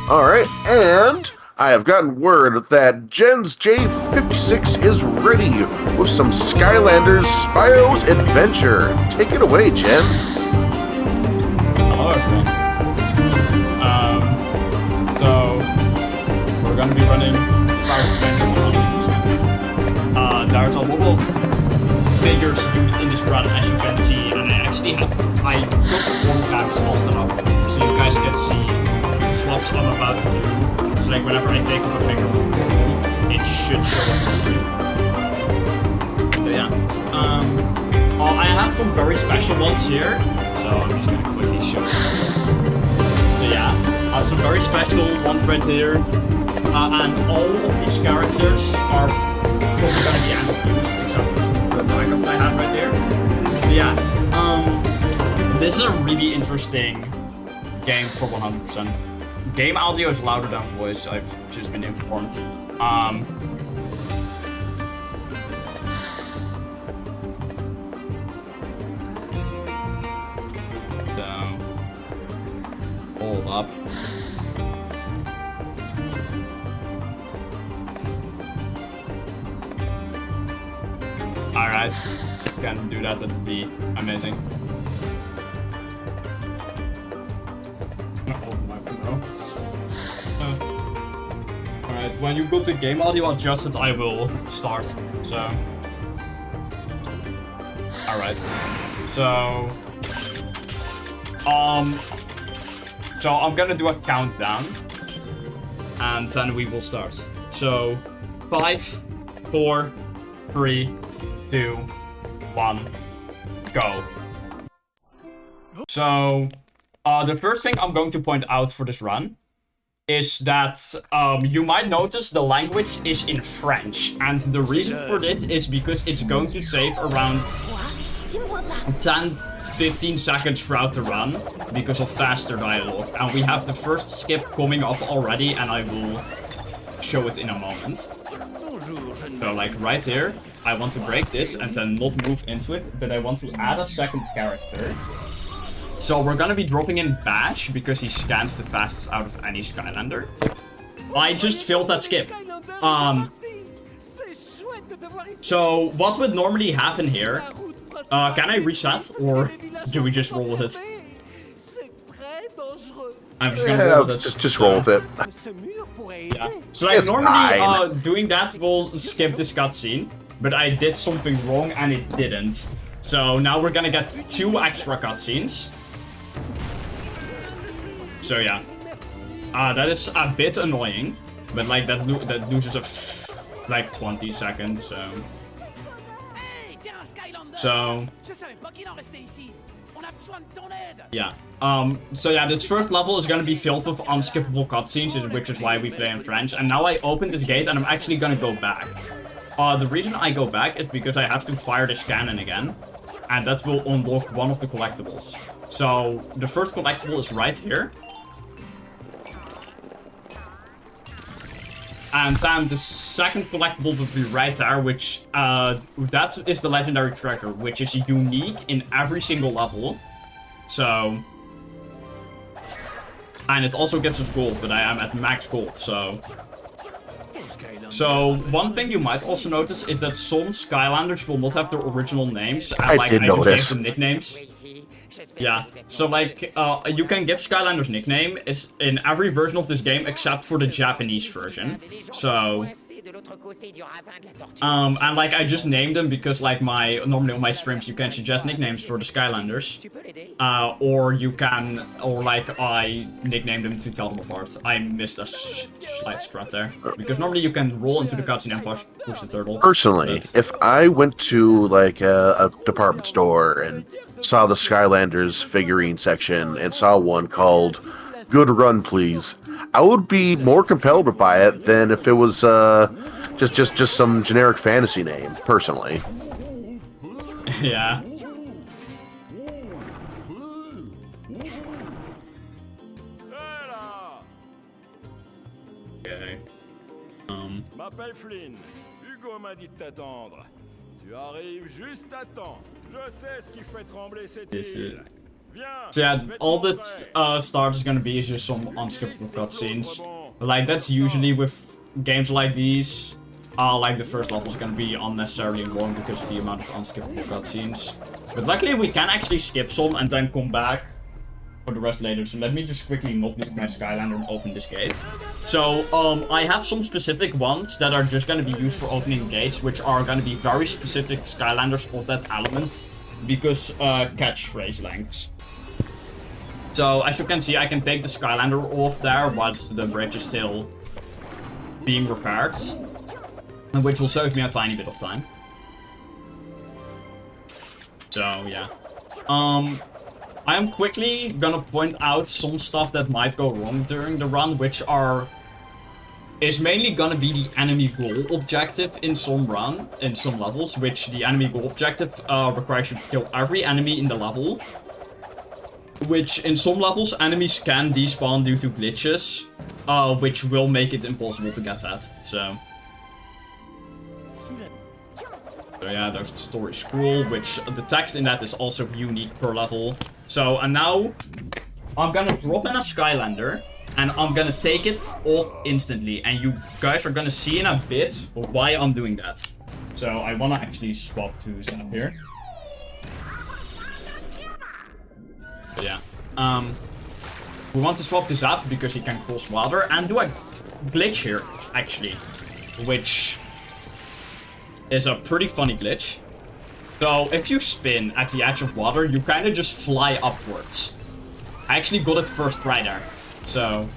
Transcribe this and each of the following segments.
Alright, and I have gotten word that JensJ56 is ready with some Skylanders Spyro's Adventure. Take it away, Jens. Hello, everyone. So we're going to be running Spyro's Adventure. There's a lot of figures used in this run, as you can see, and I actually have put the form caps all set up so you guys can see the swaps I'm about to do. So like whenever I take off a figure, it should show on the screen. So yeah. I have some very special ones here, so I'm just gonna quickly show you. So yeah, I have some very special ones right here, and all of these characters are probably gonna be unused, except for some of the backups I have right here. But yeah, this is a really interesting game for 100%. Game audio is louder than voice, I've just been informed. So, hold up. Alright, can do that, that'd be amazing. Alright, when you go to game audio adjusted, I will start. So. Alright. So I'm gonna do a countdown. And then we will start. So 5, 4, 3, 2, 1, go. So the first thing I'm going to point out for this run is that you might notice the language is in French, and the reason for this is because it's going to save around 10-15 seconds throughout the run because of faster dialogue, and we have the first skip coming up already, and I will show it in a moment. So like right here, I want to break this and then not move into it, but I want to add a second character. So we're gonna be dropping in Bash because he scans the fastest out of any Skylander. I just failed that skip. So what would normally happen here? Can I reset or do we just roll with it? I'm just gonna roll with it. Just roll with it. Yeah. So like normally doing that will skip this cutscene, but I did something wrong and it didn't. So now we're gonna get 2 extra cutscenes. So yeah, that is a bit annoying, but like that loses like 20 seconds. So yeah, so yeah, this first level is gonna be filled with unskippable cutscenes, which is why we play in French. And now I opened this gate and I'm actually gonna go back. The reason I go back is because I have to fire this cannon again, and that will unlock one of the collectibles. So the first collectible is right here. And then the second collectible will be right there, which, that is the legendary tracker, which is unique in every single level. So, and it also gets us gold, but I am at max gold, so. So, one thing you might also notice is that some Skylanders will not have their original names, and like, I just gave them nicknames. Yeah, so like, you can give Skylanders nickname in every version of this game except for the Japanese version. So, and like, I just named them because like normally on my streams you can suggest nicknames for the Skylanders. Or you can, or like, I nicknamed them to tell them apart. I missed a slight strat there. Because normally you can roll into the cutscene and push the turtle. Personally, if I went to like a department store and saw the Skylanders figurine section and saw one called Good Run Please, I would be more compelled to buy it than if it was just some generic fantasy name, personally. Yeah. Okay. M'appelle Flynn. Hugo m'a dit de t'attendre. Tu arrives juste à temps. Je sais ce qui fait trembler cette île. So yeah, all that start is gonna be is just some unskippable cutscenes. Like, that's usually with games like these. Like, the first level is gonna be unnecessarily long because of the amount of unskippable cutscenes. But luckily we can actually skip some and then come back for the rest later. So let me just quickly not move my Skylander and open this gate. So, I have some specific ones that are just gonna be used for opening gates, which are gonna be very specific Skylanders of that element, because, catchphrase lengths. So, as you can see, I can take the Skylander off there whilst the bridge is still being repaired, which will save me a tiny bit of time. So, yeah. I am quickly gonna point out some stuff that might go wrong during the run, which is mainly gonna be the enemy goal objective in some levels, which the enemy goal objective requires you to kill every enemy in the level. Which in some levels enemies can despawn due to glitches, which will make it impossible to get that. So yeah, there's the story scroll, which the text in that is also unique per level. So, and now I'm gonna drop in a Skylander, and I'm gonna take it off instantly, and you guys are gonna see in a bit why I'm doing that. So I wanna actually swap to Zap here. But yeah, we want to swap to Zap because he can cross water and do a glitch here, actually, which is a pretty funny glitch. So if you spin at the edge of water, you kind of just fly upwards. I actually got it first try there. So,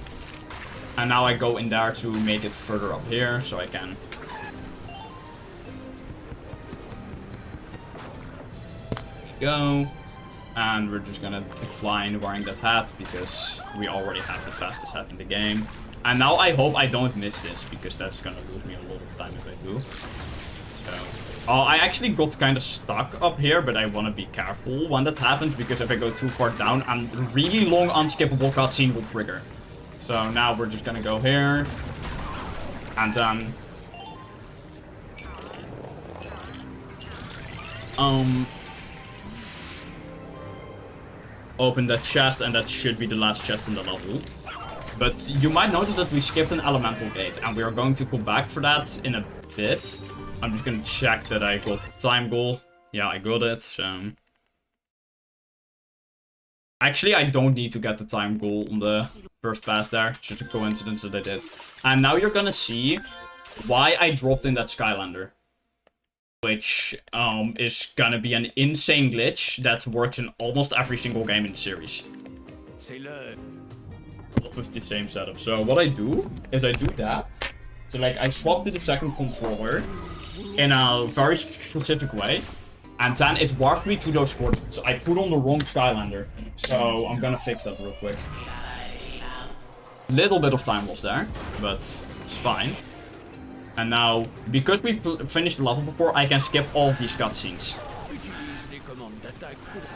and now I go in there to make it further up here, so I can. There we go. And we're just gonna decline wearing that hat because we already have the fastest hat in the game. And now I hope I don't miss this, because that's gonna lose me a lot of time if I do. So, I actually got kind of stuck up here, but I want to be careful when that happens, because if I go too far down, a really long unskippable cutscene will trigger. So now we're just gonna go here, and then open that chest, and that should be the last chest in the level. But you might notice that we skipped an elemental gate, and we are going to come back for that in a bit. I'm just gonna check that I got the time goal. Yeah, I got it, so. Actually, I don't need to get the time goal on the first pass there. It's just a coincidence that I did. And now you're gonna see why I dropped in that Skylander. Which is gonna be an insane glitch that works in almost every single game in the series. Not with the same setup. So what I do is I do that. So like I swap to the second controller in a very specific way, and then it warped me to those coordinates. I put on the wrong Skylander, so I'm gonna fix that real quick. Little bit of time loss there, but it's fine. And now, because we finished the level before, I can skip all of these cutscenes.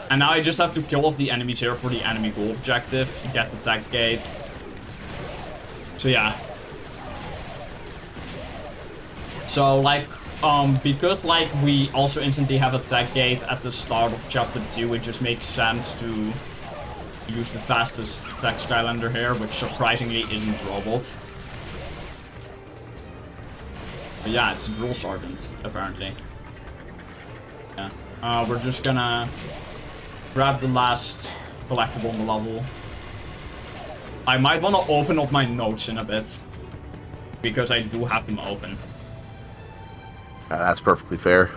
And now I just have to kill off the enemies here for the enemy goal objective, get the tag gate. So yeah. So like, because like we also instantly have a tag gate at the start of chapter 2, it just makes sense to use the fastest tag Skylander here, which surprisingly isn't robot. But yeah, it's a drill sergeant, apparently. Yeah. We're just gonna grab the last collectible on the level. I might want to open up my notes in a bit, because I do have them open. That's perfectly fair.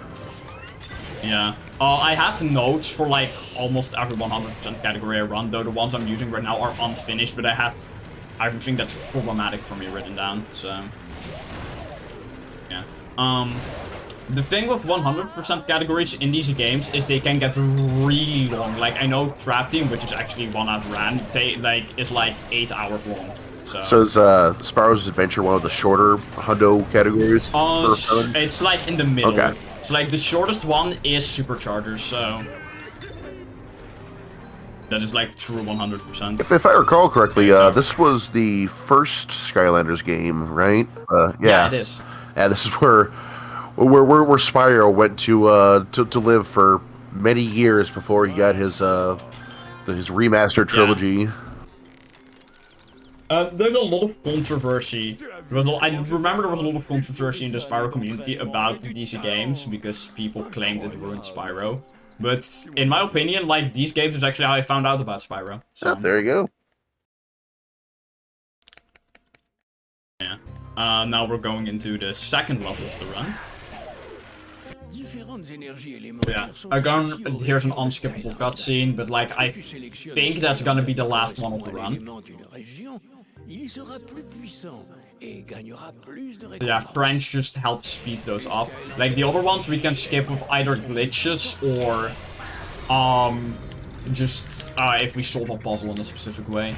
Yeah. I have notes for like almost every 100% category I run, though the ones I'm using right now are unfinished, but I have everything that's problematic for me written down, so. Yeah. The thing with 100% categories in these games is they can get really long. Like, I know Trap Team, which is actually one I've ran, is like 8 hours long. So is Spyro's Adventure one of the shorter hundo categories? It's like in the middle. Okay. So like the shortest one is Superchargers, so that is like true 100%. If I recall correctly, this was the first Skylanders game, right? Yeah, it is. Yeah, this is where Spyro went to live for many years before he got his his remastered trilogy. There's a lot of controversy. I remember there was a lot of controversy in the Spyro community about these games because people claimed it ruined Spyro. But in my opinion, like, these games is actually how I found out about Spyro. So, Oh, there you go. yeah. Now we're going into the second level of the run. Yeah, here's an unskippable cutscene, but like, I think that's gonna be the last one of the run. Yeah, French just helps speed those up. Like, the other ones we can skip with either glitches or, just, if we solve a puzzle in a specific way.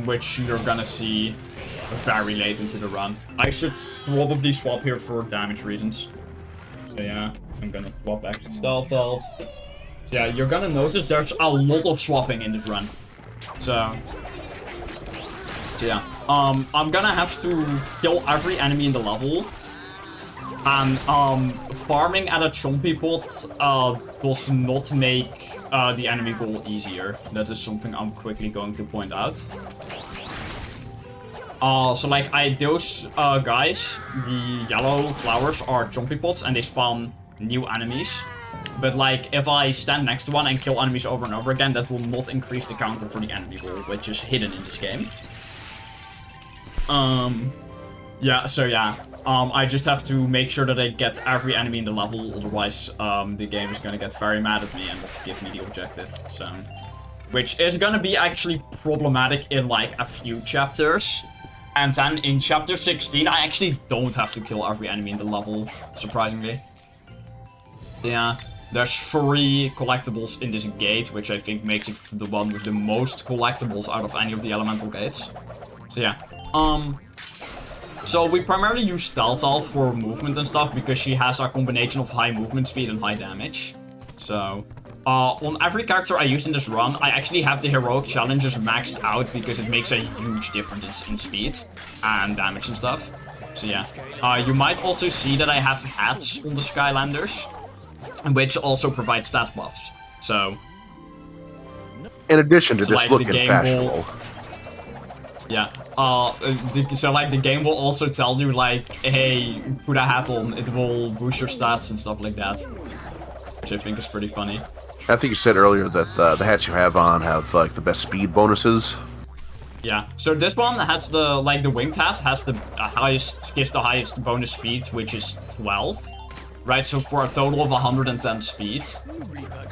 Which you're gonna see very late into the run. I should probably swap here for damage reasons. So yeah, I'm gonna swap back to Stealth Elf. Yeah, you're gonna notice there's a lot of swapping in this run. So yeah, I'm gonna have to kill every enemy in the level. And, farming at a chompy pot, does not make, the enemy goal easier. That is something I'm quickly going to point out. So like, those, guys, the yellow flowers are chompy pots and they spawn new enemies. But like, if I stand next to one and kill enemies over and over again, that will not increase the counter for the enemy goal, which is hidden in this game. Yeah, so yeah. I just have to make sure that I get every enemy in the level, otherwise, the game is gonna get very mad at me and not give me the objective, so... Which is gonna be actually problematic in, like, a few chapters. And then in chapter 16, I actually don't have to kill every enemy in the level, surprisingly. Yeah, there's 3 collectibles in this gate, which I think makes it the one with the most collectibles out of any of the elemental gates. So yeah, so we primarily use Stealth Elf for movement and stuff because she has a combination of high movement speed and high damage. So, on every character I use in this run, I actually have the heroic challenges maxed out because it makes a huge difference in speed and damage and stuff. So yeah, you might also see that I have hats on the Skylanders, which also provide stat buffs. So, in addition to just like, looking fashionable. Yeah, so like the game will also tell you like, hey, put a hat on, it will boost your stats and stuff like that. Which I think is pretty funny. I think you said earlier that the hats you have on have like the best speed bonuses. Yeah, so this one has the, like the winged hat has the highest, gives the highest bonus speed, which is 12. Right, so for a total of 110 speed.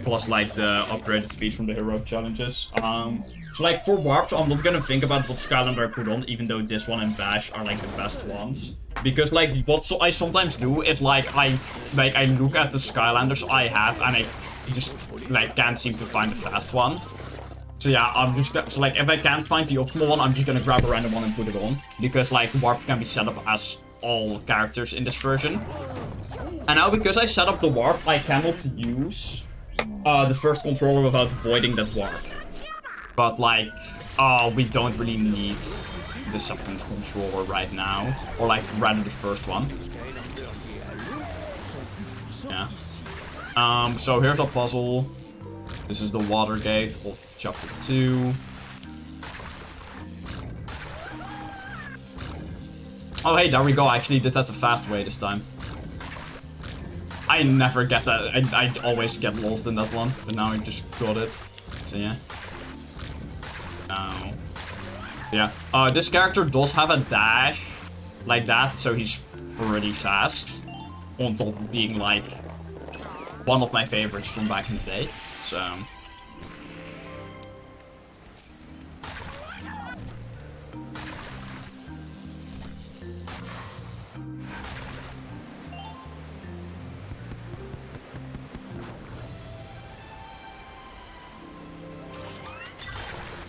Plus like the upgraded speed from the heroic challenges. So like for warps, I'm not gonna think about what Skylander I put on, even though this one and Bash are like the best ones. Because like what I sometimes do is like I look at the Skylanders I have and I just like can't seem to find the fast one. So yeah, I'm just so like if I can't find the optimal one, I'm just gonna grab a random one and put it on. Because like warp can be set up as all characters in this version. And now because I set up the warp, I cannot use the first controller without avoiding that warp. But like, we don't really need the second controller right now. Or like, rather the first one. Yeah. So here's the puzzle. This is the water gate of chapter 2. Oh hey, there we go. I actually did that the fast way this time. I never get that. I always get lost in that one. But now I just got it. So yeah. Yeah, this character does have a dash like that, so he's pretty fast. On top of being like one of my favorites from back in the day. So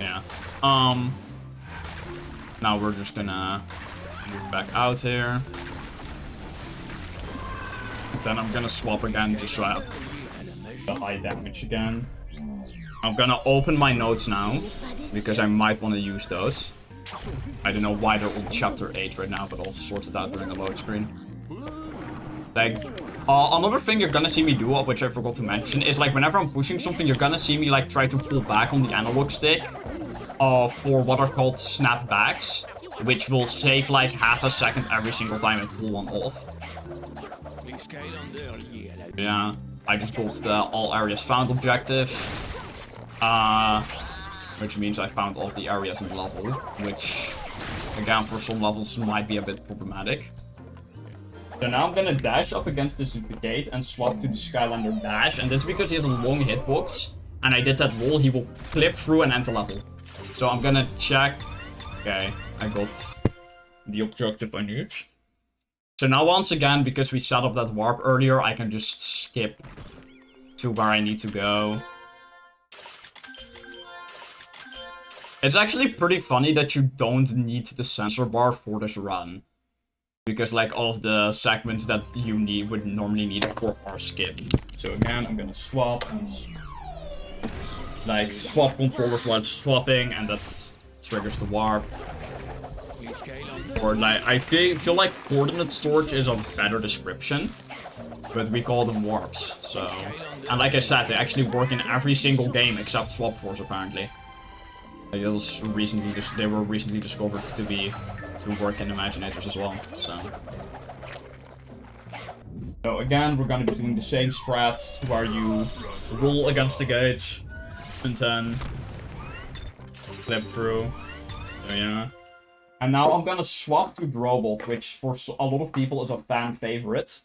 yeah. Now we're just gonna move back out here. Then I'm gonna swap again just so I have the high damage again. I'm gonna open my notes now, because I might want to use those. I don't know why they're on chapter 8 right now, but I'll sort it out during the load screen. Like, Another thing you're gonna see me do, which I forgot to mention, is like whenever I'm pushing something, you're gonna see me like try to pull back on the analog stick for what are called snapbacks, which will save like half a second every single time I pull one off. Yeah, I just got the all areas found objective, which means I found all of the areas in the level, which again for some levels might be a bit problematic. So now I'm gonna dash up against this gate and swap to the Skylander dash, and that's because he has a long hitbox, and I did that roll, he will clip through and enter level. So I'm gonna check. Okay, I got the objective I need. So now once again, because we set up that warp earlier, I can just skip to where I need to go. It's actually pretty funny that you don't need the sensor bar for this run. Because like all of the segments that you would normally need for are skipped. So again, I'm gonna swap and like swap controllers while swapping, and that triggers the warp. Or like I feel like coordinate storage is a better description, but we call them warps. So, and like I said, they actually work in every single game except Swap Force apparently. They were recently discovered to work in Imaginators as well. So again, we're gonna be doing the same strat where you roll against the gate and then flip through. So yeah. And now I'm gonna swap to the robot, which for a lot of people is a fan favorite.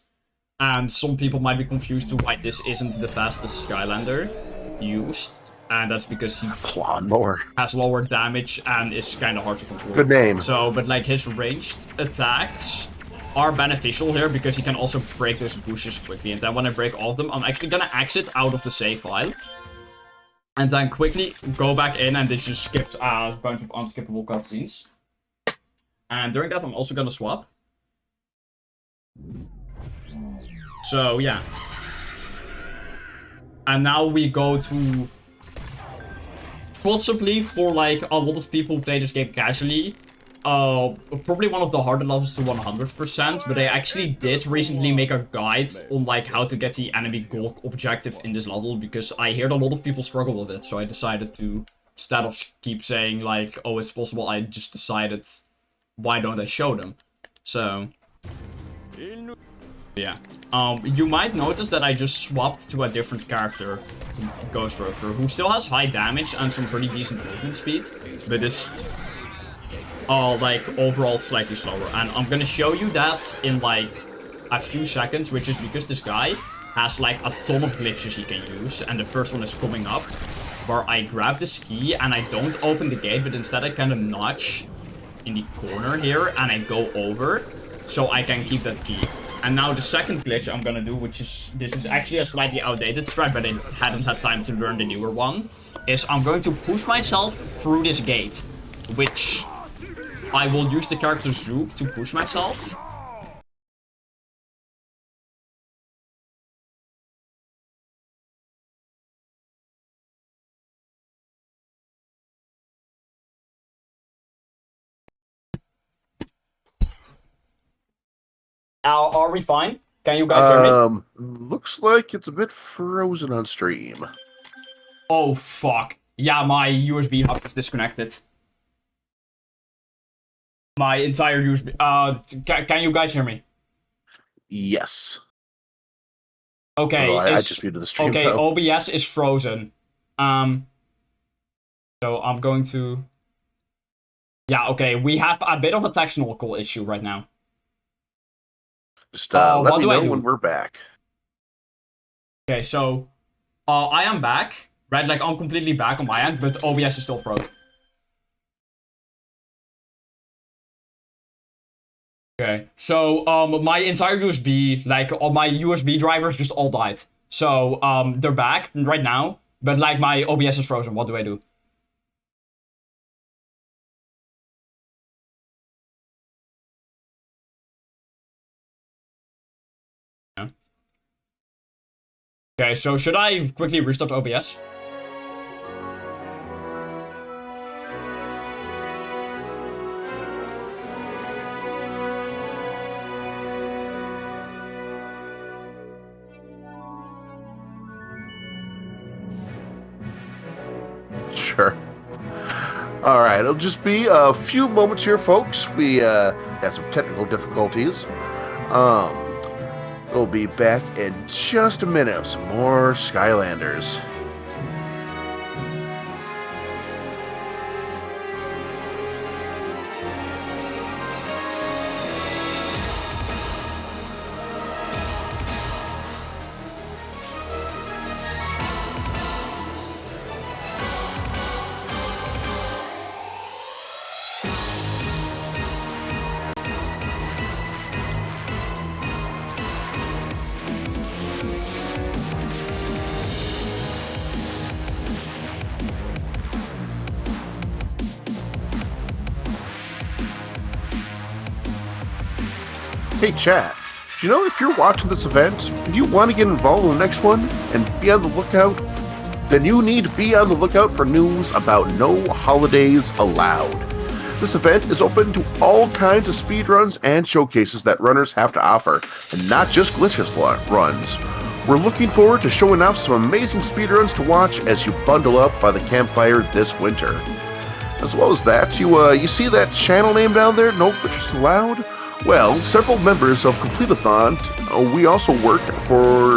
And some people might be confused to why this isn't the fastest Skylander used. And that's because he has lower damage and is kind of hard to control. Good name. So, but like his ranged attacks are beneficial here because he can also break those bushes quickly. And then when I break all of them, I'm actually gonna exit out of the save file. And then quickly go back in and this just skips a bunch of unskippable cutscenes. And during that, I'm also gonna swap. So, yeah. And now we go to... Possibly for like a lot of people who play this game casually, probably one of the harder levels to 100%, but I actually did recently make a guide on like how to get the enemy goal objective in this level, because I heard a lot of people struggle with it, so I decided to, instead of keep saying like, oh it's possible, I just decided, why don't I show them? So, yeah. You might notice that I just swapped to a different character, Ghost Roaster, who still has high damage and some pretty decent movement speed, but is, like, overall slightly slower. And I'm gonna show you that in, like, a few seconds, which is because this guy has, like, a ton of glitches he can use, and the first one is coming up, where I grab this key, and I don't open the gate, but instead I kind of notch in the corner here, and I go over, so I can keep that key. And now the second glitch I'm gonna do, this is actually a slightly outdated strat, but I hadn't had time to learn the newer one, is I'm going to push myself through this gate, which I will use the character Zook to push myself. Are we fine? Can you guys hear me? Looks like it's a bit frozen on stream. Oh, fuck. Yeah, my USB hub is disconnected. My entire USB... can you guys hear me? Yes. Okay. I just muted the stream. Okay, though. OBS is frozen. So I'm going to... Yeah, okay, we have a bit of a technical issue right now. Just let me know when we're back. Okay, so I am back, right? Like I'm completely back on my end, but OBS is still frozen. Okay, so my entire USB, like all my USB drivers just all died. So they're back right now, but like my OBS is frozen. What do I do? Okay, so should I quickly restart OBS? Sure. Alright, it'll just be a few moments here, folks. We had some technical difficulties. We'll be back in just a minute with some more Skylanders. Hey chat, do you know if you're watching this event and you want to get involved in the next one and be on the lookout, then you need to be on the lookout for news about No Holidays Allowed. This event is open to all kinds of speedruns and showcases that runners have to offer, and not just glitches runs. We're looking forward to showing off some amazing speedruns to watch as you bundle up by the campfire this winter. As well as that, you see that channel name down there, No Glitches Allowed? Well, several members of Completithon, we also work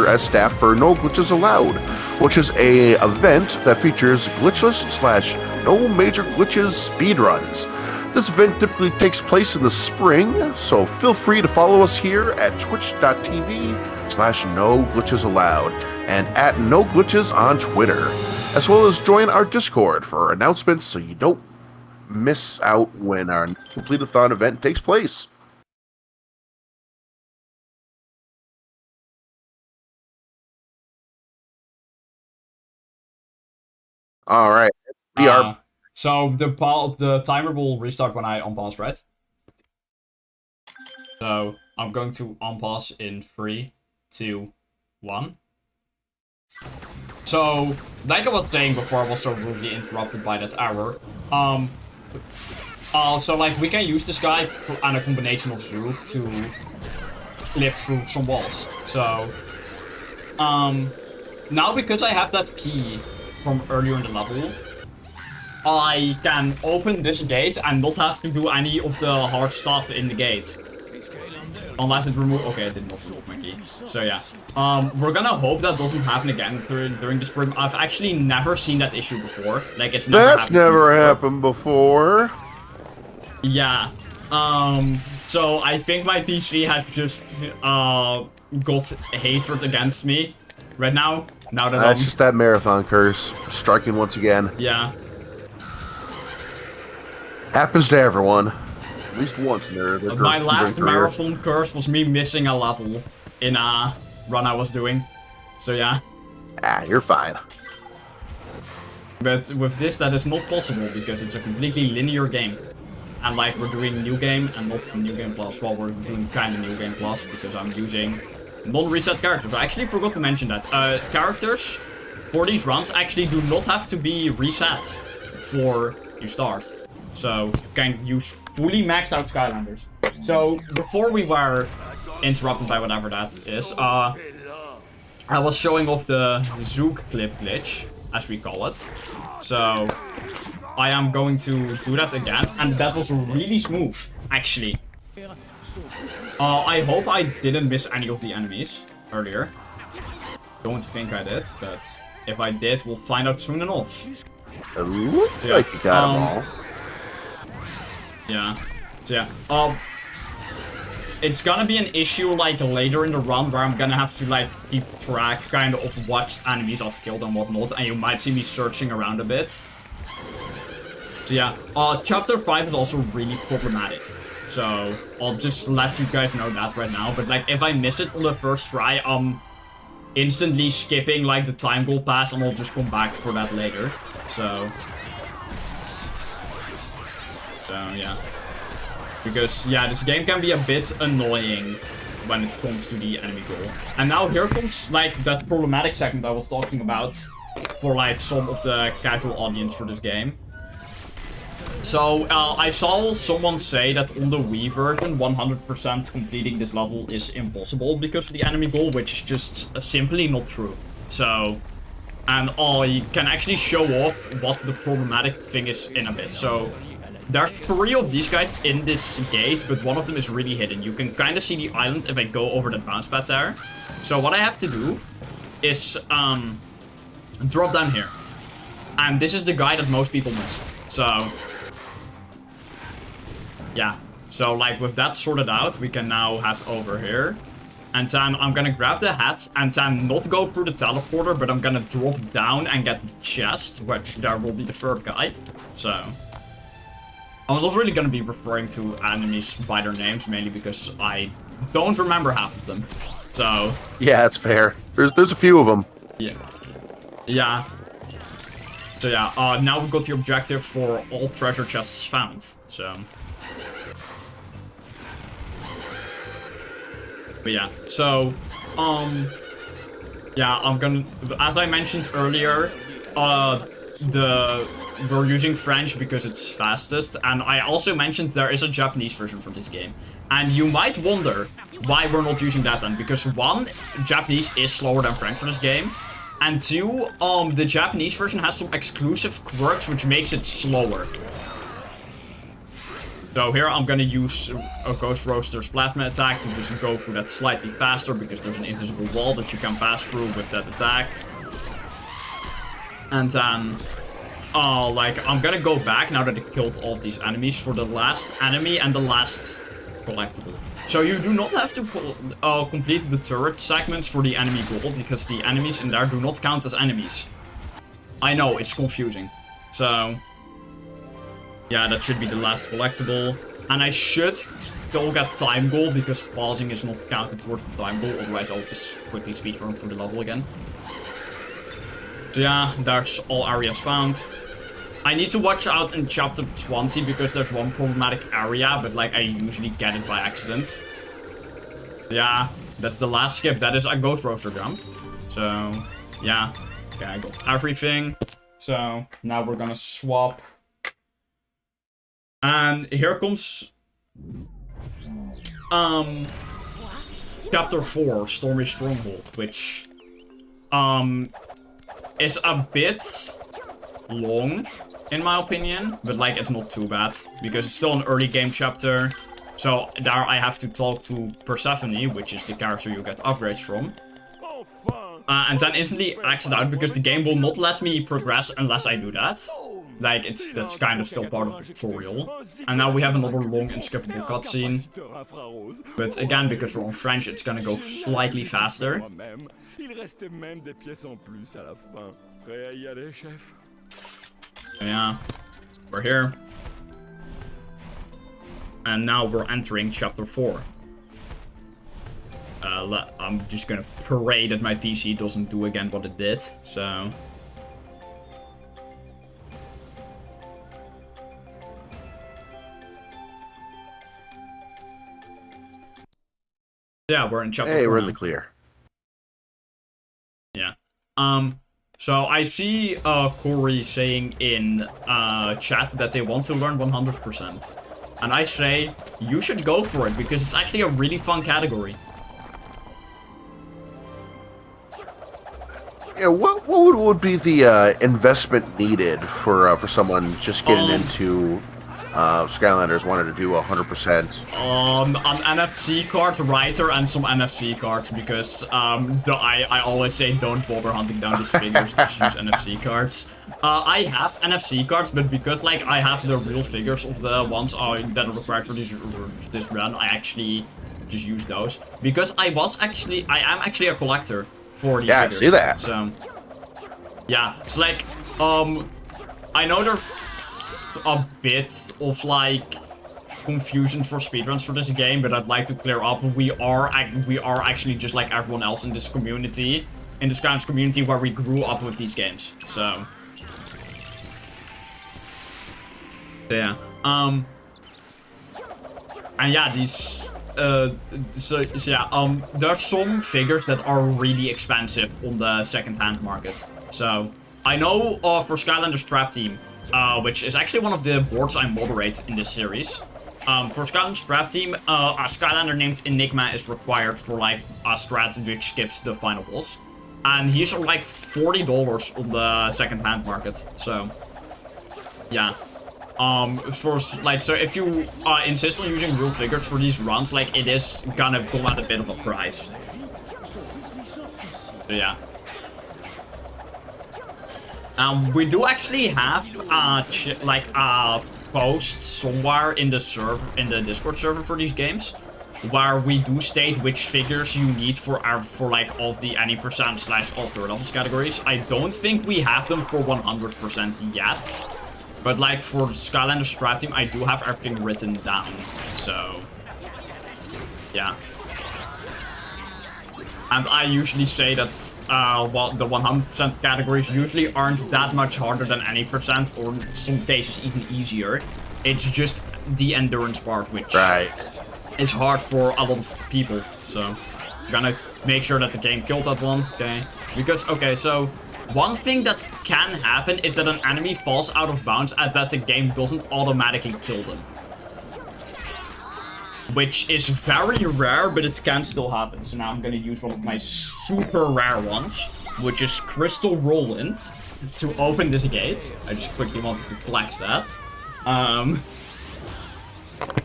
as staff for No Glitches Allowed, which is a event that features glitchless/no major glitches speedruns. This event typically takes place in the spring, so feel free to follow us here at twitch.tv/no glitches allowed and at no glitches on Twitter, as well as join our Discord for announcements so you don't miss out when our Completithon event takes place. All right. So the timer will restart when I unpause, right? So I'm going to unpause in 3, 2, 1. So, like I was saying before, I was so rudely interrupted by that error. So like we can use this guy and a combination of Zook to clip through some walls. So, now because I have that key from earlier in the level, I can open this gate and not have to do any of the hard stuff in the gate. Unless it removes... Okay, it did not remove my key. So yeah. We're gonna hope that doesn't happen again during the sprint. I've actually never seen that issue before. Like, it's never happened before. Yeah. So I think my PC has just got hatred against me right now. Now that That's just that marathon curse striking once again. Yeah. Happens to everyone. At least once in their My last marathon curse was me missing a level in a run I was doing. So yeah. Ah, you're fine. But with this, that is not possible because it's a completely linear game. And like, we're doing New Game and not New Game Plus. Well, we're doing kind of New Game Plus because I'm using non-reset characters. I actually forgot to mention that. Characters for these runs actually do not have to be reset before you start. So, you can use fully maxed out Skylanders. So, before we were interrupted by whatever that is, I was showing off the Zook clip glitch, as we call it. So, I am going to do that again, and that was really smooth, actually. I hope I didn't miss any of the enemies earlier. Don't think I did, but if I did, we'll find out soon enough. Ooh, yeah. Like you got them all. Yeah. So yeah. It's gonna be an issue like later in the run where I'm gonna have to like keep track kind of what enemies I've killed and whatnot, and you might see me searching around a bit. So yeah. Chapter 5 is also really problematic. So I'll just let you guys know that right now. But like if I miss it on the first try, I'm instantly skipping like the time goal pass and I'll just come back for that later. So yeah. Because yeah, this game can be a bit annoying when it comes to the enemy goal. And now here comes like that problematic segment I was talking about for like some of the casual audience for this game. So, I saw someone say that on the Wii version, 100% completing this level is impossible because of the enemy goal, which is just simply not true. So, And I can actually show off what the problematic thing is in a bit. So, there are 3 of these guys in this gate, but one of them is really hidden. You can kind of see the island if I go over the bounce pad there. So what I have to do is drop down here. And this is the guy that most people miss. So, yeah. So, like, with that sorted out, we can now head over here. And then I'm gonna grab the hat and then not go through the teleporter, but I'm gonna drop down and get the chest, which there will be the 3rd guy. So, I'm not really gonna be referring to enemies by their names, mainly because I don't remember half of them. So, Yeah, that's fair. There's a few of them. yeah. Yeah. So yeah, now we've got the objective for all treasure chests found. So. But yeah, so, yeah, I'm gonna, as I mentioned earlier, we're using French because it's fastest, and I also mentioned there is a Japanese version for this game. And you might wonder why we're not using that then, because 1, Japanese is slower than French for this game, and 2, the Japanese version has some exclusive quirks which makes it slower. So here I'm gonna use a Ghost Roaster's plasma attack to just go through that slightly faster because there's an invisible wall that you can pass through with that attack. And then, like, I'm gonna go back now that I killed all of these enemies for the last enemy and the last collectible. So you do not have to complete the turret segments for the enemy goal because the enemies in there do not count as enemies. I know, it's confusing. So, yeah, that should be the last collectible. And I should still get time goal because pausing is not counted towards the time goal. Otherwise, I'll just quickly speedrun through the level again. So yeah, there's all areas found. I need to watch out in chapter 20 because there's one problematic area, but like I usually get it by accident. Yeah, that's the last skip. That is a Ghost Roaster jump. So, yeah. Okay, I got everything. So, now we're gonna swap. And here comes chapter 4, Stormy Stronghold, which is a bit long in my opinion, but like it's not too bad because it's still an early game chapter. So there I have to talk to Persephone, which is the character you get upgrades from. And then instantly exit out because the game will not let me progress unless I do that. Like, that's kind of still part of the tutorial. And now we have another long and skippable cutscene. But again, because we're on French, it's gonna go slightly faster. Yeah, we're here. And now we're entering chapter 4. I'm just gonna pray that my PC doesn't do again what it did, so... Yeah, we're in chapter 4 Hey, we're now. in the clear. Yeah. So I see Corey saying in chat that they want to learn 100%. And I say, you should go for it, because it's actually a really fun category. Yeah, what would be the investment needed for someone just getting into Skylanders, wanted to do 100%? An NFC card writer and some NFC cards, because I always say don't bother hunting down these figures, just use NFC cards. I have NFC cards, but because like I have the real figures of the ones that are required for this run, I actually just use those. Because I am actually a collector for these figures. Yeah, I see that. So, yeah, it's like, I know there's a bit of like confusion for speedruns for this game, but I'd like to clear up. We are actually just like everyone else in this community, in this Skylanders community, where we grew up with these games. So yeah, and yeah, these there's some figures that are really expensive on the second-hand market. So I know for Skylanders Trap Team, which is actually one of the boards I moderate in this series. For Skylanders Trap Team, a Skylander named Enigma is required for like a strat which skips the final boss. And he's like $40 on the second-hand market. So, yeah. So if you insist on using real figures for these runs, like, it is gonna come at a bit of a price. So, yeah. We do actually have a post somewhere in the Discord server for these games, where we do state which figures you need for like all of the any percent / all third levels categories. I don't think we have them for 100% yet, but like for Skylanders Strat Team, I do have everything written down. So yeah. And I usually say that well, the 100% categories usually aren't that much harder than any percent, or in some cases even easier. It's just the endurance part, which is hard for a lot of people. So I'm gonna make sure that the game killed that one, okay? Because, okay, so one thing that can happen is that an enemy falls out of bounds and that the game doesn't automatically kill them. Which is very rare, but it can still happen. So now I'm gonna use one of my super rare ones, which is Crystal Roland, to open this gate. I just quickly wanted to flex that.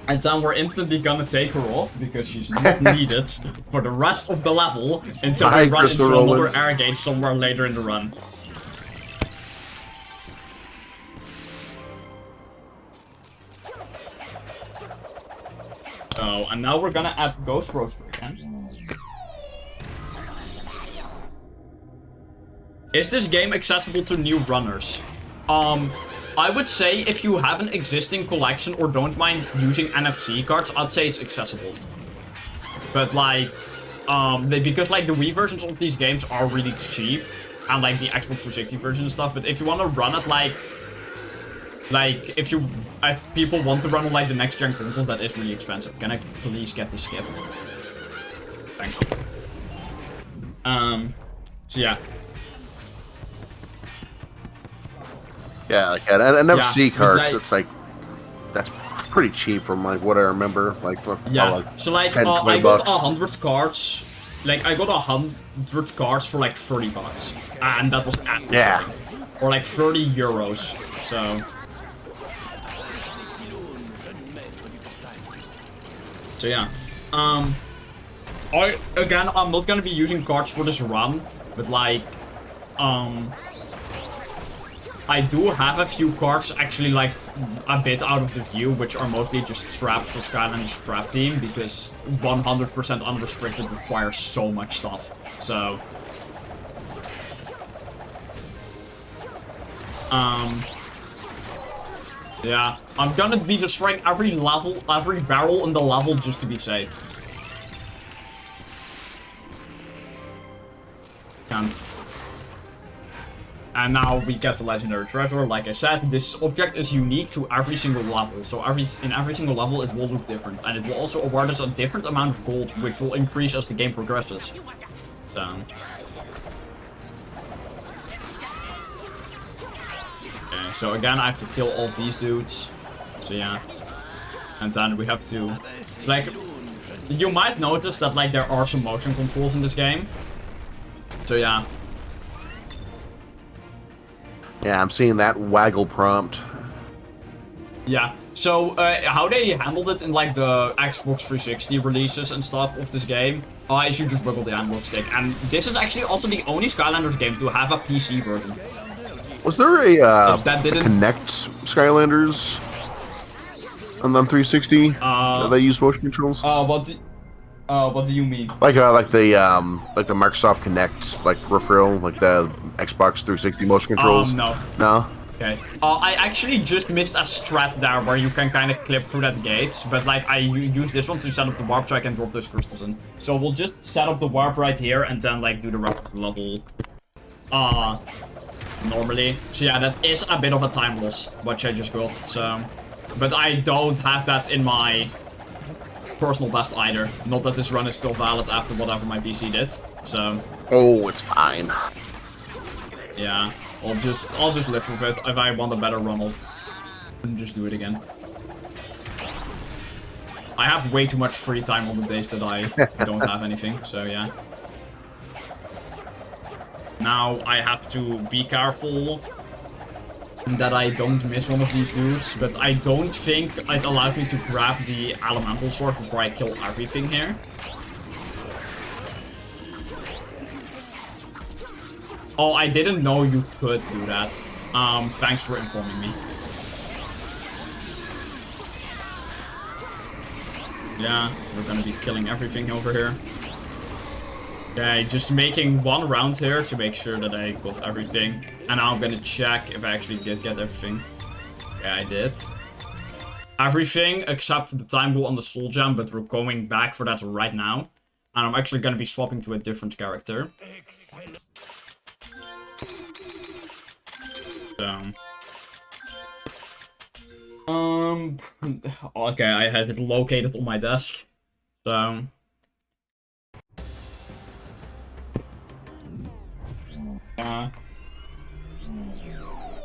And then we're instantly gonna take her off, because she's not needed for the rest of the level until we run into another air gate somewhere later in the run. So, and now we're gonna add Ghost Roaster again. Is this game accessible to new runners? I would say if you have an existing collection or don't mind using NFC cards, I'd say it's accessible. But like, because like the Wii versions of these games are really cheap, and like the Xbox 360 version and stuff, but if you want to run it if people want to run on like the next gen consoles, that is really expensive. Can I please get the skip? Thank you. So yeah. Yeah, like an NFC card. It's like that's pretty cheap from like what I remember. Like so like 10, I got 100 cards. Like I got 100 cards for like $30, and that was after shipping. Or like €30. So yeah. I'm not gonna be using cards for this run, but like I do have a few cards actually like a bit out of the view, which are mostly just traps for Skylanders Strat Team, because 100% unrestricted requires so much stuff. So yeah, I'm gonna be destroying every barrel in the level just to be safe. And now we get the legendary treasure. Like I said, this object is unique to every single level. So in every single level it will look different. And it will also award us a different amount of gold, which will increase as the game progresses. So okay, so again I have to kill all of these dudes. So yeah. And then we have to, like, you might notice that like there are some motion controls in this game. So yeah. Yeah, I'm seeing that waggle prompt. Yeah, so how they handled it in like the Xbox 360 releases and stuff of this game is you just wiggle the analog stick. And this is actually also the only Skylanders game to have a PC version. Was there a Connect Skylanders on the 360 that use motion controls? What do you mean? Like the Microsoft Connect peripheral, like the Xbox 360 motion controls? No. No? Okay. I actually just missed a strat there where you can kind of clip through that gate, but like I use this one to set up the warp so I can drop those crystals in. So we'll just set up the warp right here and then like do the rest of the level normally. So yeah, that is a bit of a time loss, what I just got. So, but I don't have that in my personal best either. Not that this run is still valid after whatever my PC did. So. Oh, it's fine. Yeah, I'll just live with it. If I want a better run, I'll just do it again. I have way too much free time on the days that I don't have anything. So yeah. Now I have to be careful that I don't miss one of these dudes, but I don't think it allows me to grab the elemental sword before I kill everything here. Oh, I didn't know you could do that. Thanks for informing me. Yeah, we're gonna be killing everything over here. Okay, just making one round here to make sure that I got everything. And now I'm gonna check if I actually did get everything. Yeah, I did. Everything except the time rule on the soul gem, but we're going back for that right now. And I'm actually gonna be swapping to a different character. So... okay, I have it located on my desk. So...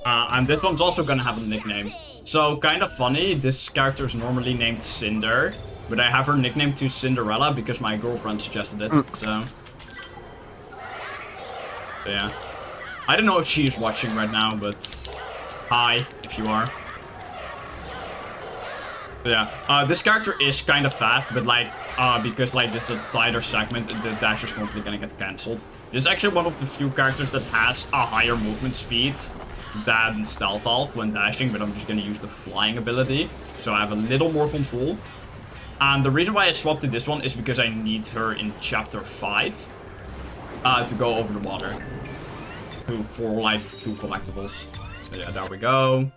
and this one's also gonna have a nickname. So, kind of funny, this character is normally named Cinder, but I have her nickname to Cinderella because my girlfriend suggested it, so... yeah. I don't know if she is watching right now, but... hi, if you are. Yeah, this character is kind of fast, but like, because like this is a tighter segment, the dash is constantly gonna get cancelled. This is actually one of the few characters that has a higher movement speed than Stealth Elf when dashing, but I'm just gonna use the flying ability, so I have a little more control. And the reason why I swapped to this one is because I need her in Chapter 5 to go over the water for like 2 collectibles. So yeah, there we go.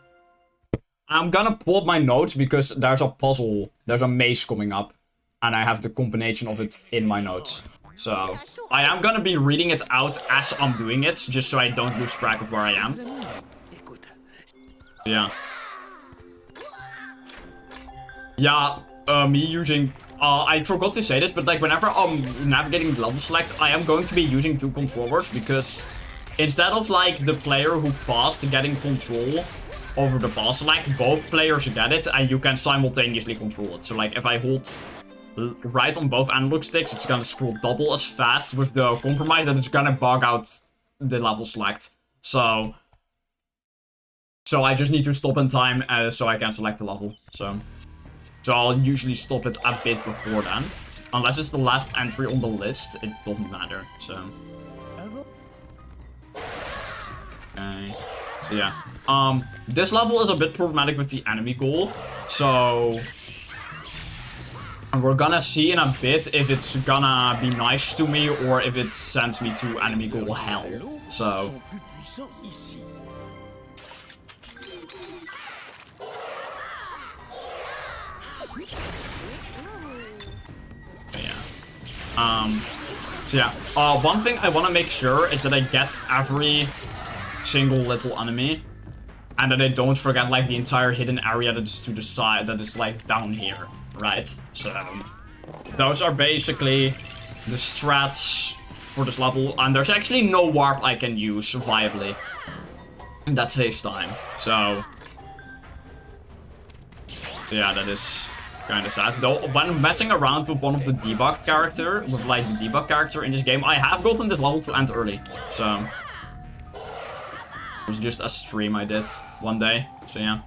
I'm gonna pull up my notes because there's a puzzle, there's a maze coming up, and I have the combination of it in my notes. So, I am gonna be reading it out as I'm doing it, just so I don't lose track of where I am. Yeah. Yeah, me using... I forgot to say this, but like whenever I'm navigating the level select, I am going to be using 2 controllers, because instead of like the player who passed getting control over the pass select, both players get it, and you can simultaneously control it. So like, if I hold right on both analog sticks, it's gonna scroll double as fast with the compromise, and it's gonna bug out the level select. So I just need to stop in time so I can select the level. So I'll usually stop it a bit before then. Unless it's the last entry on the list, it doesn't matter. So okay. So yeah. This level is a bit problematic with the enemy goal, so we're gonna see in a bit if it's gonna be nice to me or if it sends me to enemy goal hell. So yeah. One thing I want to make sure is that I get every single little enemy, and that I don't forget like the entire hidden area that is to the side, that is like down here, right? So those are basically the strats for this level, and there's actually no warp I can use viably, and that saves time. So yeah, that is kind of sad. Though when messing around with one of the debug character, with like the debug character in this game, I have gotten this level to end early. So it was just a stream I did one day, so yeah.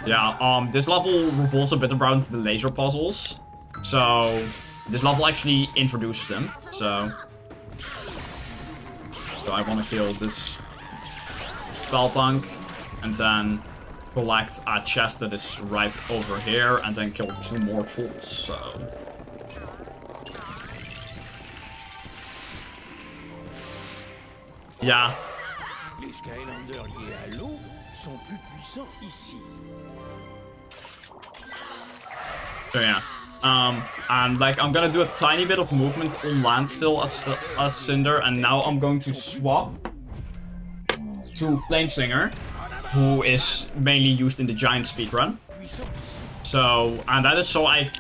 Yeah, this level revolves a bit around the laser puzzles. So this level actually introduces them, so I want to kill this spellpunk, and then collect a chest that is right over here, and then kill 2 more fools, so... yeah. Les Skylanders liés à l'eau sont plus puissants ici. So yeah. And like I'm gonna do a tiny bit of movement on land still as Cinder, and now I'm going to swap to Flameslinger, who is mainly used in the giant speedrun. So, and that is so I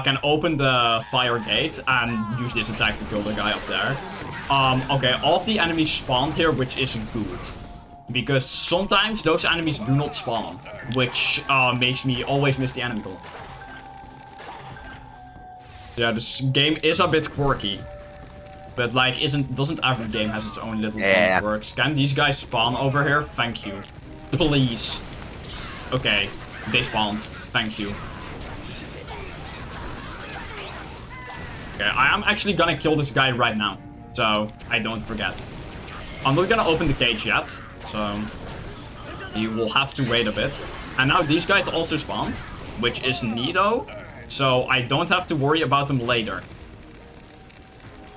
can open the fire gate and use this attack to kill the guy up there. Okay, all of the enemies spawned here, which is good, because sometimes those enemies do not spawn, which makes me always miss the enemy goal. Yeah, this game is a bit quirky. But like, doesn't every game has its own little fun quirks? Can these guys spawn over here? Thank you. Please. Okay, they spawned. Thank you. Okay, I am actually gonna kill this guy right now. So, I don't forget. I'm not gonna open the cage yet. So, you will have to wait a bit. And now these guys also spawned, which is neato. So, I don't have to worry about them later.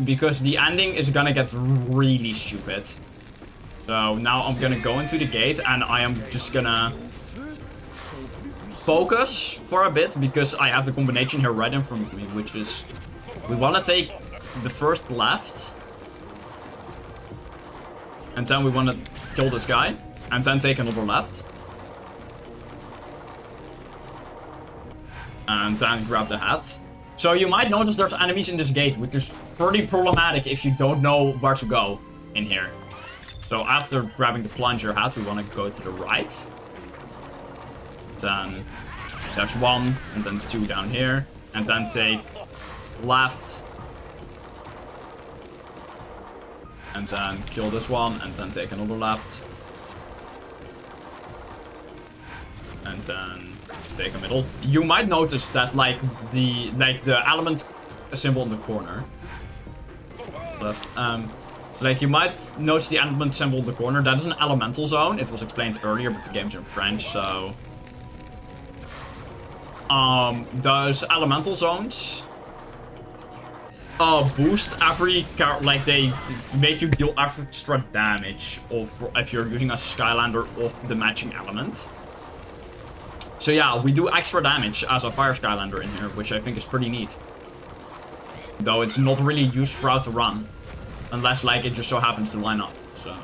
Because the ending is gonna get really stupid. So now I'm gonna go into the gate and I am just gonna focus for a bit because I have the combination here right in front of me, which is we wanna take the first left. And then we wanna kill this guy. And then take another left. And then grab the hat. So you might notice there's enemies in this gate, which is pretty problematic if you don't know where to go in here. So after grabbing the plunger hat, we want to go to the right. Then there's one, and then two down here. And then take left. And then kill this one, and then take another left. And then take a middle. You might notice that like the element symbol in the corner. Left. So like you might notice the element symbol in the corner. That is an elemental zone. It was explained earlier, but the game's in French, so those elemental zones boost every like they make you deal extra damage if you're using a Skylander of the matching element. So yeah, we do extra damage as a Fire Skylander in here, which I think is pretty neat. Though it's not really used throughout the run. Unless, like, it just so happens to line up, so...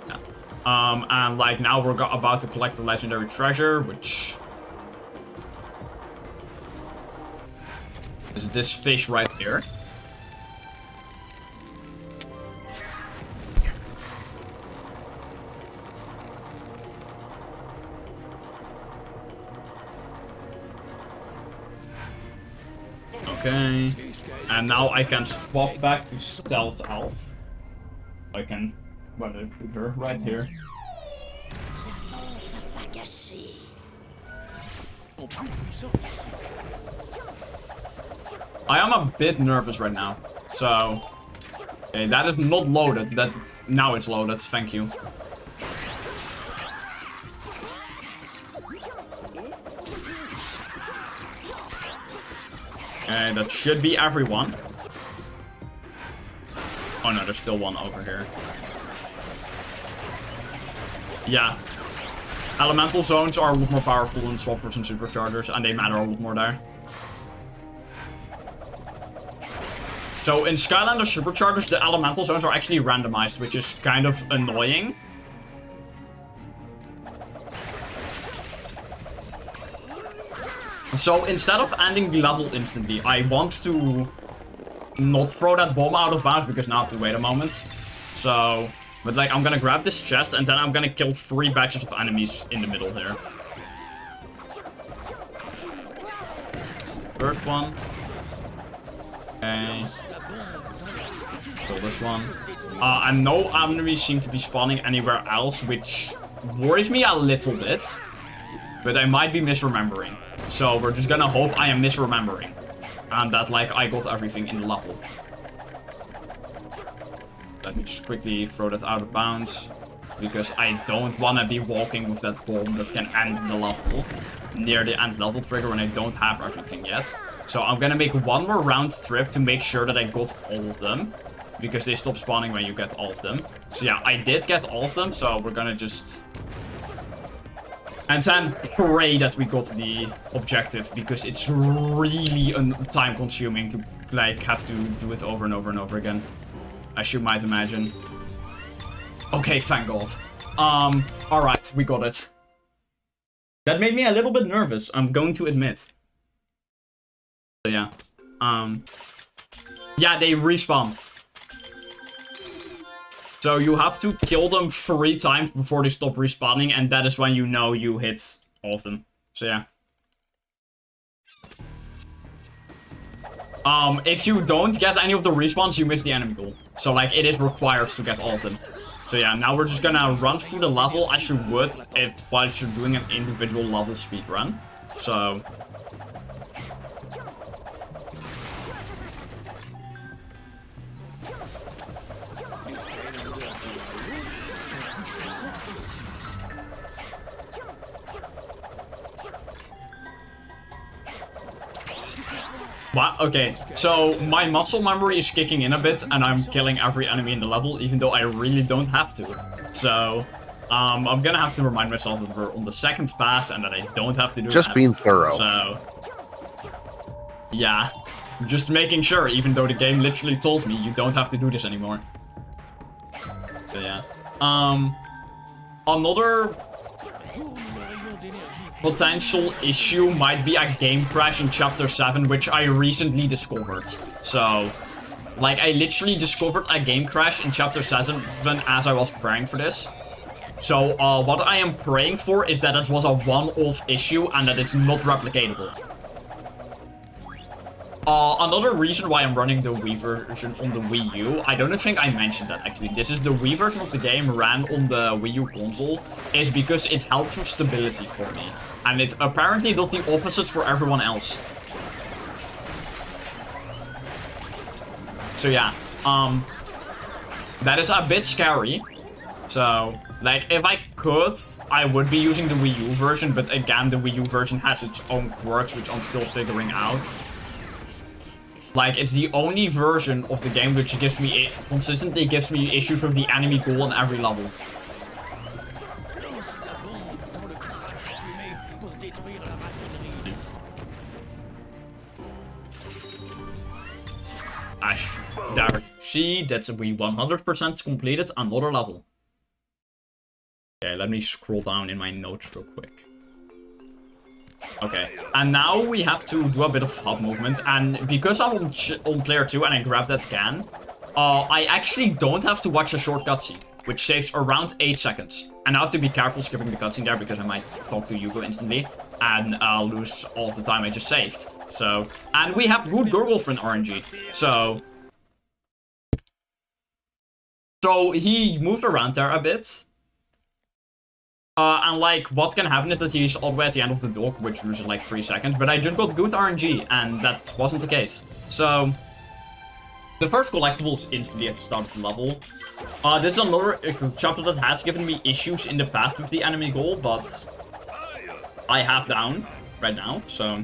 Yeah. And, like, now we're about to collect the legendary treasure, which... is this fish right here. Okay, and now I can swap back to Stealth Elf. I can put her right here. I am a bit nervous right now, so... Okay, that is not loaded, now it's loaded, thank you. Okay, that should be everyone. Oh no, there's still one over here. Yeah. Elemental zones are a lot more powerful than swappers and superchargers, and they matter a lot more there. So in Skylanders superchargers, the elemental zones are actually randomized, which is kind of annoying. So instead of ending the level instantly, I want to not throw that bomb out of bounds because now I have to wait a moment. So, but like I'm gonna grab this chest and then I'm gonna kill 3 batches of enemies in the middle here. First one. Okay. Kill this one. And no enemies seem to be spawning anywhere else, which worries me a little bit. But I might be misremembering. So we're just gonna hope I am misremembering. And that, like, I got everything in the level. Let me just quickly throw that out of bounds. Because I don't want to be walking with that bomb that can end the level. Near the end level trigger when I don't have everything yet. So I'm gonna make one more round trip to make sure that I got all of them. Because they stop spawning when you get all of them. So yeah, I did get all of them, so we're gonna just... And then pray that we got the objective, because it's really time consuming to like have to do it over and over and over again. As you might imagine. Okay, thank God. Alright, we got it. That made me a little bit nervous, I'm going to admit. So yeah. Yeah, they respawn. So you have to kill them 3 times before they stop respawning, and that is when you know you hit all of them. So yeah. If you don't get any of the respawns, you miss the enemy goal. So, like, it is required to get all of them. So, yeah, now we're just gonna run through the level as you would while you're doing an individual level speed run. So... What? Okay, so my muscle memory is kicking in a bit, and I'm killing every enemy in the level, even though I really don't have to. So, I'm gonna have to remind myself that we're on the second pass, and that I don't have to do Just that. being thorough. So, yeah, just making sure, even though the game literally told me you don't have to do this anymore. So, yeah. Another potential issue might be a game crash in Chapter 7, which I recently discovered. So, like, I literally discovered a game crash in Chapter 7 as I was praying for this. So, what I am praying for is that it was a one-off issue and that it's not replicatable. Another reason why I'm running the Wii version on the Wii U, I don't think I mentioned that actually. This is the Wii version of the game ran on the Wii U console, is because it helps with stability for me. And it apparently does the opposite for everyone else. So yeah, that is a bit scary. So, like, if I could, I would be using the Wii U version, but again, the Wii U version has its own quirks, which I'm still figuring out. Like, it's the only version of the game which consistently gives me issues with the enemy goal on every level. Ash, there. See, that's we 100% completed another level. Okay, let me scroll down in my notes real quick. Okay, and now we have to do a bit of hub movement, and because I'm on player 2 and I grab that can, I actually don't have to watch a short cutscene, which saves around 8 seconds. And I have to be careful skipping the cutscene there, because I might talk to Yugo instantly, and I'll lose all of the time I just saved. So, and we have good girlfriend RNG, so he moved around there a bit. And like, what can happen is that he's all the way at the end of the dock, which loses like 3 seconds, but I just got good RNG, and that wasn't the case. So, the first collectible is instantly at the start of the level. This is another chapter that has given me issues in the past with the enemy goal, but I have down right now, so...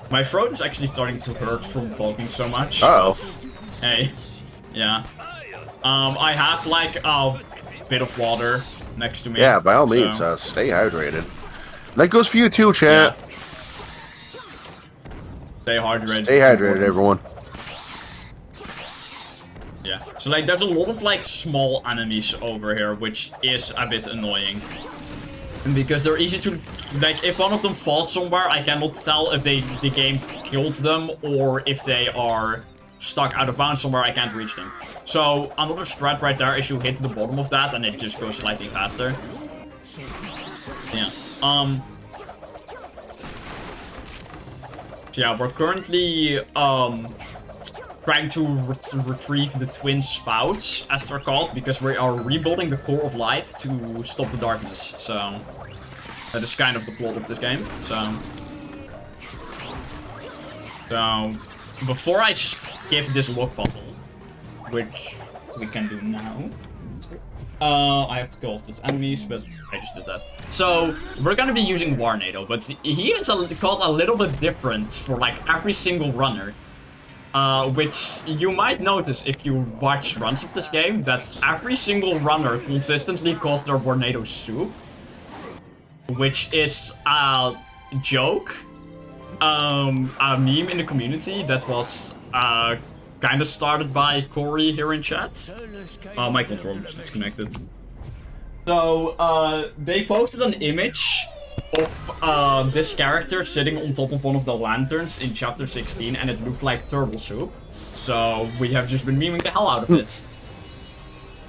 My throat is actually starting to hurt from talking so much. Uh-oh. Hey, yeah. I have like a bit of water next to me. Yeah, by all means, stay hydrated. That goes for you too, chat. Yeah. Stay hydrated. Stay hydrated, everyone. Yeah. So like, there's a lot of like small enemies over here, which is a bit annoying. Because they're easy to, like, if one of them falls somewhere, I cannot tell if the game killed them or if they are stuck out of bounds somewhere, I can't reach them. So, another strat right there is you hit the bottom of that and it just goes slightly faster. Yeah. So yeah, we're currently, trying to retrieve the twin spouts, as they're called, because we are rebuilding the core of light to stop the darkness. So, that is kind of the plot of this game. So, before I skip this lock bottle, which we can do now, I have to kill off the enemies, but I just did that. So, we're gonna be using Warnado, but he is called a little bit different for like every single runner. Which you might notice if you watch runs of this game, that every single runner consistently calls their Warnado soup. Which is a joke, a meme in the community that was kind of started by Corey here in chat. My controller is disconnected. So, they posted an image of this character sitting on top of one of the lanterns in chapter 16, and it looked like turtle soup. So we have just been memeing the hell out of it.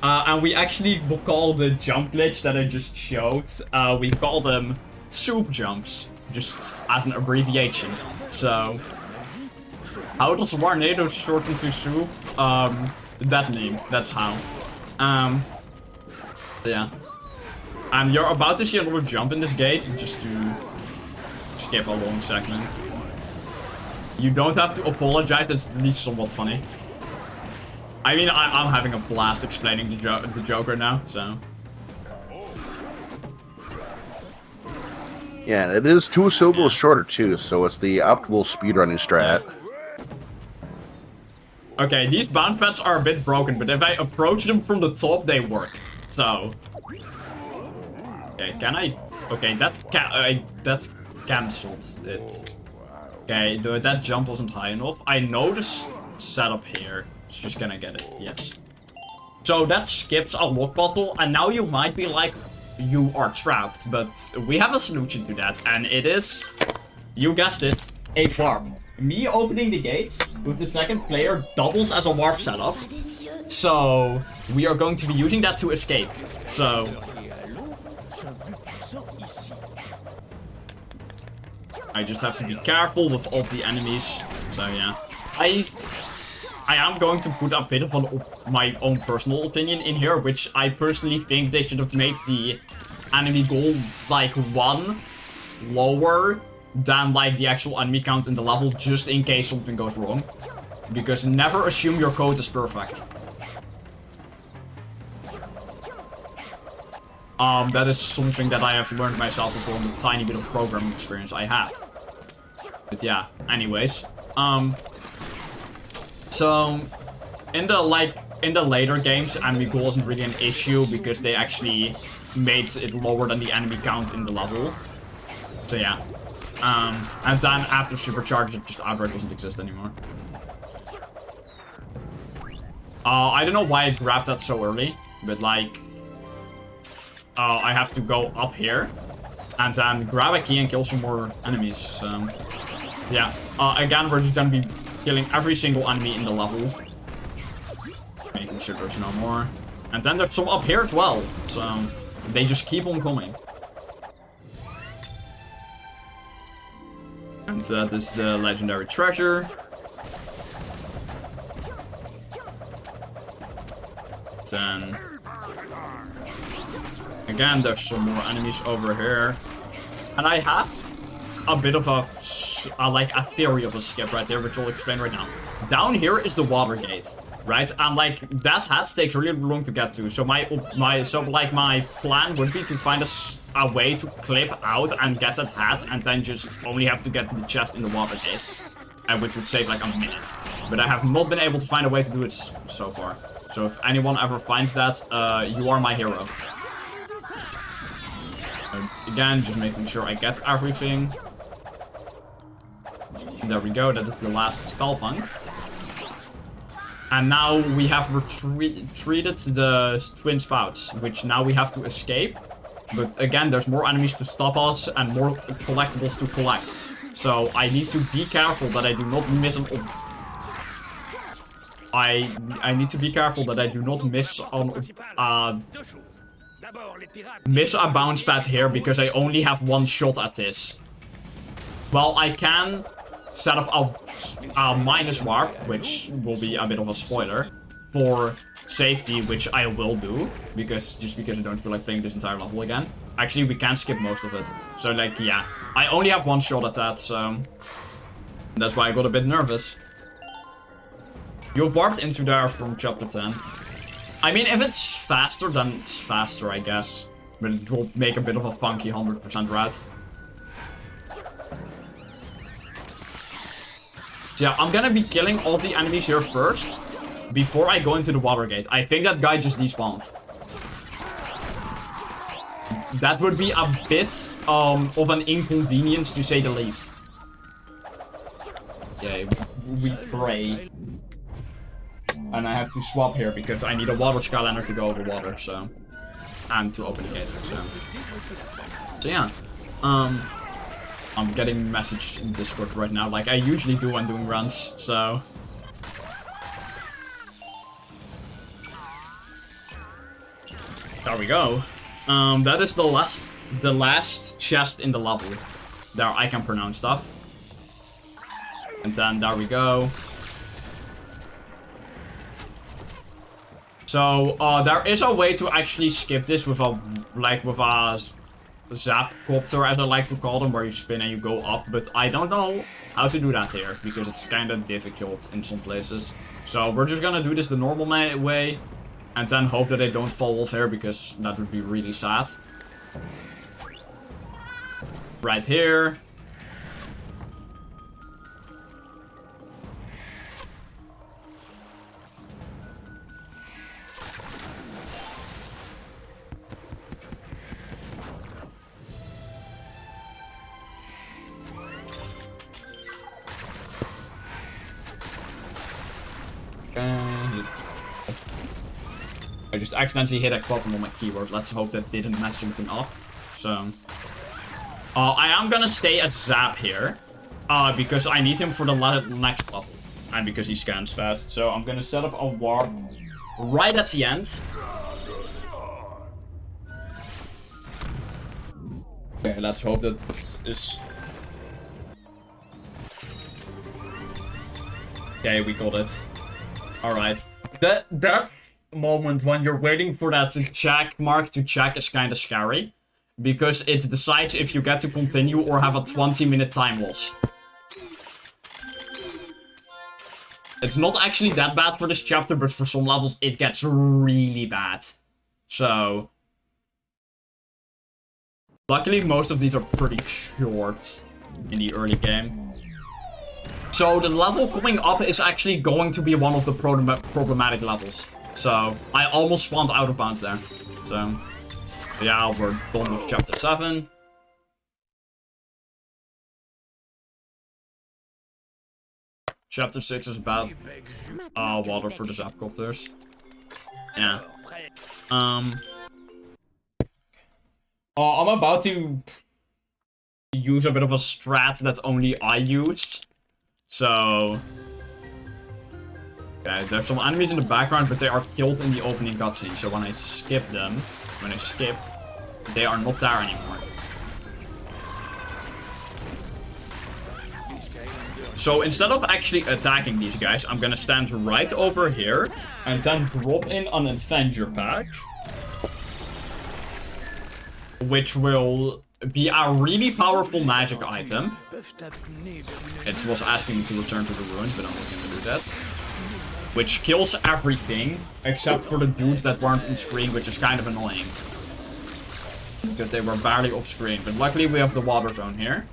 And we actually will call the jump glitch that I just showed, we call them soup jumps, just as an abbreviation. So How does Warnado shorten to soup? That name. That's how. Yeah. And you're about to see another jump in this gate, just to skip a long segment. You don't have to apologize, it's at least somewhat funny. I mean, I'm having a blast explaining the joke right now, so... Yeah, it is 2 syllables shorter too, so it's the optimal speedrunning strat. Okay, these bounce pads are a bit broken, but if I approach them from the top, they work. So... Okay, can I... Okay, that's cancelled. Okay, that jump wasn't high enough. I know this setup here. It's just gonna get it, yes. So that skips a lock puzzle, and now you might be like, you are trapped, but we have a solution to that, and it is, you guessed it, a warp. Me opening the gates with the second player doubles as a warp setup. So we are going to be using that to escape. So I just have to be careful with all the enemies. So yeah, I am going to put a bit of my own personal opinion in here, which I personally think they should have made the enemy goal like 1 lower than like the actual enemy count in the level, just in case something goes wrong. Because never assume your code is perfect. That is something that I have learned myself as well in the tiny bit of programming experience I have. But yeah, anyways. So in the later games, enemy goal isn't really an issue because they actually made it lower than the enemy count in the level. So yeah. And then after supercharge, it just outright doesn't exist anymore. I don't know why I grabbed that so early, but like, I have to go up here and then grab a key and kill some more enemies. So yeah. Again, we're just gonna be killing every single enemy in the level, making sure there's no more. And then there's some up here as well, so they just keep on coming. And that is the legendary treasure. Then again, there's some more enemies over here, and I have a bit of a theory of a skip right there, which I'll explain right now. Down here is the water gate, right? And like that hat takes really long to get to. So my plan would be to find a way to clip out and get that hat, and then just only have to get the chest in the water gate, and which would save like a minute. But I have not been able to find a way to do it so far. So if anyone ever finds that, you are my hero. Again, just making sure I get everything. There we go, that is the last spell punk. And now we have retreated the twin spouts, which now we have to escape. But again, there's more enemies to stop us and more collectibles to collect. So I need to be careful that I do not miss an... I need to be careful that I do not miss on... miss a bounce pad here, because I only have 1 shot at this. Well, I can set up a minus warp, which will be a bit of a spoiler, for safety, which I will do, just because I don't feel like playing this entire level again. Actually, we can skip most of it. So, like, yeah. I only have 1 shot at that, so... that's why I got a bit nervous. You've warped into there from chapter 10. I mean, if it's faster, then it's faster, I guess. But it will make a bit of a funky 100% rat. So yeah, I'm gonna be killing all the enemies here first, before I go into the water gate. I think that guy just despawned. That would be a bit of an inconvenience, to say the least. Okay, we pray. And I have to swap here because I need a water Skylander to go over water, so... and to open the gate, so yeah. I'm getting message in Discord right now, like I usually do when doing runs, so... there we go. That is the last chest in the level. There, I can pronounce stuff. And then there we go. So, there is a way to actually skip this with a, zap copter, as I like to call them, where you spin and you go up, but I don't know how to do that here, because it's kind of difficult in some places. So, we're just gonna do this the normal way, and then hope that they don't fall off here, because that would be really sad. Right here. I just accidentally hit a button on my keyboard. Let's hope that didn't mess something up. So, I am gonna stay at Zap here, because I need him for the next level, and because he scans fast. So I'm gonna set up a warp right at the end. Okay, let's hope that this is. Okay, we got it. All right. That moment when you're waiting for that check mark to check is kind of scary, because it decides if you get to continue or have a 20-minute time loss. It's not actually that bad for this chapter, but for some levels it gets really bad. So, luckily most of these are pretty short in the early game. So the level coming up is actually going to be one of the problematic levels. So, I almost spawned out of bounds there. So, yeah, we're done with chapter 7. Chapter 6 is about water for the Zapcopters. Yeah. I'm about to use a bit of a strat that only I used. So, okay, there's some enemies in the background, but they are killed in the opening cutscene. So when I skip them, they are not there anymore. So instead of actually attacking these guys, I'm gonna stand right over here and then drop in an adventure pack, which will be a really powerful magic item. It was asking me to return to the ruins, but I'm not gonna do that. Which kills everything, except for the dudes that weren't on screen, which is kind of annoying. Because they were barely off screen. But luckily we have the water zone here.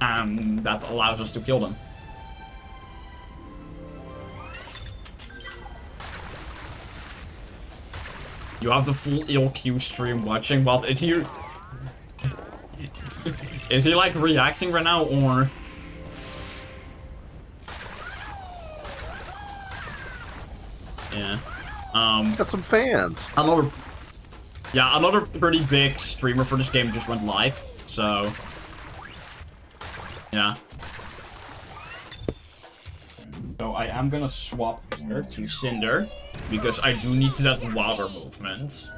And that allows us to kill them. You have the full ELQ stream watching. Well, is he... is he like reacting right now, or... Yeah. Got some fans. Another pretty big streamer for this game just went live, so... Yeah. So I am gonna swap here to Cinder, because I do need that water movement.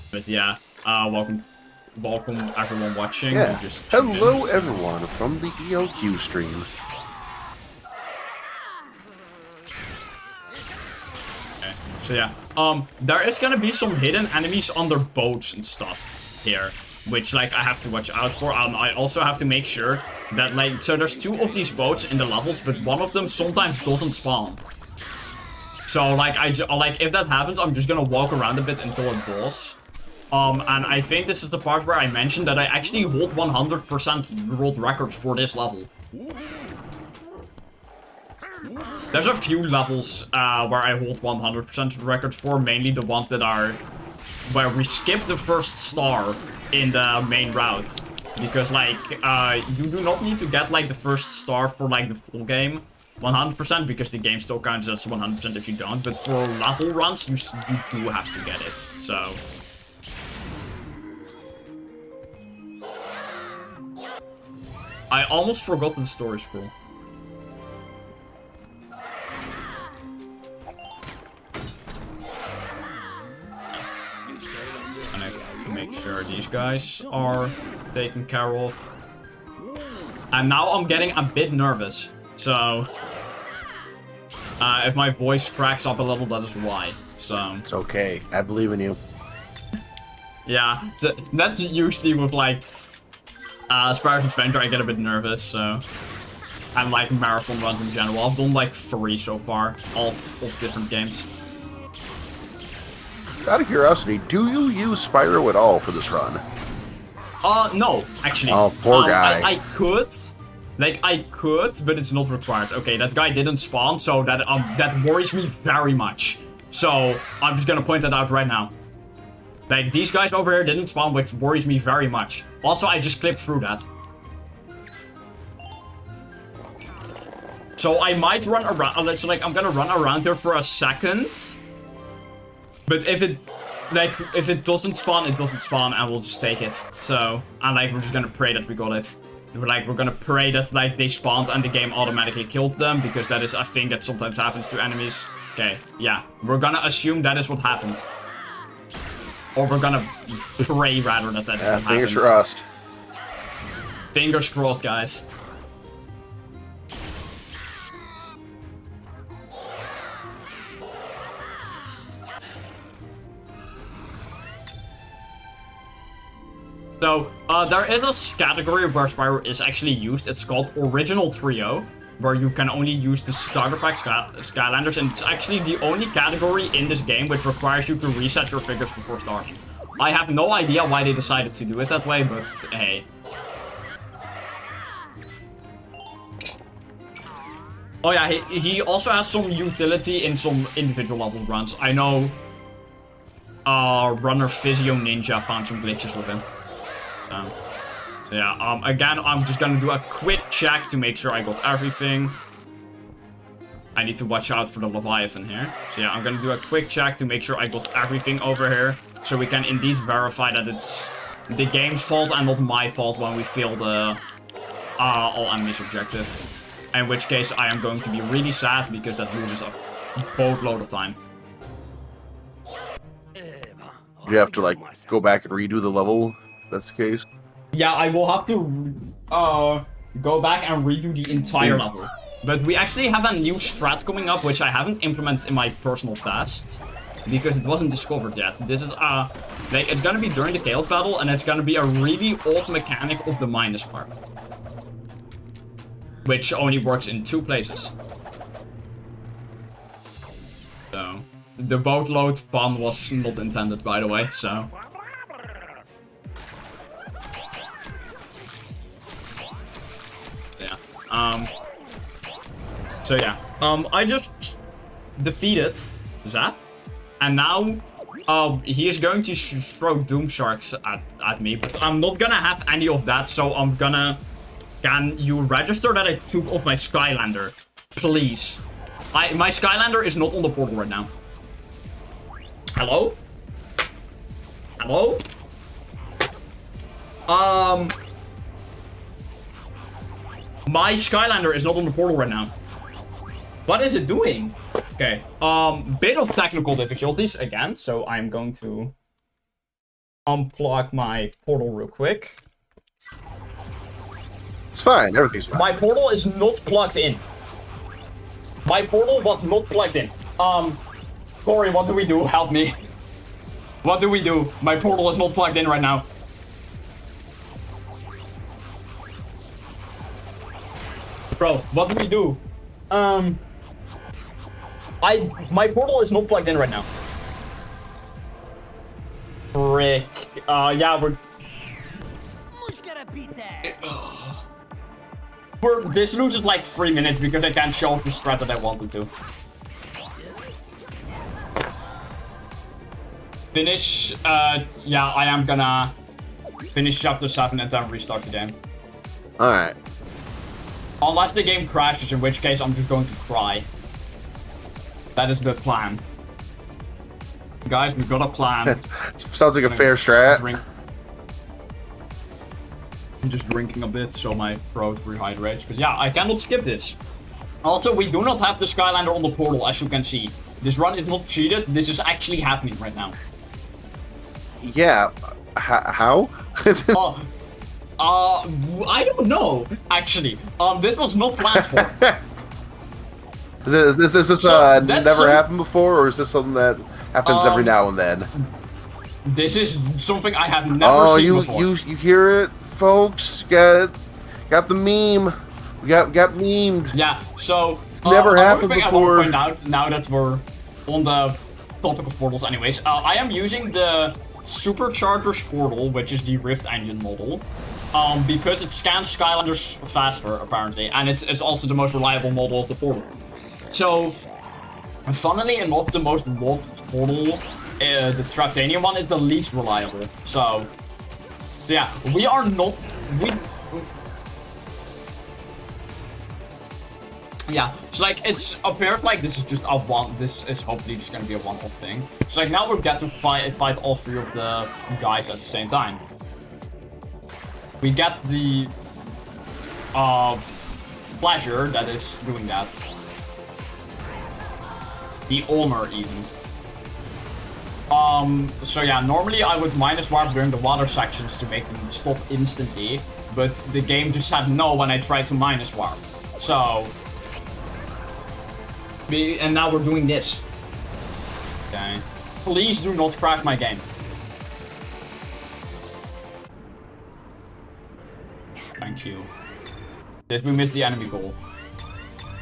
But yeah, welcome everyone watching. Yeah. Hello everyone from the ELQ stream. Okay. So yeah, there is gonna be some hidden enemies under boats and stuff here, which like I have to watch out for. I also have to make sure that like, so there's 2 of these boats in the levels, but one of them sometimes doesn't spawn. So like if that happens, I'm just gonna walk around a bit until it does. And I think this is the part where I mentioned that I actually hold 100% world records for this level. There's a few levels where I hold 100% records for, mainly the ones that are where we skip the first star in the main route. Because, like, you do not need to get, like, the first star for, like, the full game 100%, because the game still counts as 100% if you don't. But for level runs, you do have to get it, so... I almost forgot the story scroll. And I have to make Sure, these guys are taken care of. And now I'm getting a bit nervous. So, if my voice cracks up a little, that is why. So It's okay. I believe in you. yeah, that's usually with like Spyro's Adventure. I get a bit nervous. So, and like marathon runs in general. I've done like 3 so far, all of different games. Out of curiosity, do you use Spyro at all for this run? No, actually. Oh, poor guy. I could. Like, I could, but it's not required. Okay, that guy didn't spawn, so that worries me very much. So, I'm just gonna point that out right now. Like, these guys over here didn't spawn, which worries me very much. Also, I just clipped through that. So, I might run around, so like, I'm gonna run around here for a second. But if it doesn't spawn, it doesn't spawn, and we'll just take it. So, and like, we're just gonna pray that we got it. We're gonna pray that like they spawned and the game automatically killed them, because that is a thing that sometimes happens to enemies. Okay, yeah, we're gonna assume that is what happened, or we're gonna pray rather that that is what Fingers happened. crossed. Fingers crossed, guys. So, there is a category where Spyro is actually used. It's called Original Trio, where you can only use the starter pack Skylanders, and it's actually the only category in this game which requires you to reset your figures before starting. I have no idea why they decided to do it that way, but hey. Oh yeah, he also has some utility in some individual level runs. I know Runner Physio Ninja found some glitches with him. So yeah, again, I'm just gonna do a quick check to make sure I got everything. I need to watch out for the Leviathan here. So yeah, I'm gonna do a quick check to make sure I got everything over here, so we can indeed verify that it's the game's fault and not my fault when we fail the all enemies objective. In which case, I am going to be really sad, because that loses a boatload of time. You have to like go back and redo the level. If that's the case. Yeah, I will have to go back and redo the entire level. But we actually have a new strat coming up, which I haven't implemented in my personal best, because it wasn't discovered yet. This is like, it's gonna be during the Chaos Battle, and it's gonna be a really old mechanic of the minus part, which only works in 2 places. So, the boatload pun was not intended, by the way, so. Yeah. So yeah. I just defeated Zap, and now he is going to throw Doom Sharks at me, but I'm not gonna have any of that, so I'm gonna... Can you register that I took off my Skylander? Please. My Skylander is not on the portal right now. Hello? Hello? My Skylander is not on the portal right now. What is it doing? Okay. Bit of technical difficulties again, so I'm going to unplug my portal real quick. It's fine. Everything's fine. My portal is not plugged in. My portal was not plugged in. Corey, what do we do? Help me. What do we do? My portal is not plugged in right now. Bro, what do we do? My portal is not plugged in right now. Frick. Yeah, this loses like 3 minutes because I can't show off the strat that I wanted to. Finish, yeah, I am gonna finish chapter 7 and then restart the game. Alright. Unless the game crashes, in which case I'm just going to cry. That is the plan. Guys, we've got a plan. Sounds like a fair strat. I'm just drinking a bit so my throat rehydrates. But yeah, I cannot skip this. Also, we do not have the Skylander on the portal, as you can see. This run is not cheated. This is actually happening right now. Yeah, How? I don't know, actually. This was not planned for. Is this So, never happened before, or is this something that happens every now and then? This is something I have never seen before. You hear it, folks? Got the meme. We got memed. Yeah, so It's never happened thing before. I want to point out, now that we're on the topic of portals anyways, I am using the Superchargers portal, which is the Rift engine model, because it scans Skylanders faster, apparently, and it's also the most reliable model of the portal. So, funnily enough, the most loved portal, the Tritanium one, is the least reliable. So yeah, we are not... Yeah, so like, it's appeared like this is just a this is hopefully just gonna be a one-off thing. So like, now we get to fight all three of the guys at the same time. We get the pleasure that is doing that. The honor, even. So yeah, normally I would minus warp during the water sections to make them stop instantly, but the game just said no when I tried to minus warp. So... And now we're doing this. Okay. Please do not crash my game. Thank you. Did we miss the enemy goal?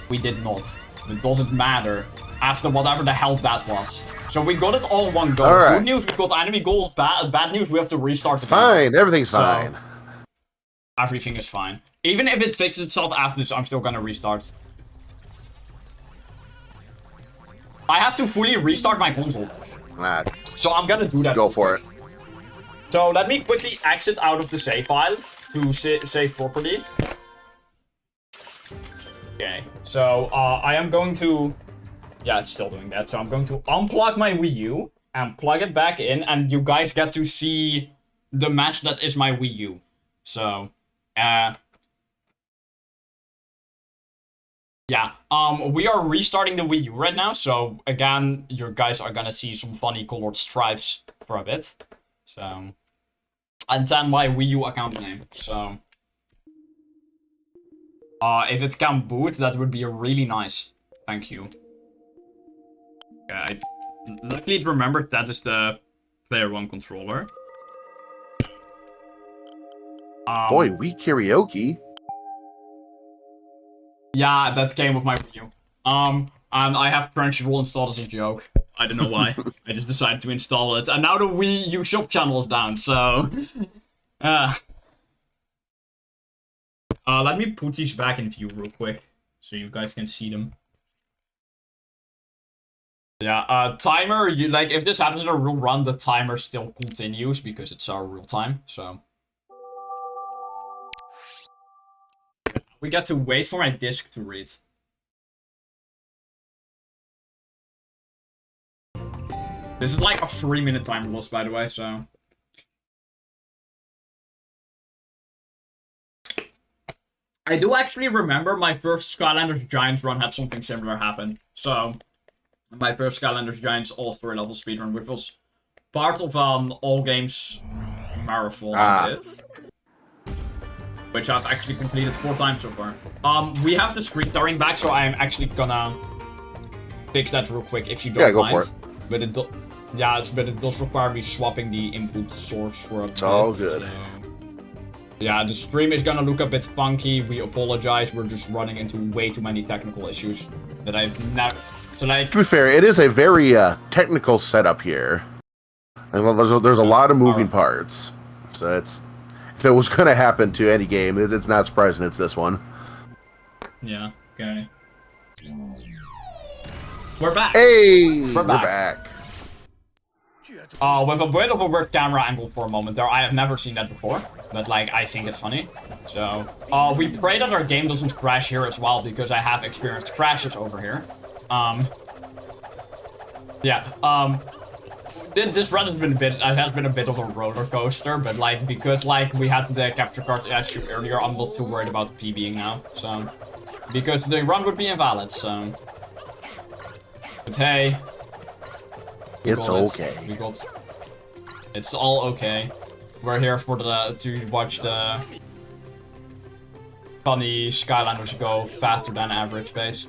We did not. It doesn't matter. After whatever the hell that was. So we got it all in one go. Right. Good news, we got enemy goals. Bad news, we have to restart the game. Fine, everything's fine. Everything is fine. Even if it fixes itself after this, I'm still gonna restart. I have to fully restart my console. So I'm gonna do that. Go for it. So let me quickly exit out of the save file to save properly. Okay, so I am going to... Yeah, it's still doing that. So I'm going to unplug my Wii U and plug it back in, and you guys get to see the match that is my Wii U. So, yeah, we are restarting the Wii U right now, so again, you guys are gonna see some funny colored stripes for a bit. So, and then my Wii U account name, so... if it can boot, that would be really nice. Thank you. Okay, I luckily remembered that is the Player 1 controller. Boy, Wii karaoke. Yeah, that came with my Wii U. And I have Crunchyroll installed as a joke. I don't know why. I just decided to install it. And now the Wii U shop channel is down, so... let me put these back in view real quick, so you guys can see them. Yeah, timer, like, if this happens in a real run, the timer still continues, because it's our real time, so... We got to wait for my disc to read. This is like a 3-minute timer loss, by the way, so... I do actually remember my first Skylanders Giants run had something similar happen. So, my first Skylanders Giants all-story level speedrun, which was part of all games marathon I did. Which I've actually completed 4 times so far. We have the screen tearing back, so I'm actually gonna fix that real quick if you don't mind. Yeah, go for it. But it does require me swapping the input source for a bit. It's all good. So... Yeah, the stream is gonna look a bit funky. We apologize. We're just running into way too many technical issues that I've never... So like... To be fair, it is a very technical setup here. And there's a lot of moving parts. So it's... If it was gonna happen to any game, it's not surprising it's this one. Yeah, okay. We're back! Hey! We're back. With a bit of a weird camera angle for a moment there. I have never seen that before, but like, I think it's funny. So, we pray that our game doesn't crash here as well, because I have experienced crashes over here. This run has been a bit of a roller coaster, but like, because like we had the capture card issue earlier, I'm not too worried about PBing now. So, because the run would be invalid. So, but hey. It's okay. It's all okay. We're here for to watch the funny Skylanders go faster than average pace.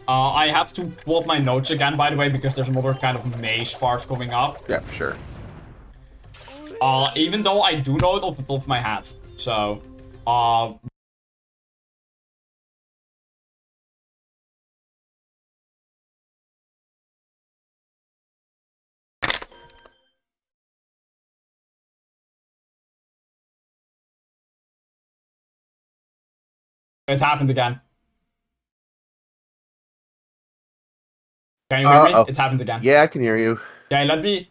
I have to pull up my notes again, by the way, because there's another kind of maze part coming up. Yeah, for sure. Even though I do know it off the top of my head. So, it happened again. Can you hear me? It happened again. Yeah, I can hear you. Okay, let me...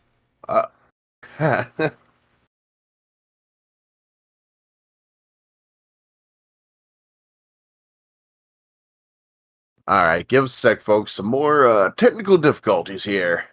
Alright, give us a sec, folks. Some more technical difficulties here.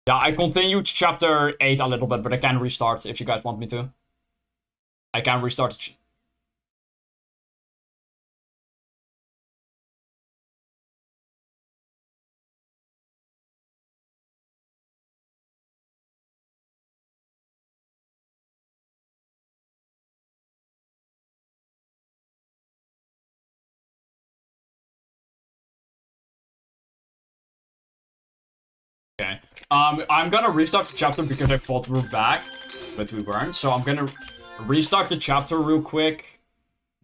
Yeah, I continued chapter 8 a little bit, but I can restart if you guys want me to. I can restart. Okay. I'm gonna restart the chapter because I thought we were back, but we weren't. So I'm gonna restart the chapter real quick,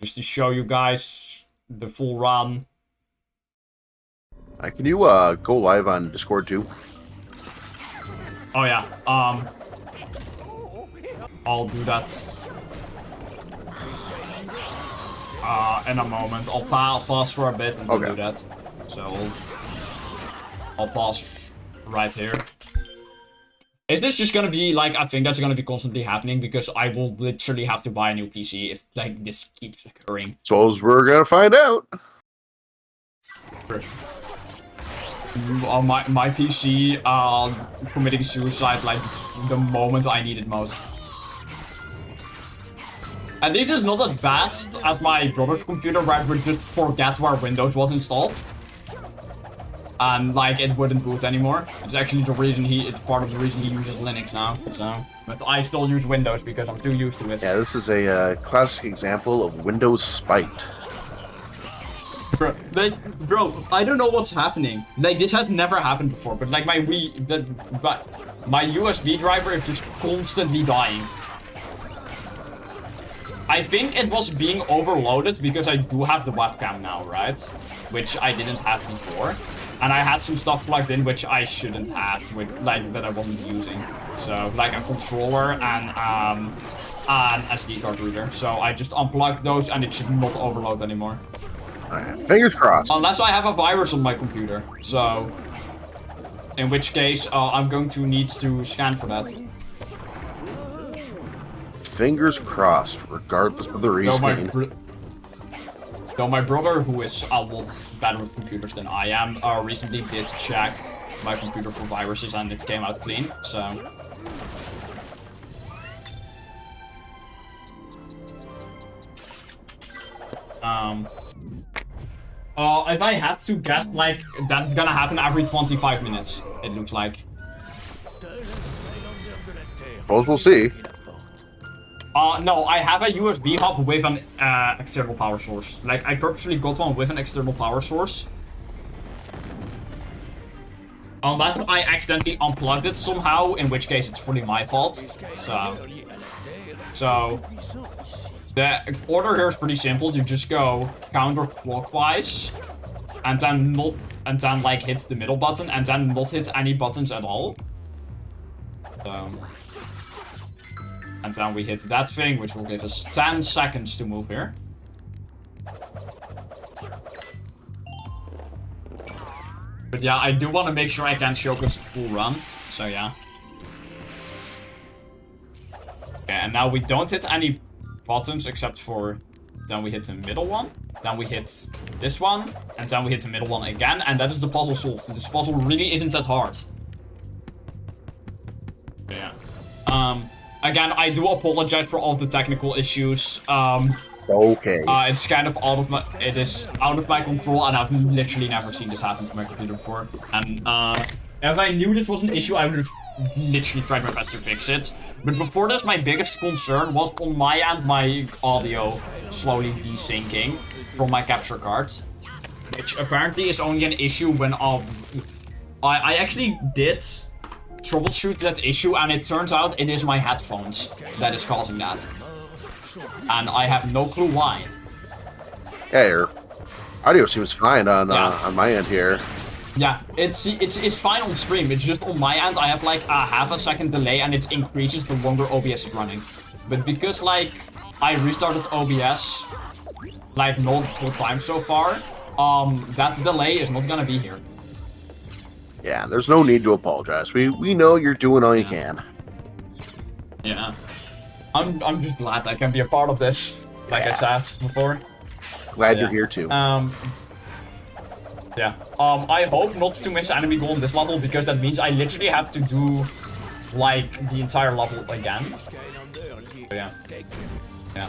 just to show you guys the full run. Can you go live on Discord too? Oh yeah. I'll do that. In a moment. I'll pause for a bit and do that. So I'll pause right here. Is this just gonna be like a thing that's gonna be constantly happening because I will literally have to buy a new PC if like this keeps occurring? Suppose we're gonna find out. My PC committing suicide like the moment I need it most. At least it's not as fast as my brother's computer where I would just forget where Windows was installed. And like it wouldn't boot anymore. It's actually the reason it's part of the reason he uses Linux now. So, but I still use Windows because I'm too used to it. Yeah, this is a classic example of Windows spite. Bro, I don't know what's happening. Like this has never happened before, but like my my USB driver is just constantly dying. I think it was being overloaded because I do have the webcam now, right? Which I didn't have before. And I had some stuff plugged in which I shouldn't have, like that I wasn't using. So like a controller and an SD card reader. So I just unplugged those and it should not overload anymore. Alright, fingers crossed. Unless I have a virus on my computer. So in which case I'm going to need to scan for that. Fingers crossed, regardless of the reason. Though my brother, who is a lot better with computers than I am, recently did check my computer for viruses and it came out clean, so... if I had to guess, like, that's gonna happen every 25 minutes, it looks like. Suppose we'll see. No, I have a USB hub with an external power source. Like, I purposely got one with an external power source. Unless I accidentally unplugged it somehow, in which case it's fully my fault. So the order here is pretty simple. You just go counterclockwise, and then like hit the middle button, and then not hit any buttons at all. And then we hit that thing, which will give us 10 seconds to move here. But yeah, I do want to make sure I can showcase the full run. So yeah. Okay, and now we don't hit any buttons except for... Then we hit the middle one. Then we hit this one. And then we hit the middle one again. And that is the puzzle solved. This puzzle really isn't that hard. Yeah. Again, I do apologize for all the technical issues. Okay. It's kind of it is out of my control, and I've literally never seen this happen to my computer before. And if I knew this was an issue, I would have literally tried my best to fix it. But before this, my biggest concern was on my end, my audio slowly desyncing from my capture card, which apparently is only an issue when I actually did troubleshoot that issue, and it turns out it is my headphones that is causing that. And I have no clue why. Yeah, your audio seems fine on my end here. Yeah, it's fine on stream. It's just on my end, I have like a half a second delay, and it increases the longer OBS is running. But because like I restarted OBS like multiple times so far, that delay is not gonna be here. Yeah, there's no need to apologize. We know you're doing all you can. Yeah. I'm just glad I can be a part of this, like I said before. Glad you're here too. Yeah. I hope not to miss enemy goal on this level, because that means I literally have to do like the entire level again. So, yeah. Yeah.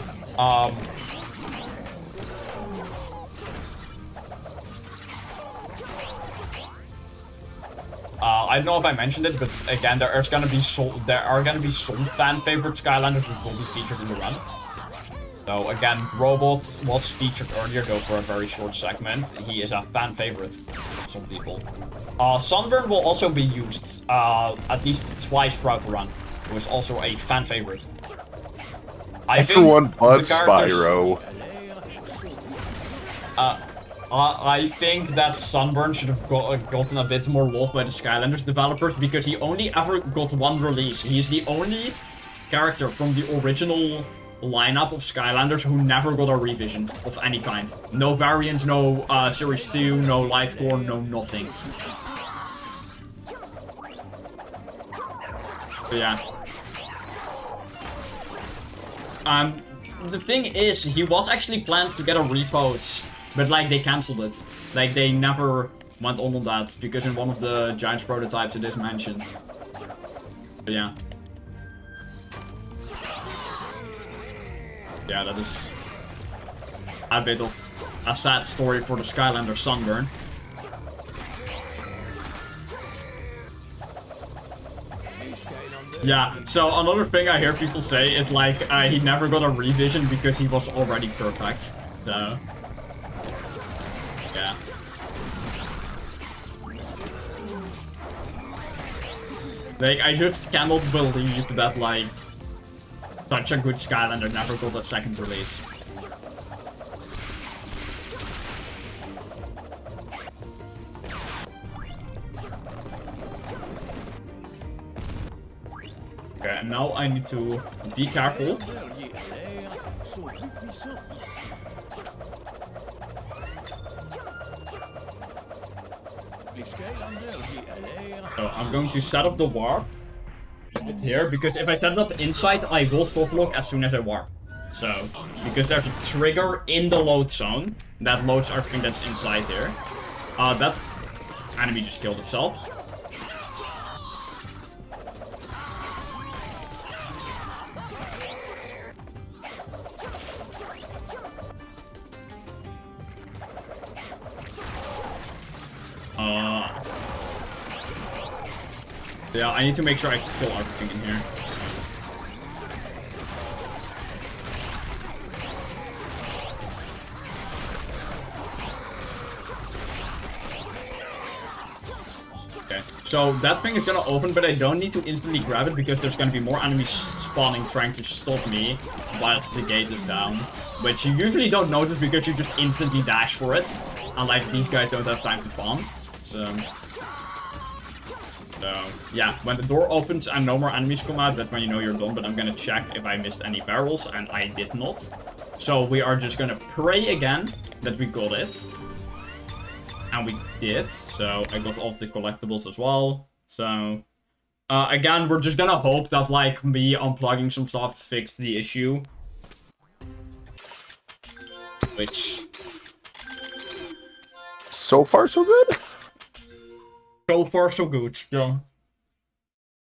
I don't know if I mentioned it, but again, there are gonna be some fan favorite Skylanders which will be featured in the run. So again, Robot was featured earlier, though for a very short segment. He is a fan favorite for some people. Sunburn will also be used at least twice throughout the run. It was also a fan favorite. Everyone but Spyro. I think that Sunburn should have gotten a bit more love by the Skylanders developers, because he only ever got one release. He's the only character from the original lineup of Skylanders who never got a revision of any kind. No variants, no Series 2, no Light Core, no nothing. But yeah. The thing is, he was actually planned to get a repose, but like they cancelled it. Like they never went on that, because in one of the Giants prototypes it is mentioned. But yeah. Yeah, that is a bit of a sad story for the Skylander Sunburn. Yeah, so another thing I hear people say is like he never got a revision because he was already perfect. So yeah. Like, I just cannot believe that like such a good Skylander never got a second release. Okay, and now I need to be careful. So I'm going to set up the warp here, because if I set it up inside, I will soft lock as soon as I warp. So, because there's a trigger in the load zone that loads everything that's inside here. That enemy just killed itself. Yeah, I need to make sure I kill everything in here. Okay, so that thing is gonna open, but I don't need to instantly grab it because there's gonna be more enemies spawning trying to stop me whilst the gate is down. Which you usually don't notice because you just instantly dash for it. And like, these guys don't have time to spawn. So yeah, when the door opens and no more enemies come out, that's when you know you're done. But I'm gonna check if I missed any barrels, and I did not. So we are just gonna pray again that we got it. And we did, so I got all the collectibles as well. So, again, we're just gonna hope that, like, me unplugging some stuff fixed the issue. Which... So far, so good? So far, so good, yeah.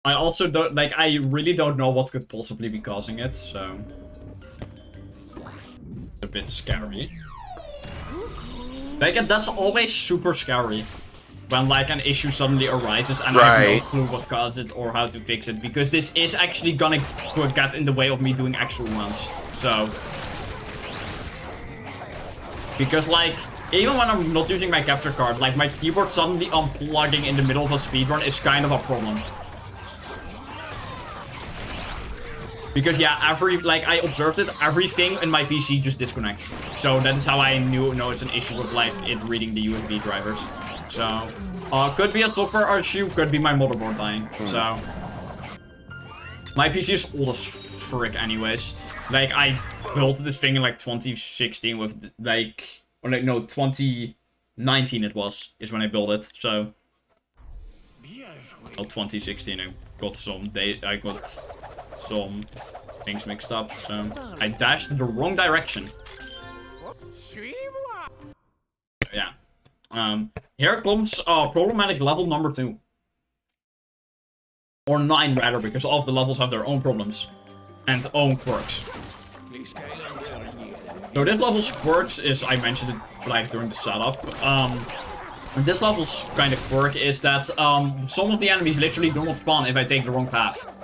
I also don't, like, I really don't know what could possibly be causing it, so... It's a bit scary. Like, that's always super scary. When, like, an issue suddenly arises and I have no clue what caused it or how to fix it. Because this is actually gonna get in the way of me doing actual runs. So... Because, like, even when I'm not using my capture card, like, my keyboard suddenly unplugging in the middle of a speedrun is kind of a problem. Because, yeah, I observed it, everything in my PC just disconnects. So that is how I know it's an issue with, like, it reading the USB drivers. So, could be a software issue, could be my motherboard dying. So, my PC is old as frick anyways. Like, I built this thing in, like, 2016 with, like, or, like, no, 2019 it was, is when I built it. So, well, 2016, I got some things mixed up, so I dashed in the wrong direction. Yeah. Here comes problematic level number 2. Or 9 rather, because all of the levels have their own problems. And own quirks. So this level's quirks is, I mentioned it like during the setup. This level's kind of quirk is that some of the enemies literally do not spawn if I take the wrong path.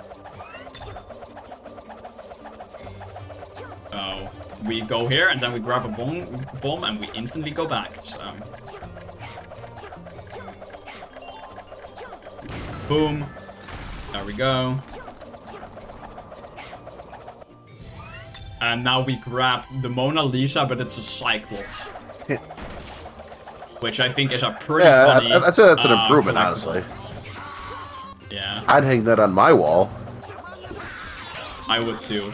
So we go here and then we grab a bomb and we instantly go back. So boom. There we go. And now we grab the Mona Lisa, but it's a Cyclops. Which I think is a pretty funny... Yeah, I'd say that's an improvement, honestly. Yeah. I'd hang that on my wall. I would too.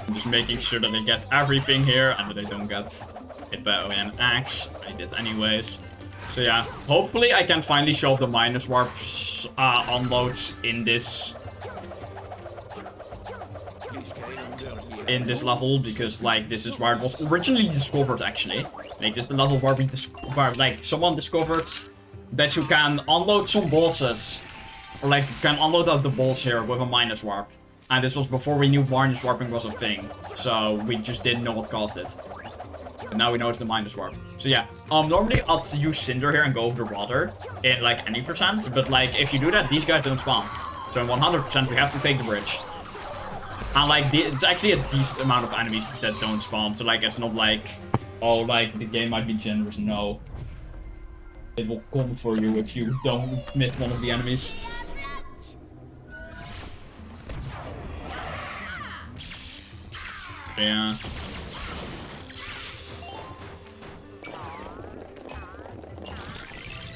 I'm just making sure that I get everything here and that I don't get hit by an axe. I did anyways. So yeah, hopefully I can finally show the minus warps unloads in this level, because like this is where it was originally discovered actually. Like this is the level where where like someone discovered that you can unload some bosses, or like you can unload the boss here with a minus warp. And this was before we knew minus warping was a thing, so we just didn't know what caused it. But now we know it's the minus warp. So yeah, normally I'd use Cinder here and go over the water in like any percent, but like if you do that, these guys don't spawn. So in 100% we have to take the bridge. And like it's actually a decent amount of enemies that don't spawn, so like it's not like, oh like the game might be generous. No, it will come for you if you don't miss one of the enemies. Yeah.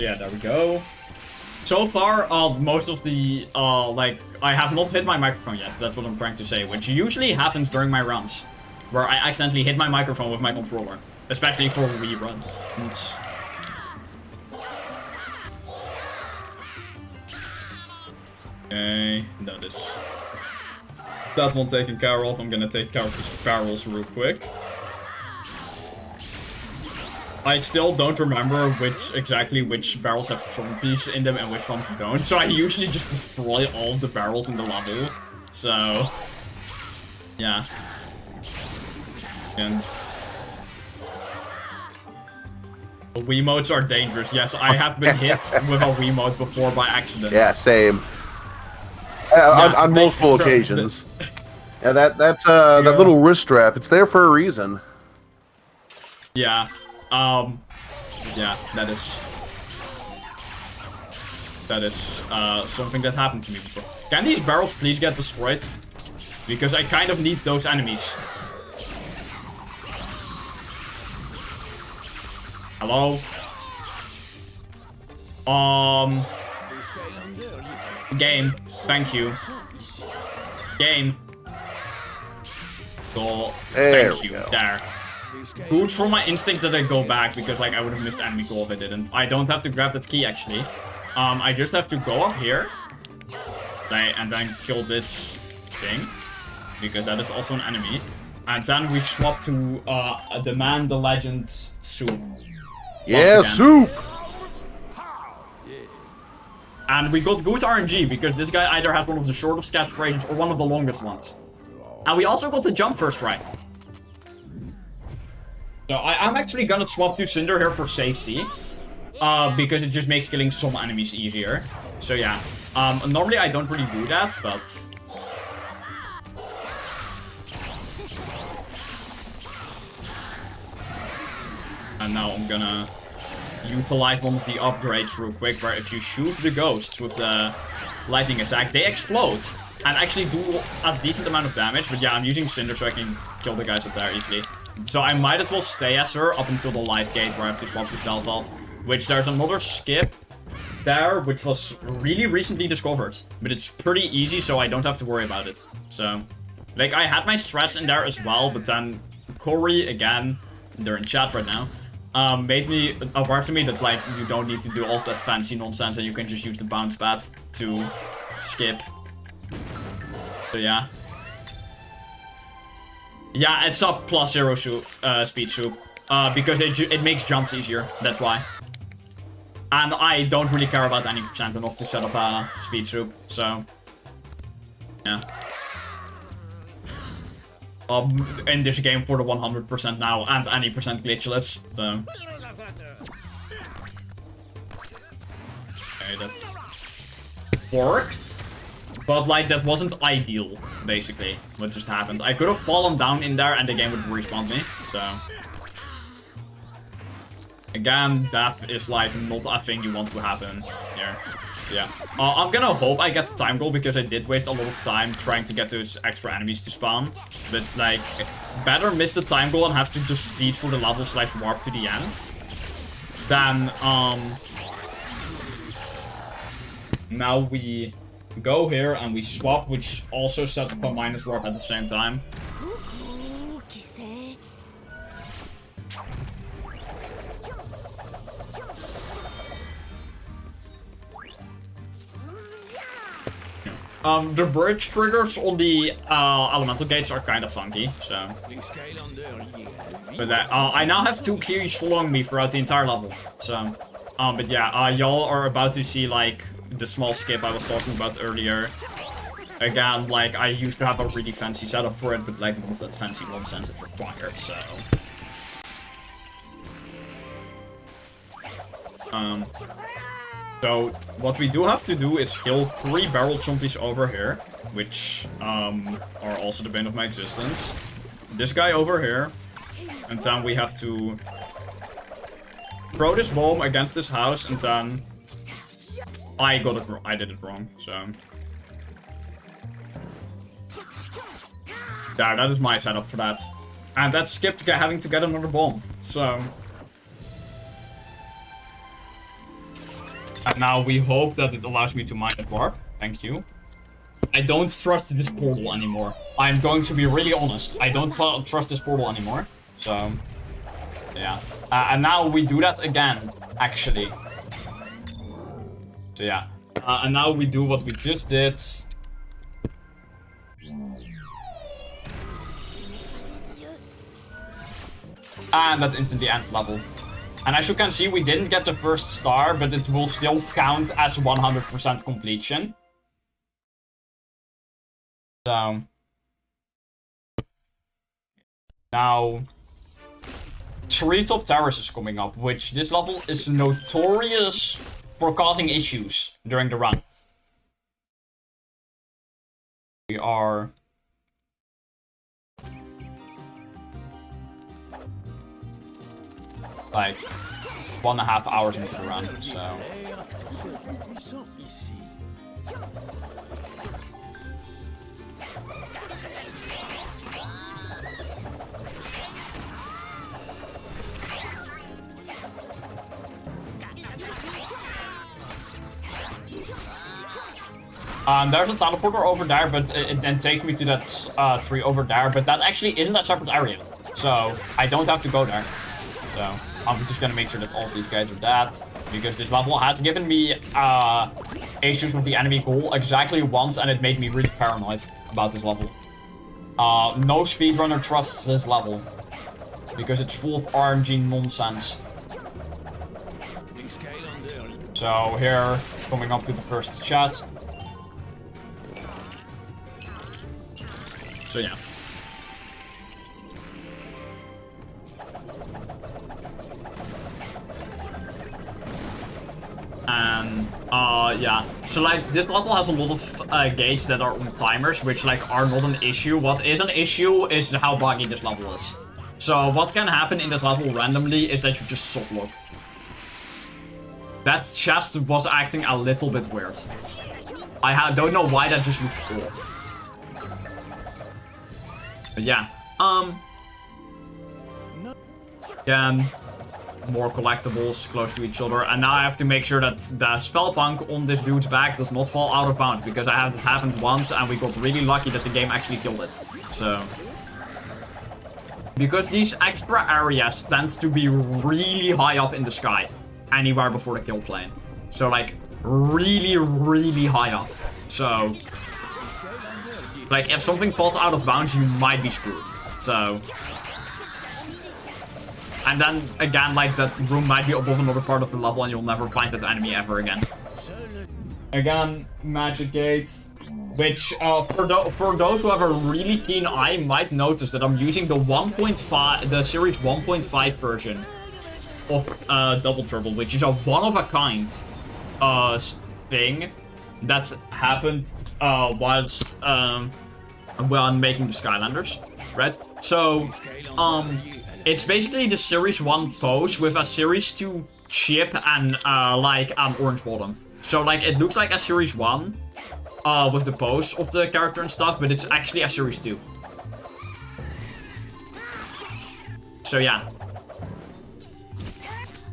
Yeah, there we go. So far, most of the, like, I have not hit my microphone yet. That's what I'm trying to say, which usually happens during my runs, where I accidentally hit my microphone with my controller, especially for Wii runs. Okay, that one taken care of. I'm gonna take care of these barrels real quick. I still don't remember which barrels have trophies in them and which ones don't, so I usually just destroy all of the barrels in the level. So, yeah. And Wiimotes are dangerous. Yes, I have been hit with a Wiimote before by accident. Yeah, same. On multiple occasions. Yeah, that little wrist strap, it's there for a reason. Yeah. Yeah, that is That is something that happened to me before. Can these barrels please get destroyed? Because I kind of need those enemies. Hello? Game. Thank you. Game. Goal. Thank you. There. Good for my instinct that I go back, because like I would have missed enemy goal if I didn't. I don't have to grab that key actually. I just have to go up here. And then kill this thing. Because that is also an enemy. And then we swap to the man, the legend, Soup. Yeah, Soup! And we got good RNG, because this guy either has one of the shortest catchphrases or one of the longest ones. And we also got the jump first try. So I'm actually gonna swap to Cinder here for safety. Because it just makes killing some enemies easier. So yeah. Normally I don't really do that, but... And now I'm gonna utilize one of the upgrades real quick, where if you shoot the ghosts with the lightning attack, they explode. And actually do a decent amount of damage. But yeah, I'm using Cinder so I can kill the guys up there easily. So I might as well stay as her up until the light gate, where I have to swap to Stealth Ball. Which there's another skip there, which was really recently discovered. But it's pretty easy, so I don't have to worry about it. So, like, I had my strats in there as well, but then Corey, again, they're in chat right now, made me aware to me that, like, you don't need to do all that fancy nonsense, and you can just use the bounce pad to skip. So, yeah. Yeah, it's a +0 speed Soup. Because it makes jumps easier, that's why. And I don't really care about any percent enough to set up a speed Soup, so... Yeah. In this game for the 100% now, and any percent glitchless, so... Okay, that's... worked. But, like, that wasn't ideal, basically, what just happened. I could have fallen down in there and the game would respawn me, so... Again, that is, like, not a thing you want to happen here. Yeah. I'm gonna hope I get the time goal, because I did waste a lot of time trying to get those extra enemies to spawn. But, like, better miss the time goal and have to just speed through the level / warp to the end. Than, now we go here and we swap, which also sets up a minus warp at the same time. The bridge triggers on the elemental gates are kind of funky, so... But I now have 2 keys following me throughout the entire level, so... but yeah, y'all are about to see, like, the small skip I was talking about earlier. Again, like, I used to have a really fancy setup for it, but, like, none of that fancy nonsense is required, so... So, what we do have to do is kill 3 barrel chompies over here, which are also the bane of my existence. This guy over here, and then we have to throw this bomb against this house, and then I did it wrong, so... There, that is my setup for that. And that skipped having to get another bomb, so... And now we hope that it allows me to mine at warp. Thank you. I don't trust this portal anymore. I'm going to be really honest. I don't trust this portal anymore. So, yeah. And now we do that again, actually. So, yeah. And now we do what we just did. And that instantly ends level. And as you can see, we didn't get the first star, but it will still count as 100% completion. So... Now... Treetop Terrace is coming up, which this level is notorious for causing issues during the run. We are... like, 1.5 hours into the run, so... sont plus puissants ici. There's a teleporter over there, but it then takes me to that tree over there, but that actually isn't a separate area. So, I don't have to go there. So, I'm just gonna make sure that all of these guys are dead, because this level has given me issues with the enemy goal exactly once, and it made me really paranoid about this level. No speedrunner trusts this level, because it's full of RNG nonsense. So, here, coming up to the first chest. So yeah. And yeah. So like this level has a lot of gates that are on timers, which like are not an issue. What is an issue is how buggy this level is. So what can happen in this level randomly is that you just softlock. That chest was acting a little bit weird. Don't know why that just looked off. But yeah, again, more collectibles close to each other, and now I have to make sure that the spell punk on this dude's back does not fall out of bounds, because I had it happened once, and we got really lucky that the game actually killed it. So, because these extra areas tends to be really high up in the sky, anywhere before the kill plane. So like, really, really high up. So... like, if something falls out of bounds, you might be screwed. So... and then, again, like, that room might be above another part of the level and you'll never find that enemy ever again. Again, magic gates. Which, for those who have a really keen eye, might notice that I'm using the 1.5... the Series 1.5 version of Double Trouble, which is a one-of-a-kind thing that happened whilst... when making the Skylanders, right? So, it's basically the Series 1 pose with a Series 2 chip and, like, an orange bottom. So, like, it looks like a Series 1, with the pose of the character and stuff, but it's actually a Series 2. So, yeah.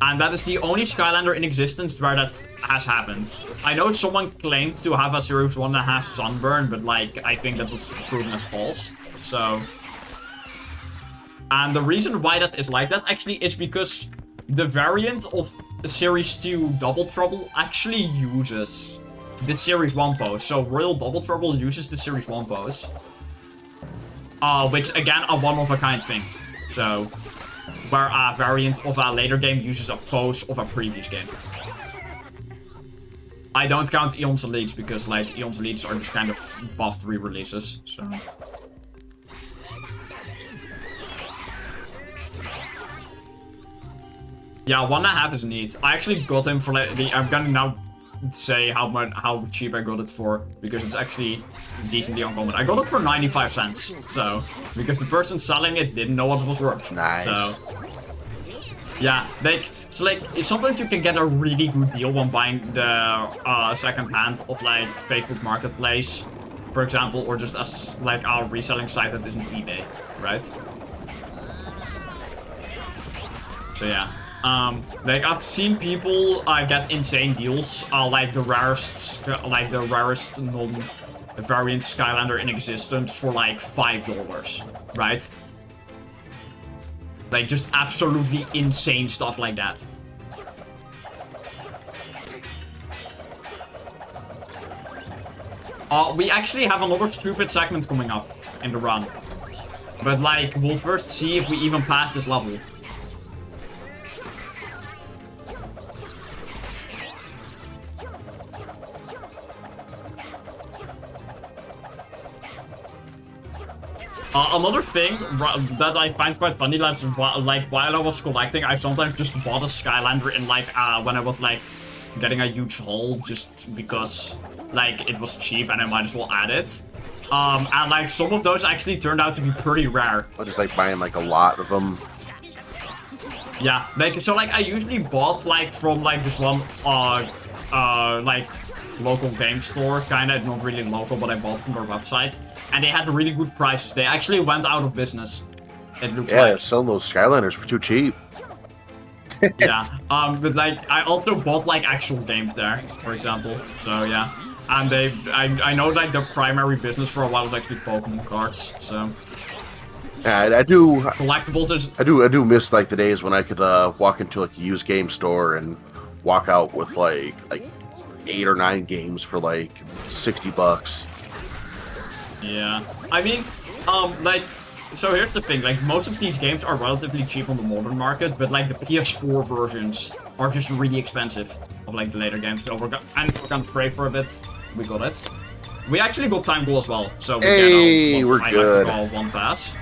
And that is the only Skylander in existence where that has happened. I know someone claimed to have a Series 1.5 sunburn, but like, I think that was proven as false. So... and the reason why that is like that actually is because the variant of Series 2 Double Trouble actually uses the Series 1 pose. So Royal Double Trouble uses the Series 1 pose. Which again, a one-of-a-kind thing. So... where a variant of a later game uses a pose of a previous game. I don't count Eon's Elites because, like, Eon's Elites are just kind of buffed re-releases, so... yeah, 1.5 is neat. I actually got him for, like, I'm gonna now say how cheap I got it for, because it's actually decently uncommon. I got it for 95 cents, so... because the person selling it didn't know what it was worth. Nice. So... yeah, like, sometimes you can get a really good deal when buying the second hand of, like, Facebook Marketplace, for example, or just as, like, a reselling site that isn't eBay, right? So, yeah. Like, I've seen people, get insane deals, like the rarest non-variant Skylander in existence for, like, $5, right? Like, just absolutely insane stuff like that. We actually have another stupid segment coming up in the run. But, like, we'll first see if we even pass this level. Another thing that I find quite funny, like while I was collecting, I sometimes just bought a Skylander in, like, when I was, like, getting a huge haul, just because, like, it was cheap and I might as well add it. And, like, some of those actually turned out to be pretty rare. Or just, like, buying, like, a lot of them. Yeah, like, so, like, I usually bought, like, from, like, this one, like, local game store, kinda, not really local, but I bought from their website, and they had really good prices. They actually went out of business, it looks Yeah, like. they're selling those Skylanders for too cheap. Yeah, but, like, I also bought, like, actual games there, for example, so, yeah. And I know, like, their primary business for a while was actually Pokemon cards, so... Yeah, I do. Collectibles is... I do miss like the days when I could walk into like a used game store and walk out with like 8 or 9 games for like $60. Yeah. I mean, like, so here's the thing, like, most of these games are relatively cheap on the modern market, but, like, the PS4 versions are just really expensive of, like, the later games. So we're gonna pray for a bit. We got it. We actually got time goal as well, so we get what I like to call one pass.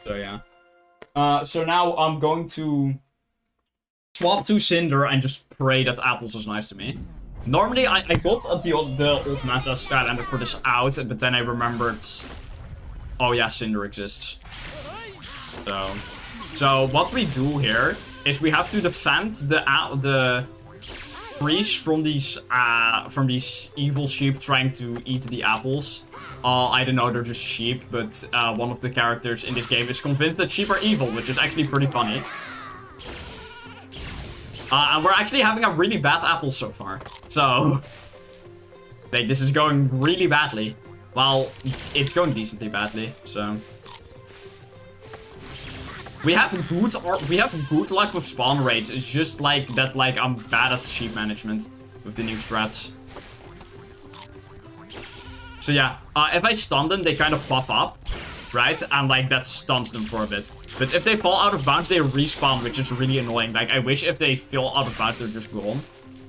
So, yeah. So now I'm going to swap to Cinder and just pray that Apples is nice to me. Normally, I got the old meta Skylander for this out, but then I remembered... Oh yeah, Cinder exists. So what we do here is we have to defend the trees from these evil sheep trying to eat the apples. I don't know, they're just sheep, but one of the characters in this game is convinced that sheep are evil, which is actually pretty funny. And we're actually having a really bad apple so far. So, like, this is going really badly. Well, it's going decently badly, so... We have good luck with spawn rates. It's just like that, like, I'm bad at sheep management with the new strats. So yeah, if I stun them, they kind of pop up, right? And like that stuns them for a bit. But if they fall out of bounds, they respawn, which is really annoying. Like, I wish if they fall out of bounds, they're just gone.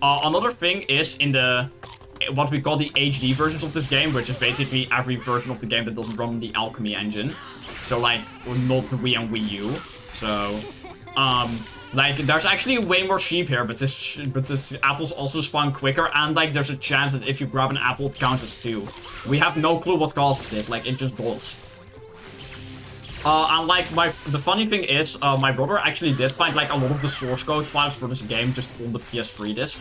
Another thing is in the what we call the HD versions of this game, which is basically every version of the game that doesn't run the Alchemy engine. So like, not Wii and Wii U. So, like, there's actually way more sheep here, but this apples also spawn quicker, and like, there's a chance that if you grab an apple, it counts as 2. We have no clue what causes this, like, it just does. And like, the funny thing is, my brother actually did find like a lot of the source code files for this game just on the PS3 disc.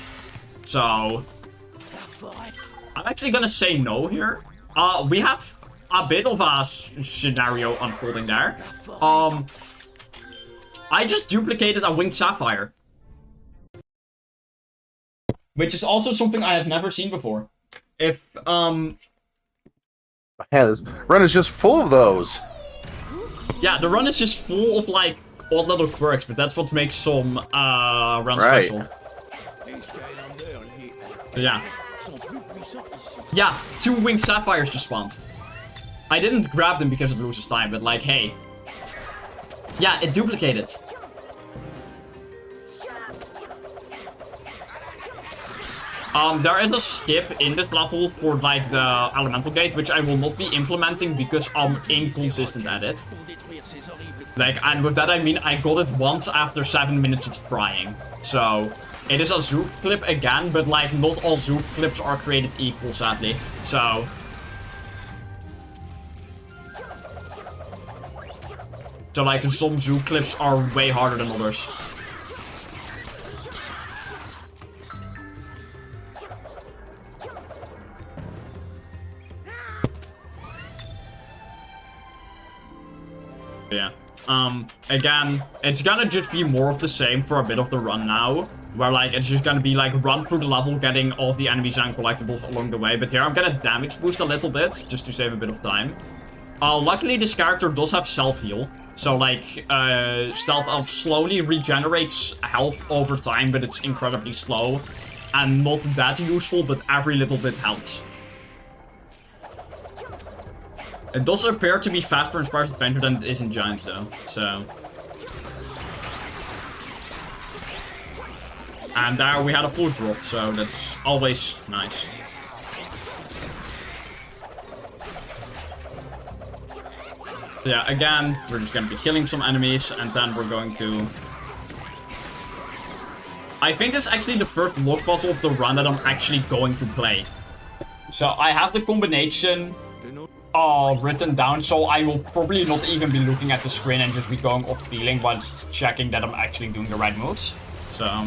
So, I'm actually gonna say no here. We have a bit of a scenario unfolding there. I just duplicated a winged sapphire. Which is also something I have never seen before. If, Yeah, this run is just full of those. Yeah, the run is just full of, like, odd little quirks, but that's what makes some, run special. So, yeah. Yeah, 2 winged sapphires just spawned. I didn't grab them because it loses time, but, like, hey. Yeah, it duplicated. There is a skip in this level for, like, the elemental gate, which I will not be implementing because I'm inconsistent at it. Like, and with that I mean I got it once after 7 minutes of trying. So, it is a Zook clip again, but, like, not all Zook clips are created equal, sadly. So... So, like, some Zook clips are way harder than others. Yeah. Again, it's gonna just be more of the same for a bit of the run now. Where, like, it's just gonna be, like, run through the level, getting all of the enemies and collectibles along the way. But here I'm gonna damage boost a little bit, just to save a bit of time. Luckily, this character does have self-heal. So, like, Stealth Elf slowly regenerates health over time, but it's incredibly slow. And not that useful, but every little bit helps. It does appear to be faster in Spyro's Adventure than it is in Giants, though. So... And there we had a full drop, so that's always nice. So yeah, again, we're just gonna be killing some enemies, and then we're going to... I think this is actually the first log puzzle of the run that I'm actually going to play. So I have the combination written down, so I will probably not even be looking at the screen and just be going off feeling whilst checking that I'm actually doing the right moves. So,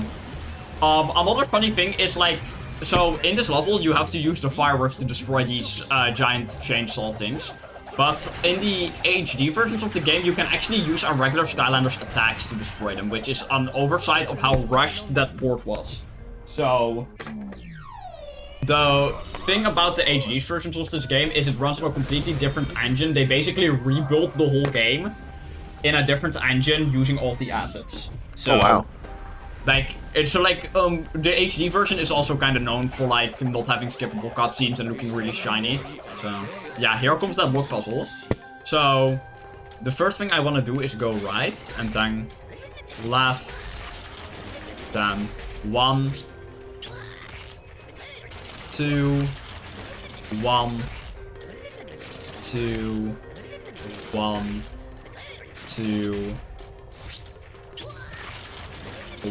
another funny thing is like, so in this level you have to use the fireworks to destroy these giant chainsaw things. But in the HD versions of the game, you can actually use our regular Skylanders attacks to destroy them, which is an oversight of how rushed that port was. So, the thing about the HD versions of this game is it runs on a completely different engine. They basically rebuilt the whole game in a different engine using all of the assets. So, Oh, wow. Like, it's like, the HD version is also kind of known for, like, not having skippable cutscenes and looking really shiny. So, yeah, here comes that block puzzle. So, the first thing I want to do is go right, and then left, then 1, 2, 1, 2, 1, 2,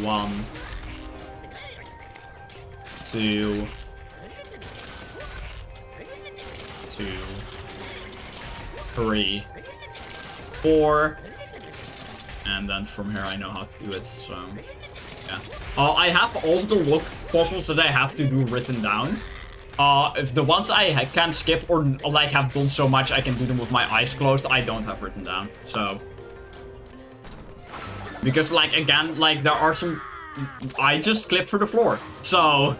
1, 2, 2, 3, 4, and then from here I know how to do it, so yeah. I have all the look puzzles that I have to do written down. If the ones I can skip or like have done so much I can do them with my eyes closed, I don't have written down, so. Because, like, again, like, there are some... I just clipped through the floor, so...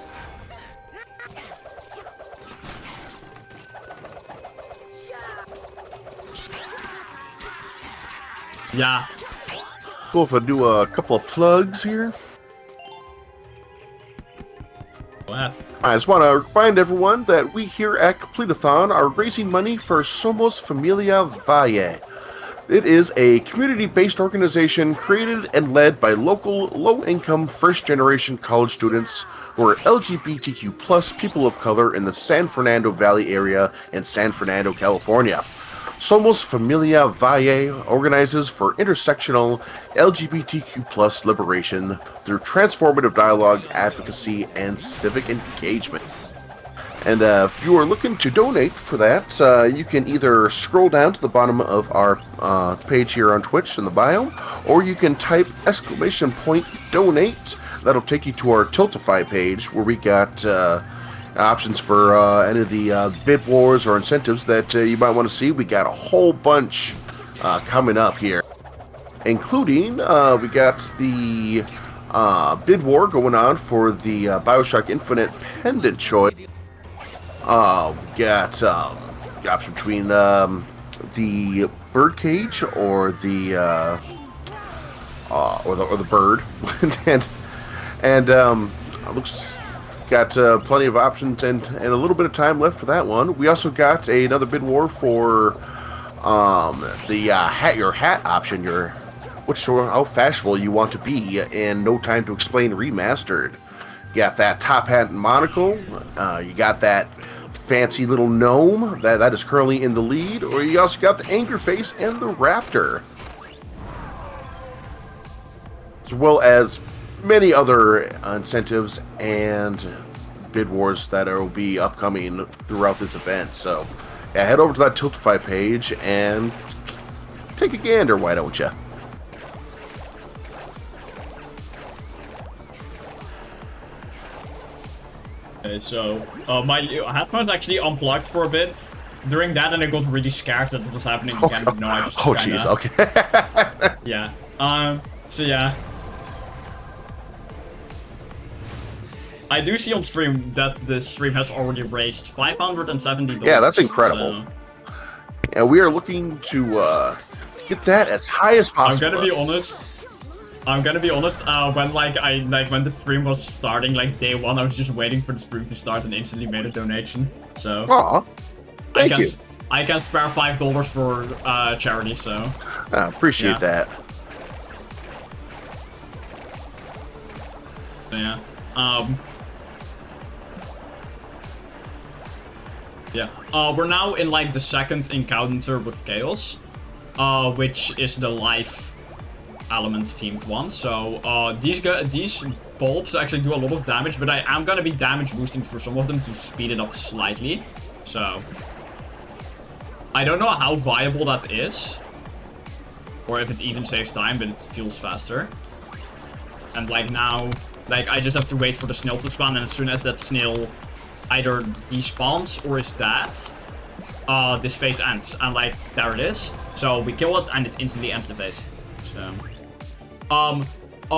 Yeah. Cool if I do a couple of plugs here. What? I just want to remind everyone that we here at Completithon are raising money for Somos Familia Valle. It is a community-based organization created and led by local, low-income, first-generation college students who are LGBTQ+ people of color in the San Fernando Valley area in San Fernando, California. Somos Familia Valle organizes for intersectional LGBTQ+ liberation through transformative dialogue, advocacy, and civic engagement. And if you are looking to donate for that, you can either scroll down to the bottom of our page here on Twitch in the bio, or you can type !donate. That'll take you to our Tiltify page, where we got options for any of the bid wars or incentives that you might want to see. We got a whole bunch coming up here, including we got the bid war going on for the Bioshock Infinite pendant choice. We got the option between the birdcage or the bird, and looks got plenty of options and a little bit of time left for that one. We also got another bid war for the your hat option, how fashionable you want to be, and No Time to Explain remastered. You got that top hat and monocle. You got that fancy little gnome that is currently in the lead, or you also got the Anger Face and the Raptor, as well as many other incentives and bid wars that will be upcoming throughout this event. So, yeah, head over to that Tiltify page and take a gander, why don't you? Okay, so, my headphones actually unplugged for a bit during that, and I got really scared that it was happening again, but no, I just jeez, okay. Yeah, so yeah. I do see on stream that the stream has already raised $570. Yeah, that's incredible. So. And we are looking to get that as high as possible. I'm gonna be honest. When when the stream was starting, like day one, I was just waiting for the stream to start and instantly made a donation. So. Aw, thank you. I can spare $5 for charity. So. I appreciate that. So, yeah. Yeah. We're now in like the second encounter with Chaos, which is the life element themed one. So these bulbs actually do a lot of damage, but I am gonna be damage boosting for some of them to speed it up slightly. So I don't know how viable that is. Or if it even saves time, but it feels faster. And like now, like I just have to wait for the snail to spawn, and as soon as that snail either despawns or is dead, this phase ends. And like, there it is. So we kill it and it instantly ends the phase. So,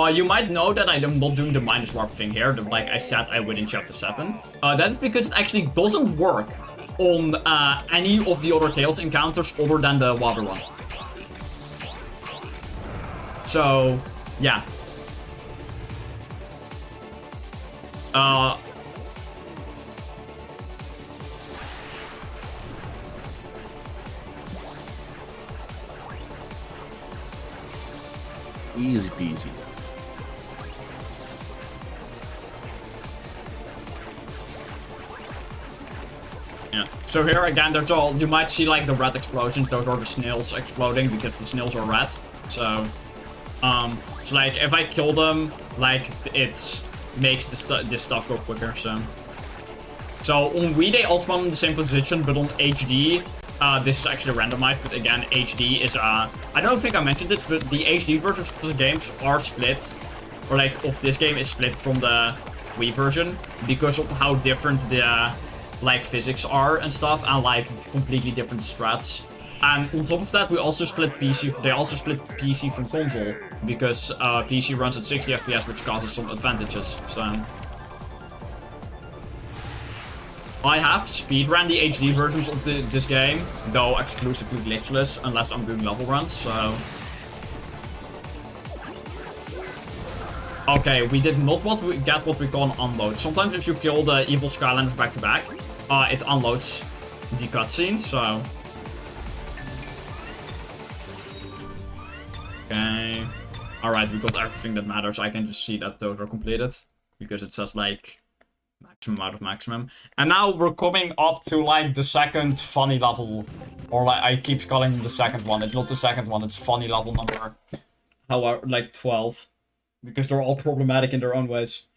you might know that I'm not doing the minus warp thing here, like I said I would in chapter 7. That is because it actually doesn't work on any of the other Chaos encounters other than the water one. So, yeah. Easy peasy. Yeah. So here again, there's all, you might see like the red explosions. Those are the snails exploding because the snails are red. So like if I kill them, like it makes this stuff go quicker. So on Wii they all spawn in the same position, but on HD, this is actually randomized. But again, HD is I don't think I mentioned it, but the HD versions of the games are split, or like of this game is split from the Wii version because of how different the like physics are and stuff, and like completely different strats. And on top of that, we also split PC. They also split PC from console because PC runs at 60 FPS, which causes some advantages. So I have speedrun the HD versions of this game, though exclusively glitchless, unless I'm doing level runs. So okay, we did not get what we call an unload. Sometimes if you kill the evil Skylanders back to back, it unloads the cutscene. So okay, all right, we got everything that matters. I can just see that those are completed because it says like maximum out of maximum. And now we're coming up to like the second funny level, or like I keep calling the second one. It's not the second one. It's funny level number, like 12. Because they're all problematic in their own ways.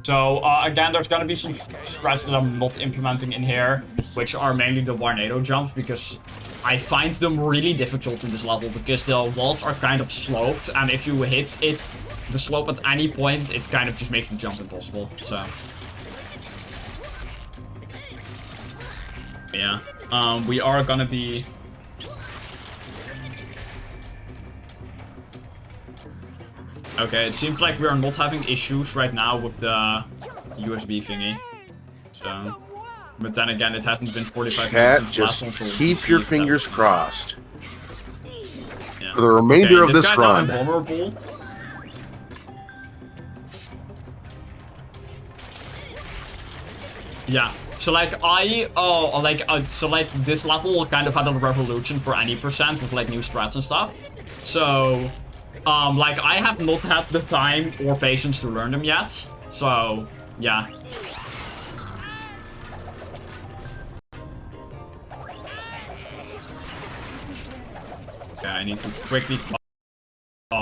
So, again, there's gonna be some strats that I'm not implementing in here, which are mainly the Warnado jumps, because I find them really difficult in this level, because the walls are kind of sloped, and if you hit the slope at any point, it kind of just makes the jump impossible, so. Yeah, we are gonna be... Okay, it seems like we are not having issues right now with the USB thingy. So, but then again, it hasn't been 45 minutes since the last one, so keep your fingers crossed. Yeah. For the remainder of this run. Vulnerable. Yeah. So like so like this level kind of had a revolution for any percent with like new strats and stuff. So. Like, I have not had the time or patience to learn them yet, so, yeah. Yeah, I need to quickly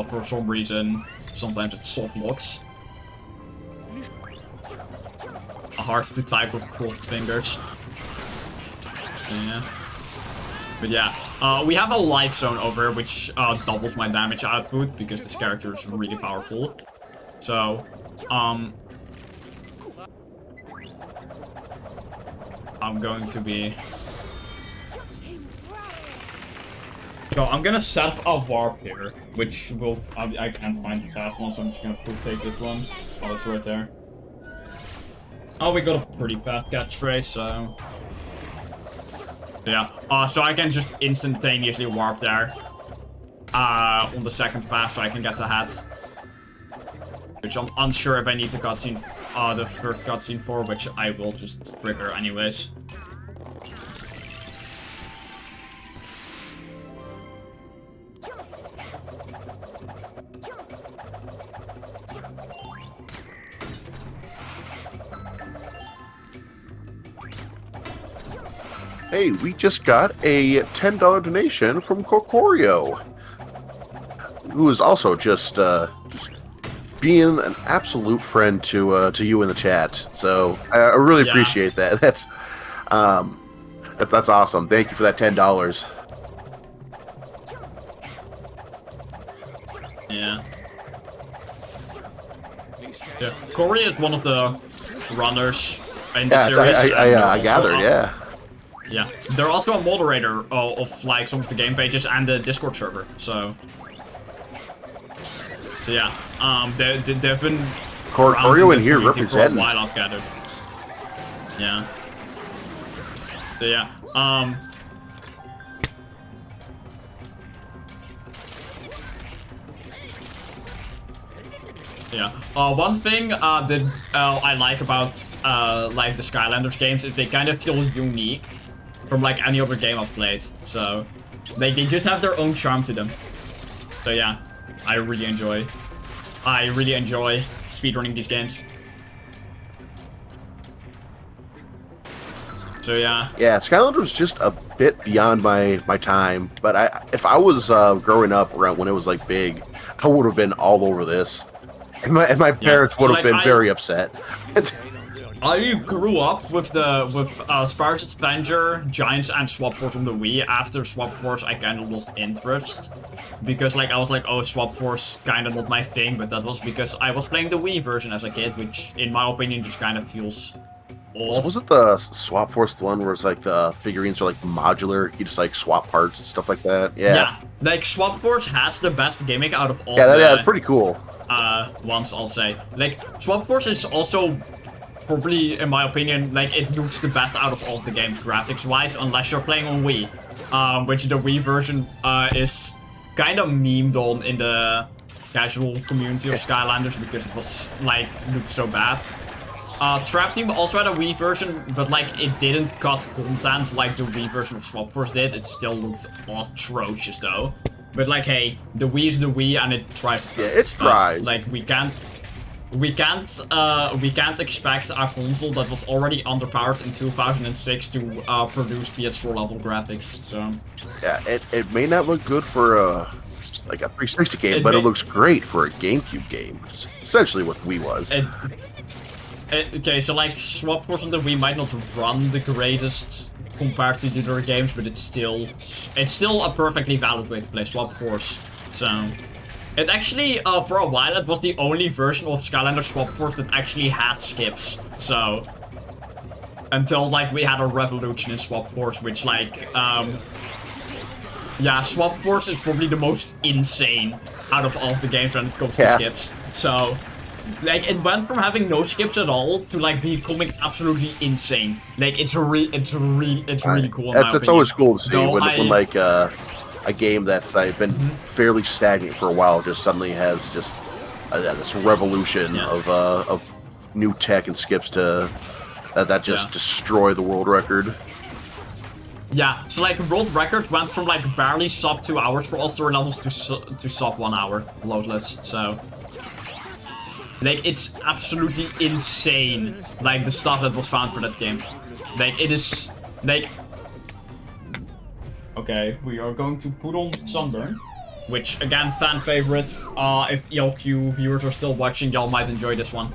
for some reason, sometimes it soft locks. Hard to type with crossed fingers. Yeah. But yeah, we have a life zone over, which doubles my damage output because this character is really powerful. So, I'm going to be... So I'm gonna set up a warp here, which will... I can't find the fast one, so I'm just gonna take this one. Oh, it's right there. Oh, we got a pretty fast catchphrase, so... Yeah, so I can just instantaneously warp there on the second pass so I can get the hat. Which I'm unsure if I need to cutscene, the first cutscene for, which I will just trigger anyways. Hey, we just got a $10 donation from Kokorio, who is also just being an absolute friend to you in the chat. So I really appreciate that. That's That's awesome. Thank you for that $10. Yeah. Yeah. Corey is one of the runners in the series. I gathered, yeah. Yeah. They're also a moderator of like some of the game pages and the Discord server. So yeah. They've been Corio in here for a representing. while, I've gathered. Yeah. So yeah. Yeah. One thing that I like about like the Skylanders games is they kind of feel unique from like any other game I've played. So they just have their own charm to them. So yeah, I really enjoy speedrunning these games. So yeah. Yeah, Skylanders was just a bit beyond my time, but if I was growing up around when it was like big, I would have been all over this. And my parents would have been very upset. I grew up with Spyro's Adventure, Giants, and Swap Force on the Wii. After Swap Force, I kind of lost interest because like I was like, oh, Swap Force kind of not my thing. But that was because I was playing the Wii version as a kid, which, in my opinion, just kind of feels off. Was it the Swap Force the one where it's like the figurines are like modular? You just like swap parts and stuff like that. Yeah. Like Swap Force has the best gimmick out of all. Yeah, that's pretty cool. Ones I'll say. Like Swap Force is also probably, in my opinion, like it looks the best out of all the games graphics-wise, unless you're playing on Wii, which the Wii version is kind of memed on in the casual community of Skylanders because it was like looked so bad. Trap Team also had a Wii version, but like it didn't cut content like the Wii version of Swap Force did. It still looked atrocious though. But like, hey, the Wii is the Wii, and it tries. Yeah, it tries. Like we can't expect a console that was already underpowered in 2006 to produce PS4 level graphics. So yeah, it may not look good for like a 360 game, but it looks great for a GameCube game, which is essentially what Wii was. Okay, so like Swap Force on the Wii might not run the greatest compared to the other games, but it's still a perfectly valid way to play Swap Force. So it actually for a while it was the only version of Skylanders Swap Force that actually had skips. So until like we had a revolution in Swap Force, which like yeah, Swap Force is probably the most insane out of all of the games when it comes to skips. So like it went from having no skips at all to like becoming absolutely insane. Like it's really cool. It's always cool to see when like a game that's like been fairly stagnant for a while just suddenly has just this revolution of new tech and skips to that just destroy the world record. Yeah, so like world record went from like barely sub 2 hours for all story levels to sub 1 hour loadless. So like it's absolutely insane, like the stuff that was found for that game. Like it is like. Okay, we are going to put on Sunburn, which again fan favorite. If ELQ viewers are still watching, y'all might enjoy this one.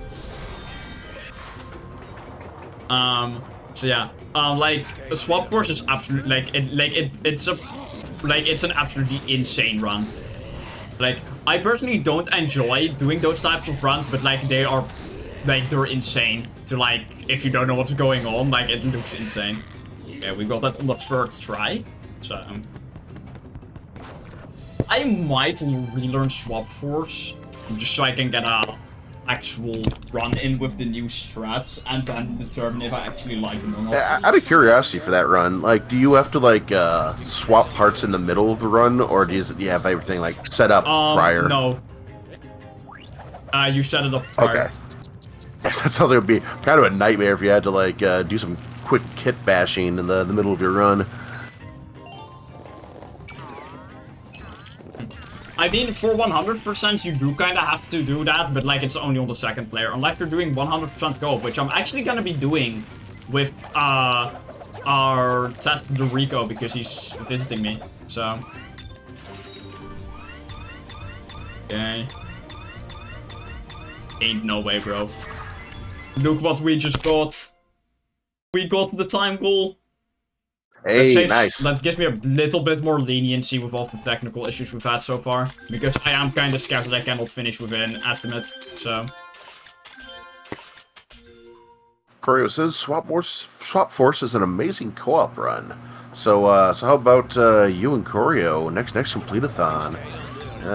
So yeah, like Swap Force is absolutely it's an absolutely insane run. Like I personally don't enjoy doing those types of runs, but like they're insane. To like if you don't know what's going on, like it looks insane. Yeah, we got that on the first try. So I might relearn Swap Force just so I can get a actual run in with the new strats and then determine if I actually like them or not. Out of curiosity for that run, like, do you have to like swap parts in the middle of the run, or do you have everything like set up prior? No. You set it up prior. Okay. Yes, that sounds like it would be kind of a nightmare if you had to like do some quick kit bashing in the middle of your run. I mean, for 100%, you do kind of have to do that, but like it's only on the second player, unless you're doing 100% co-op, which I'm actually gonna be doing with our test Rico because he's visiting me. So, okay, ain't no way, bro. Look what we just got. We got the time goal. Hey, nice. That gives me a little bit more leniency with all the technical issues we've had so far, because I am kind of scared that I cannot finish within estimate. So. Choreo says Swap Force is an amazing co-op run. So how about you and Choreo next Completithon?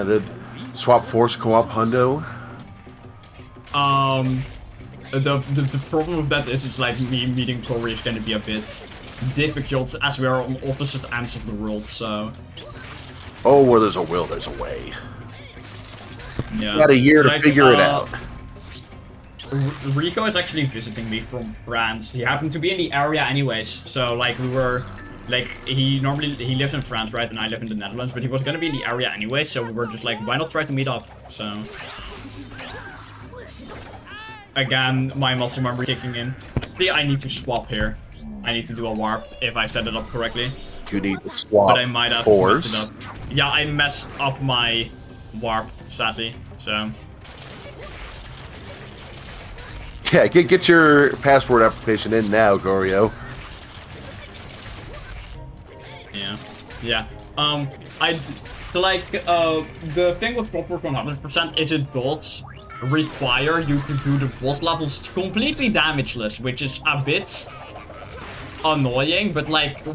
Did Swap Force co-op hundo? The problem with that is it's like me meeting Choreo is gonna be a bit difficult as we are on opposite ends of the world. So. Oh, where there's a will, there's a way. Yeah. Got a year to figure it out. Rico is actually visiting me from France. He happened to be in the area anyways, so like we were, like he lives in France, right, and I live in the Netherlands, but he was gonna be in the area anyway, so we were just like, why not try to meet up? So again, my muscle memory kicking in. Actually, I need to swap here. I need to do a warp if I set it up correctly. You need to swap. But I might have force. messed it up. Yeah, I messed up my warp, sadly. So. Yeah, get your passport application in now, Choreo. Yeah. The thing with Proper 100% is it does require you to do the boss levels completely damageless, which is a bit annoying, but like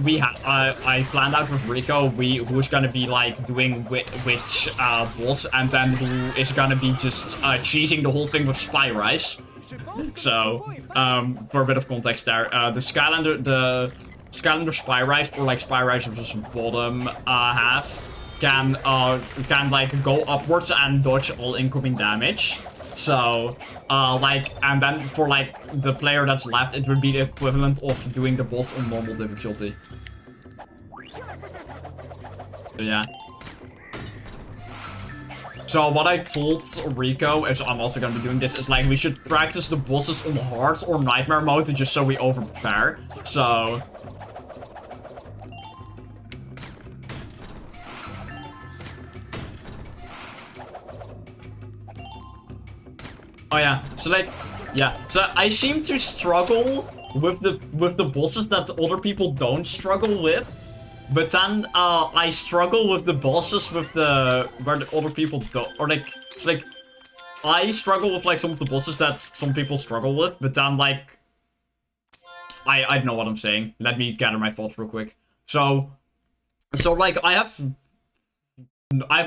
I planned out with Rico who's gonna be like doing which boss, and then who is gonna be just cheesing the whole thing with Spyro. So, for a bit of context there, the Skylander Spyro, or like Spyro of just bottom half, can like go upwards and dodge all incoming damage. So, and then for like the player that's left, it would be the equivalent of doing the boss on normal difficulty. So yeah. So what I told Rico, is I'm also gonna be doing this, is like we should practice the bosses on hard or nightmare mode just so we over prepare. So. Oh yeah, so like, yeah, so I seem to struggle with the bosses that other people don't struggle with, but then I struggle with the bosses where the other people don't, or like I struggle with like some of the bosses that some people struggle with, but then like I don't know what I'm saying. Let me gather my thoughts real quick. So like I have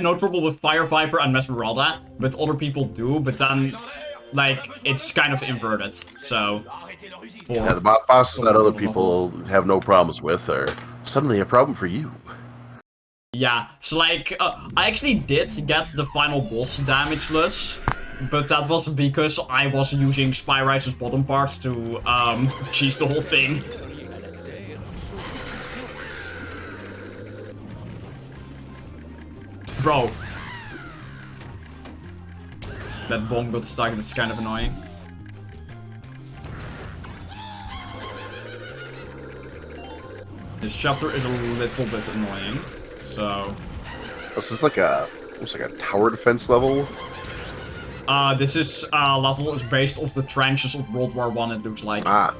no trouble with Fire Viper and Mesmeralda, but other people do, but then like it's kind of inverted. So yeah, the bosses that other people have no problems with are suddenly a problem for you. Yeah, so like I actually did get the final boss damageless, but that was because I was using Spyro's bottom part to cheese the whole thing. Bro. That bomb got stuck, that's kind of annoying. This chapter is a little bit annoying, so... This is like almost like a tower defense level? This level is based off the trenches of World War I, it looks like. Ah.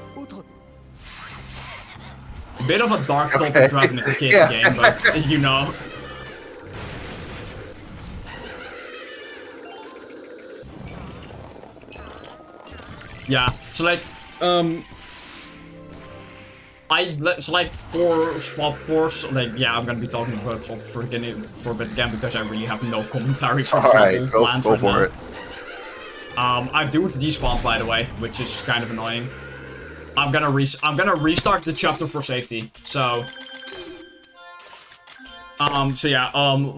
Bit of a dark topic to have in a kids game, but you know. Yeah, so like, for Swap Force, like, yeah, I'm gonna be talking about Swap for a bit again, because I really have no commentary for Alright, go for it. I do despawn, by the way, which is kind of annoying. I'm gonna restart the chapter for safety, so... So yeah,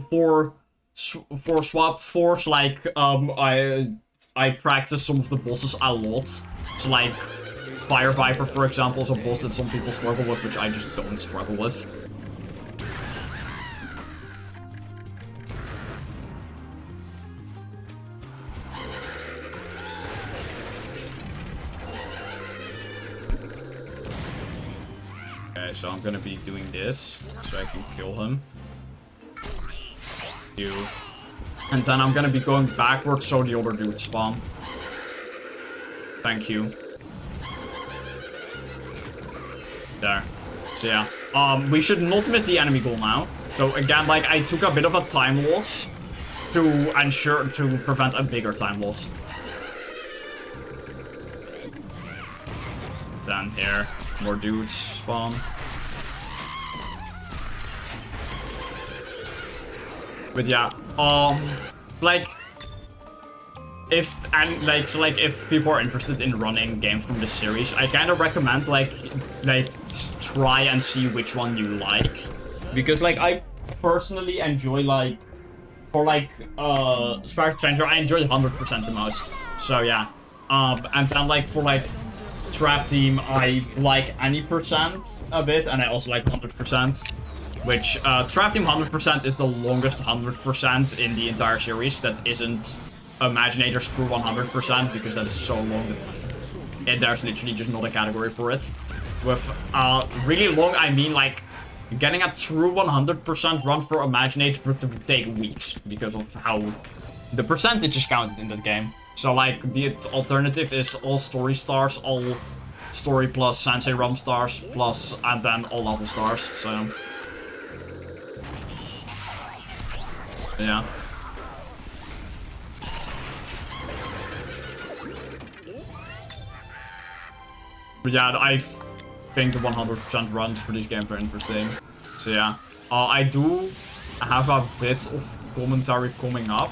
for Swap Force, like, I practice some of the bosses a lot. So like, Fire Viper, for example, is a boss that some people struggle with, which I just don't struggle with. Okay, so I'm gonna be doing this, so I can kill him. And then I'm gonna be going backwards so the other dudes spawn. Thank you. There. So yeah, we should not miss the enemy goal now. So again, like, I took a bit of a time loss to prevent a bigger time loss. Then here, more dudes spawn. But yeah, like, if people are interested in running games from this series, I kind of recommend like try and see which one you like, because like I personally enjoy like Spyro Stranger, I enjoy 100% the most. So yeah, and then like for like Trap Team, I like any percent a bit, and I also like 100%. Which, Trap Team 100% is the longest 100% in the entire series that isn't Imaginator's True 100%, because that is so long that there's literally just not a category for it. With really long, I mean like getting a true 100% run for Imaginator would take weeks because of how the percentage is counted in that game. So like the alternative is all story stars, all story plus Sensei Rum stars plus, and then all level stars. So yeah. But yeah, I think the 100% runs for this game are interesting. So yeah, I do have a bit of commentary coming up,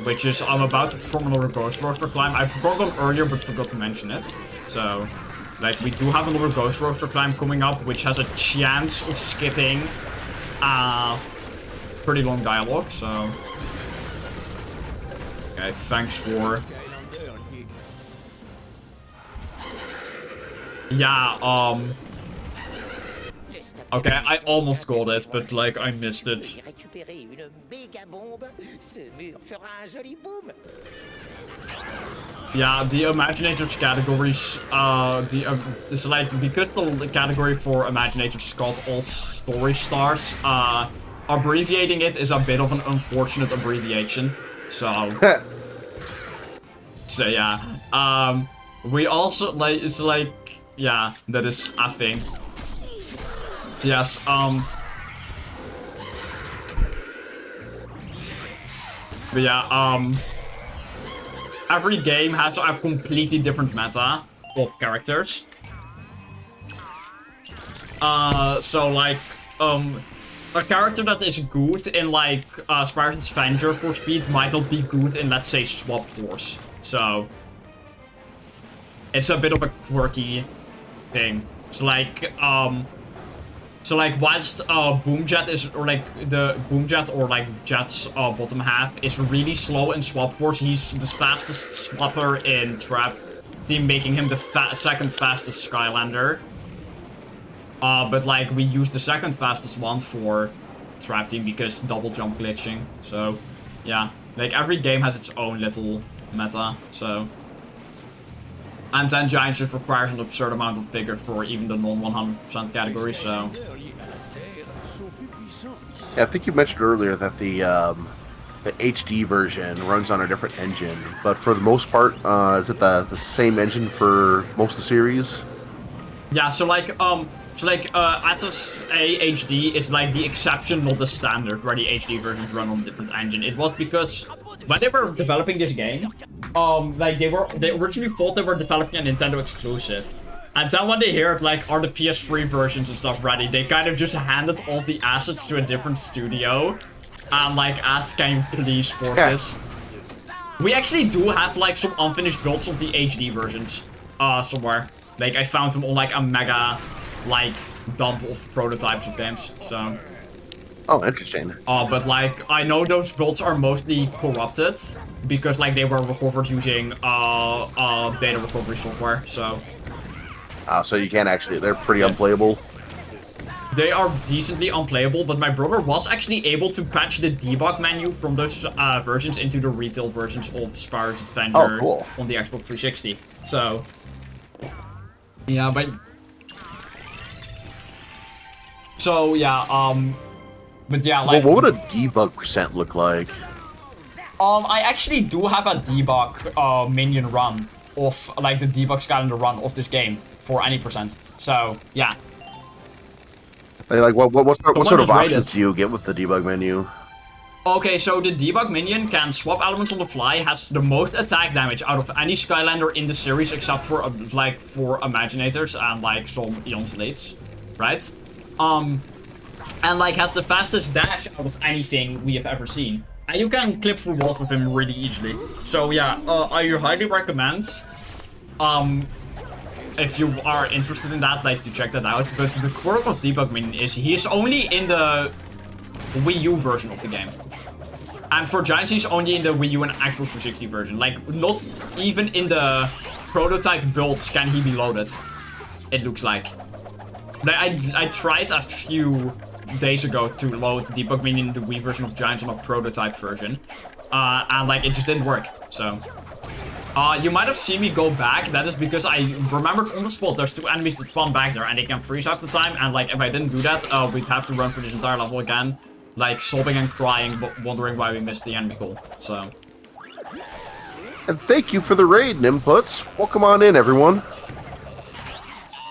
which is I'm about to perform another Ghost Roaster climb. I performed one earlier but forgot to mention it. So, like, we do have another Ghost Roaster climb coming up, which has a chance of skipping pretty long dialogue, so... Okay, thanks for... Yeah, okay, I almost got it, but, like, I missed it. Yeah, the Imaginators categories, it's like, because the category for Imaginators is called All Story Stars, abbreviating it is a bit of an unfortunate abbreviation, so... So yeah, we also, like, it's like, yeah, that is a thing. Yes, but yeah, every game has a completely different meta of characters. So like, a character that is good in like Spyro's Avenger for speed might not be good in, let's say, Swap Force. So it's a bit of a quirky thing. So like, whilst Boomjet is, or like the Boomjet or like Jet's bottom half is really slow in Swap Force, he's the fastest swapper in Trap Team, making him the second fastest Skylander. But like we use the second fastest one for Trap Team because double jump glitching. So yeah, like every game has its own little meta. So. And then Giants just requires an absurd amount of vigor for even the non-100% category, so... Yeah, I think you mentioned earlier that the HD version runs on a different engine, but for the most part, is it the same engine for most of the series? Yeah, so like, SSA HD is like the exception, not the standard, where the HD versions run on a different engine. It was because when they were developing this game, like they originally thought they were developing a Nintendo exclusive. And then when they heard, like, are the PS3 versions and stuff ready, they kind of just handed all the assets to a different studio and, like, asked, can you please port this? We actually do have, like, some unfinished builds of the HD versions, somewhere. Like, I found them on, like, a mega, like, dump of prototypes of games, so... Oh, interesting. But, like, I know those builds are mostly corrupted, because, like, they were recovered using, data recovery software, so... So you can't actually, they're pretty unplayable. They are decently unplayable, but my brother was actually able to patch the debug menu from those versions into the retail versions of Spyro's Avenger on the Xbox 360. So, yeah, but... So, yeah, but yeah, like... Well, what would a debug percent look like? I actually do have a debug minion run of, like, the debug Skylander run of this game for any percent. So, yeah. Like what one sort of is options rated. do you get with the debug menu? Okay, so the debug minion can swap elements on the fly, has the most attack damage out of any Skylander in the series, except for like for Imaginators and like some Eon's Elites, right? And like has the fastest dash out of anything we have ever seen. And you can clip through walls with him really easily. So yeah, I highly recommend, if you are interested in that, like to check that out. But the quirk of debug minion is he is only in the Wii U version of the game. And for Giants, he's only in the Wii U and Xbox 360 version. Like, not even in the prototype builds can he be loaded. It looks like. I tried a few days ago to load Debug Minion in the Wii version of Giants on a prototype version. And like, it just didn't work, so. You might have seen me go back. That is because I remembered on the spot there's 2 enemies that spawn back there and they can freeze half the time. And like, if I didn't do that, we'd have to run through this entire level again. Like, sobbing and crying, but wondering why we missed the enemy goal, so. And thank you for the raid, Inputs. Welcome on in, everyone.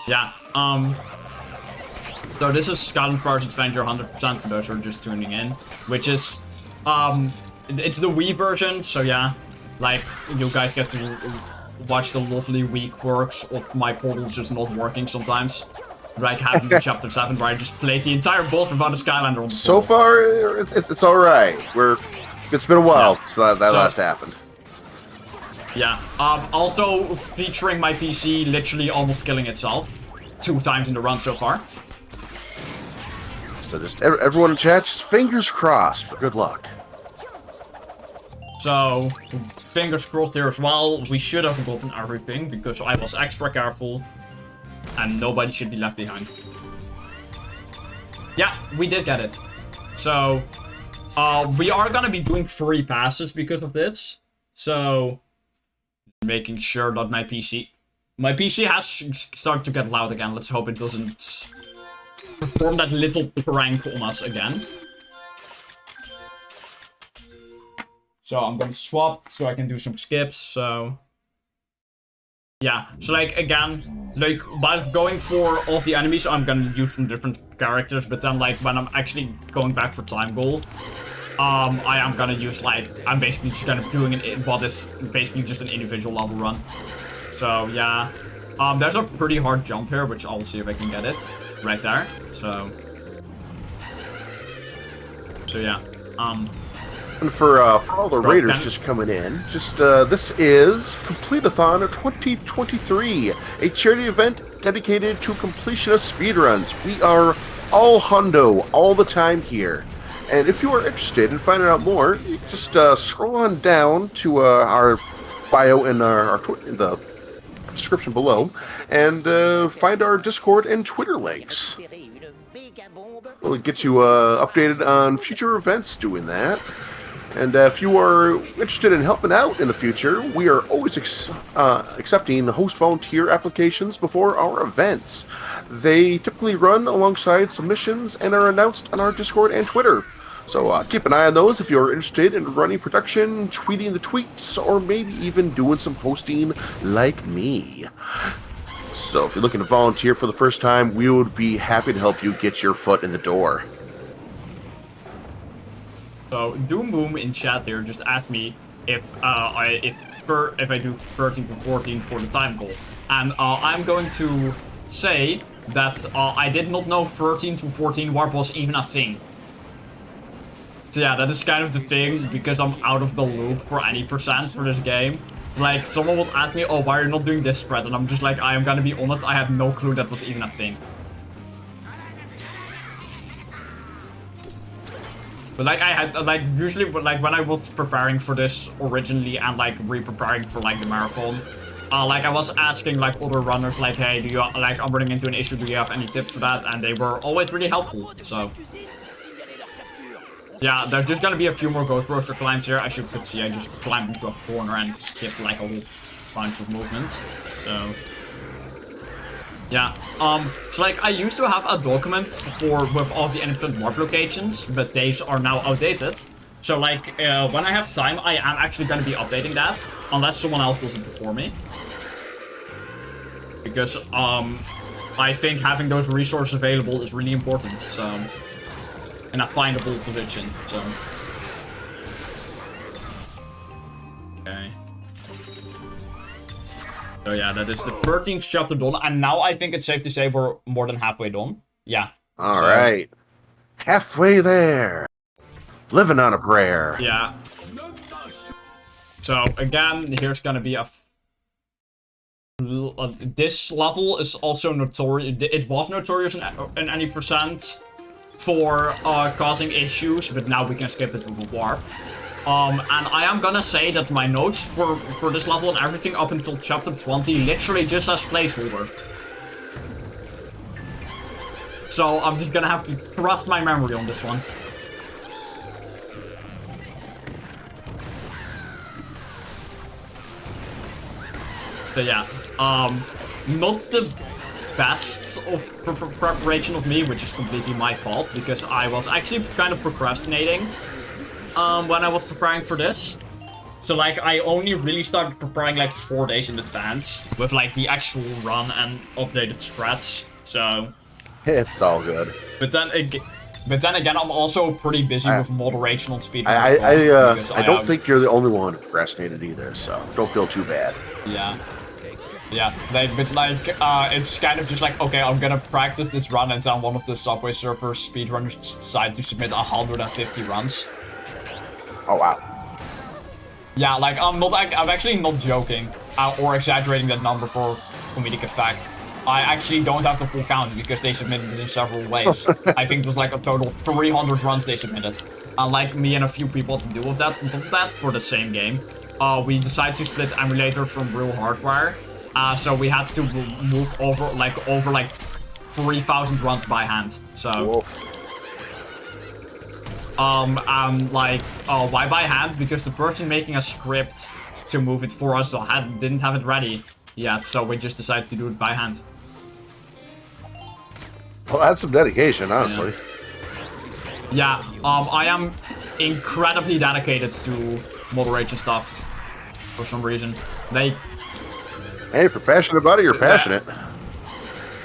Yeah, so this is Skylanders Adventure 100% for those who are just tuning in. Which is, it's the Wii version, so yeah. Like, you guys get to watch the lovely Wii quirks of my portals just not working sometimes. Like happened in Chapter 7, where I just played the entire boss without a Skylander on the So far, it's all right. It's been a while since that last happened. Yeah. Also featuring my PC literally almost killing itself 2 times in the run so far. So just everyone in chat, just fingers crossed for good luck. So fingers crossed here as well. We should have gotten everything because I was extra careful. And nobody should be left behind. Yeah, we did get it. So, we are gonna be doing 3 passes because of this. So, making sure that my PC has started to get loud again. Let's hope it doesn't perform that little prank on us again. So, I'm gonna swap so I can do some skips, so. Yeah, so like, again, like, while going for all of the enemies, I'm gonna use some different characters, but then, like, when I'm actually going back for time goal, I am gonna use, like, I'm basically just gonna doing what is basically just an individual level run. So, yeah. There's a pretty hard jump here, which I'll see if I can get it. Right there, so. So, yeah. And for all the raiders just coming in, this is Completithon 2023, a charity event dedicated to completionist speedruns. We are all hundo all the time here. And if you are interested in finding out more, just scroll on down to our bio in the description below and find our Discord and Twitter links. We'll get you updated on future events doing that. And if you are interested in helping out in the future, we are always accepting host volunteer applications before our events. They typically run alongside submissions and are announced on our Discord and Twitter. So keep an eye on those if you're interested in running production, tweeting the tweets, or maybe even doing some hosting like me. So if you're looking to volunteer for the first time, we would be happy to help you get your foot in the door. So Doom Boom in chat here just asked me if I do 13 to 14 for the time goal, and I'm going to say that I did not know 13 to 14 warp was even a thing. So yeah, that is kind of the thing because I'm out of the loop for any percent for this game. Like, someone will ask me, oh, why are you not doing this spread? And I'm just like, I am gonna be honest, I had no clue that was even a thing. But like, I had, like, usually, like, when I was preparing for this originally and, like, re-preparing for, like, the marathon, like, I was asking, like, other runners, like, hey, do you, like, I'm running into an issue, do you have any tips for that? And they were always really helpful, so. Yeah, there's just gonna be a few more Ghost Roaster climbs here. As you could see, I just climbed into a corner and skipped, like, a whole bunch of movements, so. Yeah, so like, I used to have a document with all the independent warp locations, but these are now outdated. So like, when I have time, I am actually gonna be updating that, unless someone else does it before me. Because, I think having those resources available is really important, so... In a findable position, so... Okay. So yeah, that is the 13th chapter done, and now I think it's safe to say we're more than halfway done. Yeah. Alright. Halfway there. Living on a prayer. Yeah. So, again, here's gonna be a... This level is also notorious. It was notorious in any percent for causing issues, but now we can skip it with a warp. And I am gonna say that my notes for this level and everything up until chapter 20 literally just has placeholder. So I'm just gonna have to trust my memory on this one. So yeah, not the best of preparation of me, which is completely my fault, because I was actually kind of procrastinating when I was preparing for this. So like, I only really started preparing like 4 days in advance with like the actual run and updated strats. So it's all good. But then again, I'm also pretty busy with moderation on speedrun. I don't think you're the only one who procrastinated either, so don't feel too bad. Yeah. Yeah, it's kind of just like, okay, I'm gonna practice this run, and on one of the Subway Surfer speedrunners decide to submit 150 runs. Oh, wow. Yeah, like, I'm actually not joking, or exaggerating that number for comedic effect. I actually don't have the full count, because they submitted it in several waves. I think it was like a total of 300 runs they submitted. Unlike me and a few people to deal with that, on top of that, for the same game, we decided to split emulator from real hardware. So we had to move over like 3,000 runs by hand. So, why by hand? Because the person making a script to move it for us didn't have it ready yet, so we just decided to do it by hand. Well, that's some dedication, honestly. Yeah, I am incredibly dedicated to moderation stuff for some reason. Hey, if you're passionate about it, you're passionate.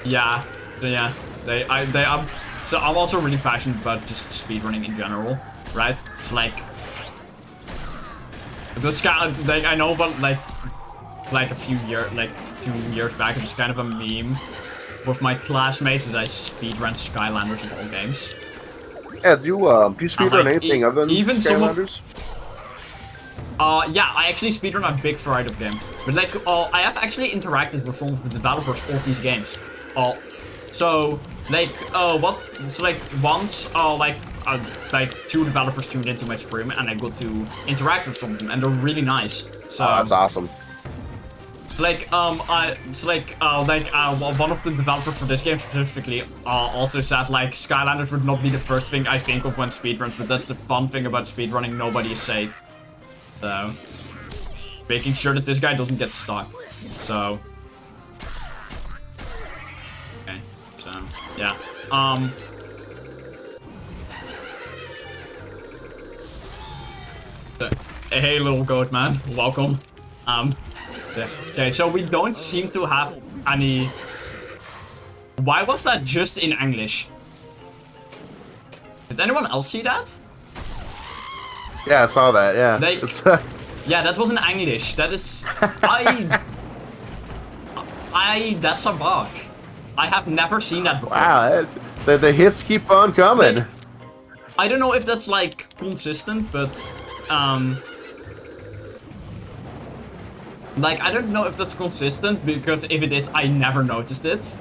Yeah, so yeah, so I'm also really passionate about just speedrunning in general, right? It's like, this kind of, like, I know, but like a few years back, it was kind of a meme with my classmates that I speedrun Skylanders in all games. Yeah, do you speedrun anything other than even Skylanders? Yeah, I actually speedrun a big variety of games. But like, I have actually interacted with some of the developers of these games. So, like, once, like 2 developers tuned into my stream and I got to interact with some of them, and they're really nice. So, that's awesome. Like, one of the developers for this game specifically also said, like, Skylanders would not be the first thing I think of when speedruns, but that's the fun thing about speedrunning, nobody is safe. So, making sure that this guy doesn't get stuck. So, okay, so, yeah. Hey, little goat man, welcome. Okay, so we don't seem to have any... Why was that just in English? Did anyone else see that? Yeah, I saw that, yeah. Yeah, that was in English. That is... That's a bug. I have never seen that before. Wow, the hits keep on coming. Like, I don't know if that's, like, consistent, but... Like, I don't know if that's consistent, because if it is, I never noticed it.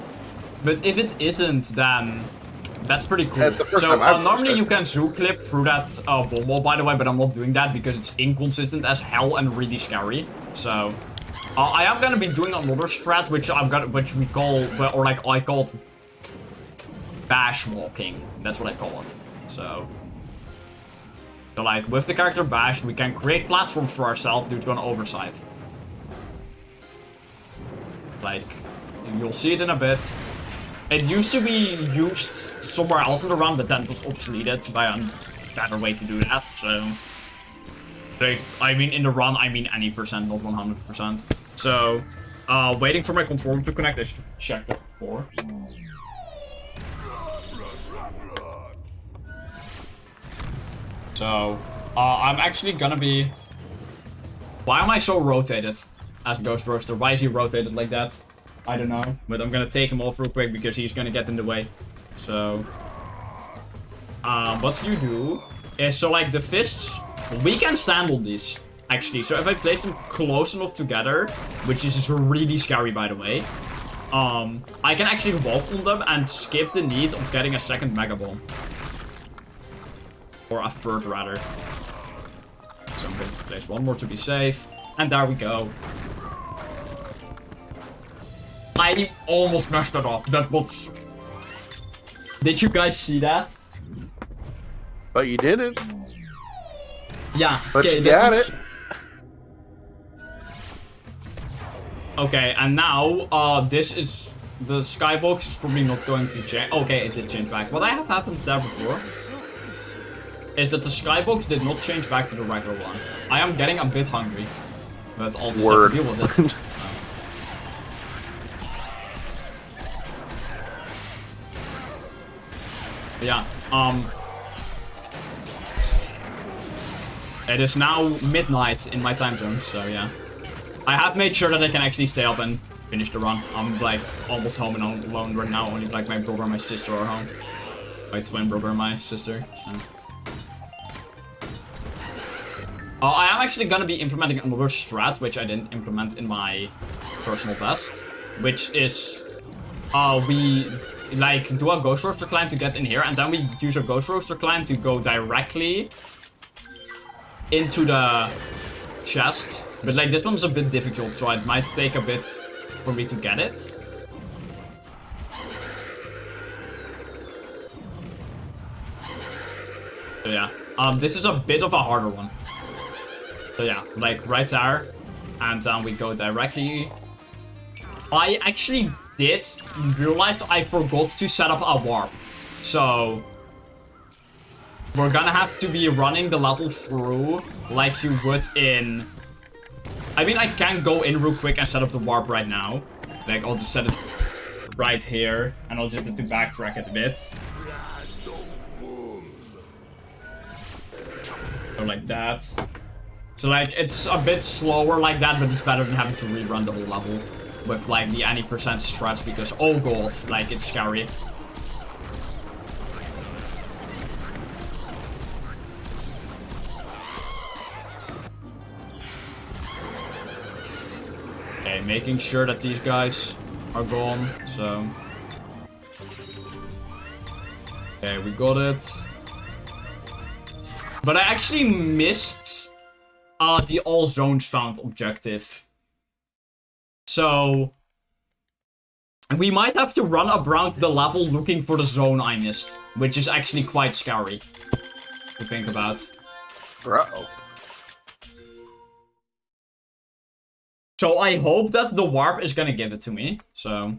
But if it isn't, then that's pretty cool. So, normally you can zoo clip through that bomb wall, by the way, but I'm not doing that because it's inconsistent as hell and really scary. So, I am gonna be doing another strat, which we call, or like I call it bash walking. That's what I call it. So, like, with the character Bash, we can create platforms for ourselves due to an oversight. Like, you'll see it in a bit. It used to be used somewhere else in the run, but then it was obsoleted by a better way to do that, so... Like, I mean, in the run, I mean any percent, not 100%. So, Waiting for my controller to connect. I should check that before. So, I'm actually gonna be... Why am I so rotated as Ghost Roaster? Why is he rotated like that? I don't know. But I'm gonna take him off real quick because he's gonna get in the way. So... what you do is, so like the fists, we can stand on these, actually. So if I place them close enough together, which is really scary, by the way, I can actually walk on them and skip the need of getting a second Mega Bomb. Or a third, rather. So I'm going to place one more to be safe. And there we go. I almost messed that up. That was... Did you guys see that? But you didn't. Yeah. But okay, you got it. Okay, and now, this is... The skybox is probably not going to change. Okay, it did change back. What I have happened there before is that the skybox did not change back to the regular one. I am getting a bit hungry. But I'll just have to deal with it. Yeah, it is now midnight in my time zone, so yeah. I have made sure that I can actually stay up and finish the run. I'm like almost home and alone right now. Only like my brother and my sister are home. My twin brother and my sister. So. I am actually gonna be implementing another strat, which I didn't implement in my personal best, which is we like do a Ghost Roaster climb to get in here, and then we use a Ghost Roaster climb to go directly into the chest. But like this one's a bit difficult, so it might take a bit for me to get it. So yeah, this is a bit of a harder one. So yeah, like right there, and then we go directly. I actually did realize I forgot to set up a warp, so we're gonna have to be running the level through like you would in... I mean, I can go in real quick and set up the warp right now. Like, I'll just set it right here, and I'll just have to backtrack it a bit. So like that. So like, it's a bit slower like that, but it's better than having to rerun the whole level with like the any percent strats, because oh god, like it's scary. Okay, making sure that these guys are gone, so... Okay, we got it. But I actually missed the all zones found objective. So we might have to run around the level looking for the zone I missed, which is actually quite scary to think about. Uh-oh. So I hope that the warp is gonna give it to me, so...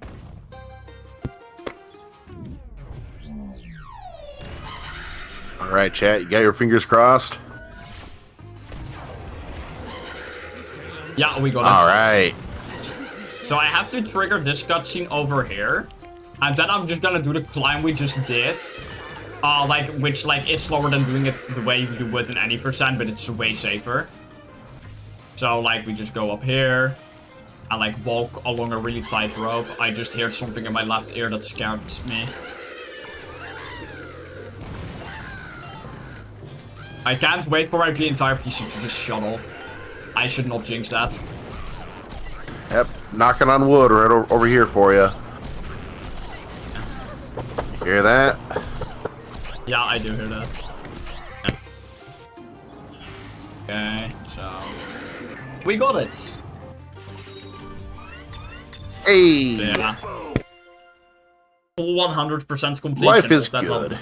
Alright, chat, you got your fingers crossed? Yeah, we got it. Alright. So I have to trigger this cutscene over here, and then I'm just gonna do the climb we just did. Which is slower than doing it the way you would in any percent, but it's way safer. So, like, we just go up here, and, like, walk along a really tight rope. I just heard something in my left ear that scared me. I can't wait for my entire PC to just shut off. I should not jinx that. Yep, knocking on wood right over here for you. Hear that? Yeah, I do hear that. Okay, so... we got it! Hey! Yeah. 100% completion. Life is of that good. level.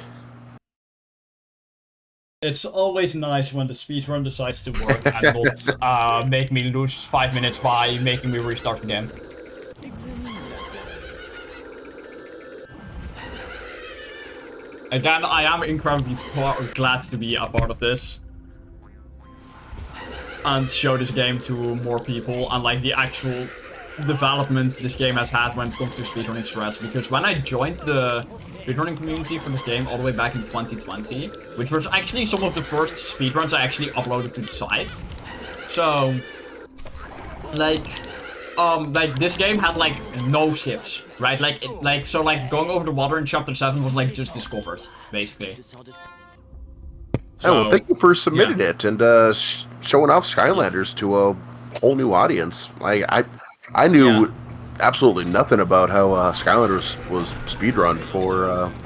It's always nice when the speedrun decides to work and not make me lose 5 minutes by making me restart the game. Again, I am incredibly glad to be a part of this. And show this game to more people, and like the actual development this game has had when it comes to speedrunning strats, because when I joined the speedrunning community for this game all the way back in 2020, which was actually some of the first speedruns I actually uploaded to the site. So, like this game had like no skips, right? So going over the water in chapter 7 was like just discovered, basically. So, well, thank you for submitting it and showing off Skylanders to a whole new audience. I knew absolutely nothing about how Skylanders was speedrun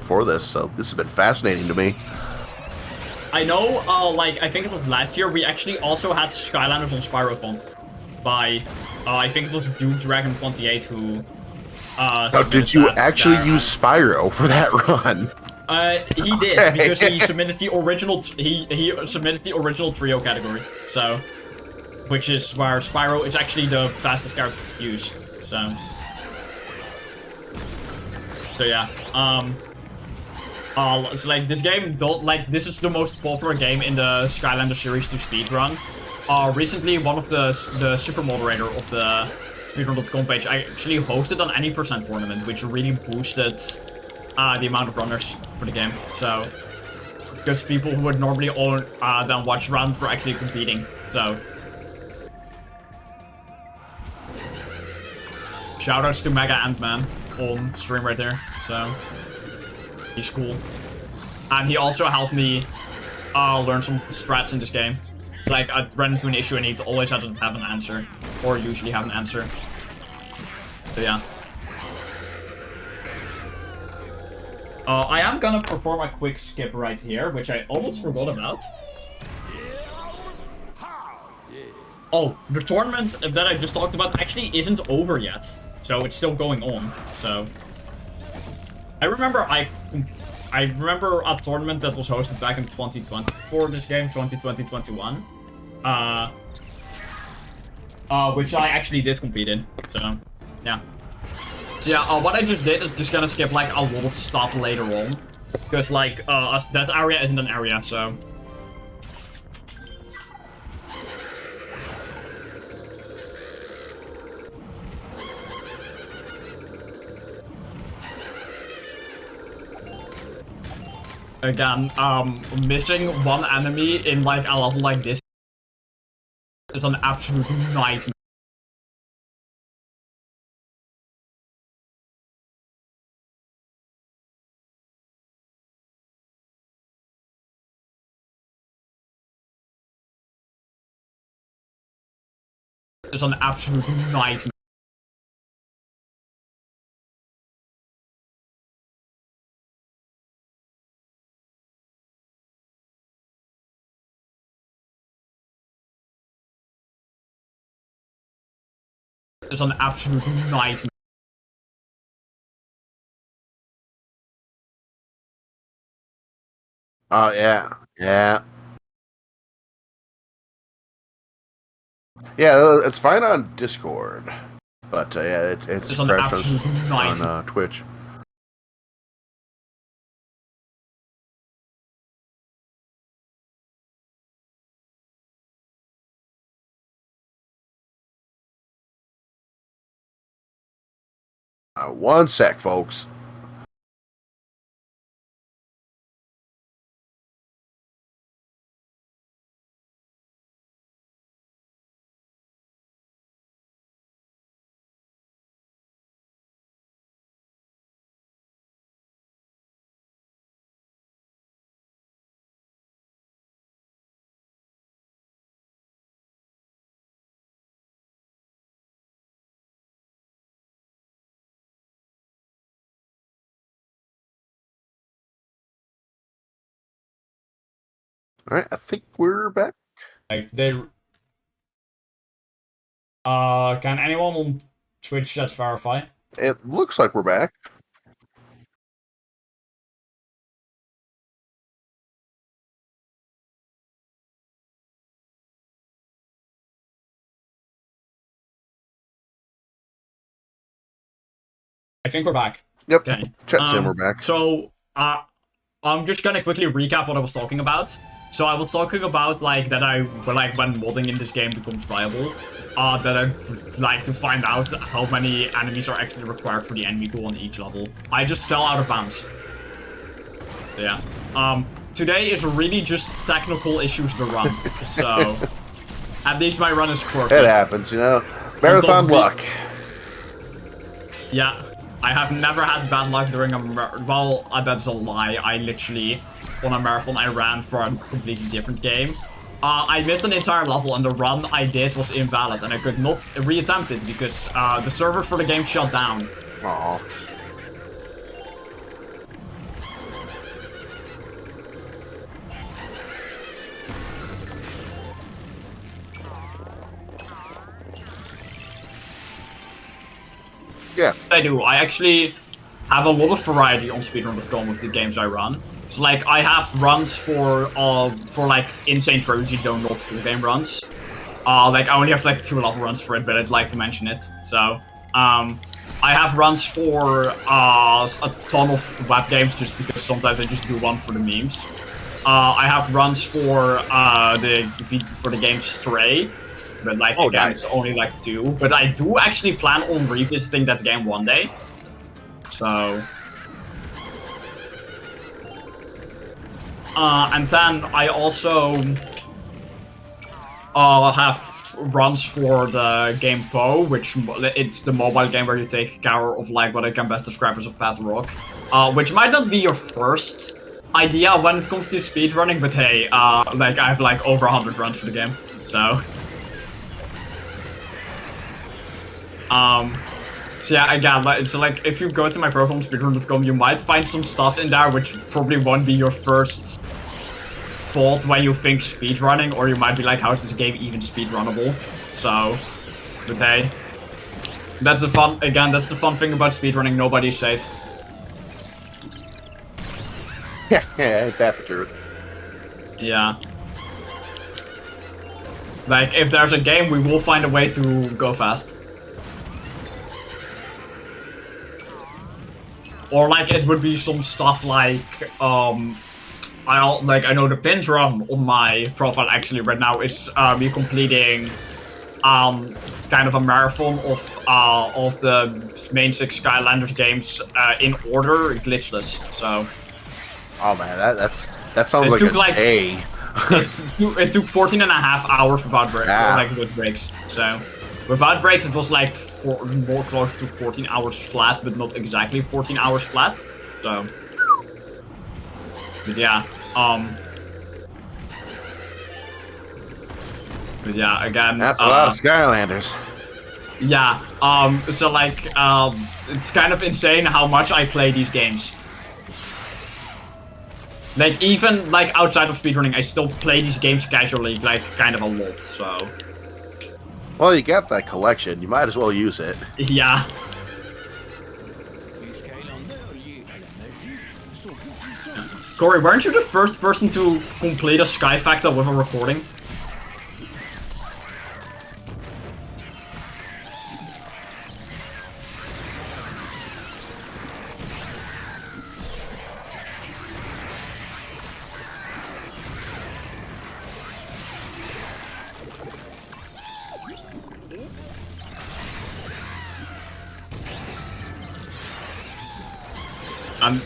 for this, so this has been fascinating to me. I know, I think it was last year, we actually also had Skylanders on Spyro by, I think it was DudeDragon28 who, did you actually use Spyro for that run? He did, because he submitted the original, he submitted the original trio category, so, which is where Spyro is actually the fastest character to use, so yeah, so like this game this is the most popular game in the Skylanders series to speedrun. Recently one of the super moderator of the speedrun.com page actually hosted an any percent tournament, which really boosted the amount of runners for the game. So because people who would normally then watch rounds were actually competing. So shoutouts to Mega Ant-Man on stream right there. So he's cool. And he also helped me learn some of the strats in this game. Like, I ran into an issue and he always had to have an answer. Or usually have an answer. So yeah. I am gonna perform a quick skip right here, which I almost forgot about. Oh, the tournament that I just talked about actually isn't over yet. So it's still going on. So I remember a tournament that was hosted back in 2020 for this game, 2020-21. Which I actually did compete in. So yeah. So yeah, what I just did is just gonna skip like a lot of stuff later on. Because like that area isn't an area, so again, missing one enemy in like a level like this is an absolute nightmare. It's an absolute nightmare. It's an absolute nightmare. Oh, yeah. Yeah. Yeah, it's fine on Discord. But, yeah, it's an crashed absolute nightmare on Twitch. One sec, folks. All right, I think we're back. Like they can anyone on Twitch just verify? It looks like we're back. I think we're back. Yep. Okay. Chat saying we're back. So I'm just gonna quickly recap what I was talking about. So I was talking about like that when modding in this game becomes viable, that I'd like to find out how many enemies are actually required for the enemy pool on each level. I just fell out of bounds. Yeah. Today is really just technical issues to run. So at least my run is perfect. It happens, you know. Marathon luck. Yeah. I have never had bad luck during a well, that's a lie. I literally, on a marathon, I ran for a completely different game. I missed an entire level, and the run I did was invalid, and I could not reattempt it because the server for the game shut down. Aww. Yeah. I do. I actually have a lot of variety on speedrun.com with the games I run. So like I have runs for like Insane Trilogy, though not full game runs. Like I only have like 2 level runs for it, but I'd like to mention it. So I have runs for a ton of web games just because sometimes I just do one for the memes. I have runs for the game Stray. But like again, nice. it's only like 2. But I do actually plan on revisiting that game one day. So, and then I also have runs for the game Poe, which it's the mobile game where you take care of like what I can best describe as a pet rock, which might not be your first idea when it comes to speedrunning, but hey, like I have like over 100 runs for the game, so. So yeah, again, so like if you go to my profile on speedrun.com, you might find some stuff in there which probably won't be your first thought when you think speedrunning, or you might be like, how is this game even speedrunnable? So, but hey, that's the fun thing about speedrunning, nobody's safe. Yeah, ain't that the truth? Yeah. Like, if there's a game, we will find a way to go fast. Or like it would be some stuff like I know the pins run on my profile actually right now is me completing kind of a marathon of the main 6 Skylanders games in order, glitchless. So. Oh man, that sounds like a day. it took 14.5 hours without with breaks. So. Without breaks, it was like more close to 14 hours flat, but not exactly 14 hours flat. So, but yeah, again. That's a lot of Skylanders. Yeah, so like, it's kind of insane how much I play these games. Like even like outside of speedrunning, I still play these games casually, like kind of a lot. So. Well, you got that collection. You might as well use it. Yeah. Corey, weren't you the first person to complete a Sky Factor with a recording? I'm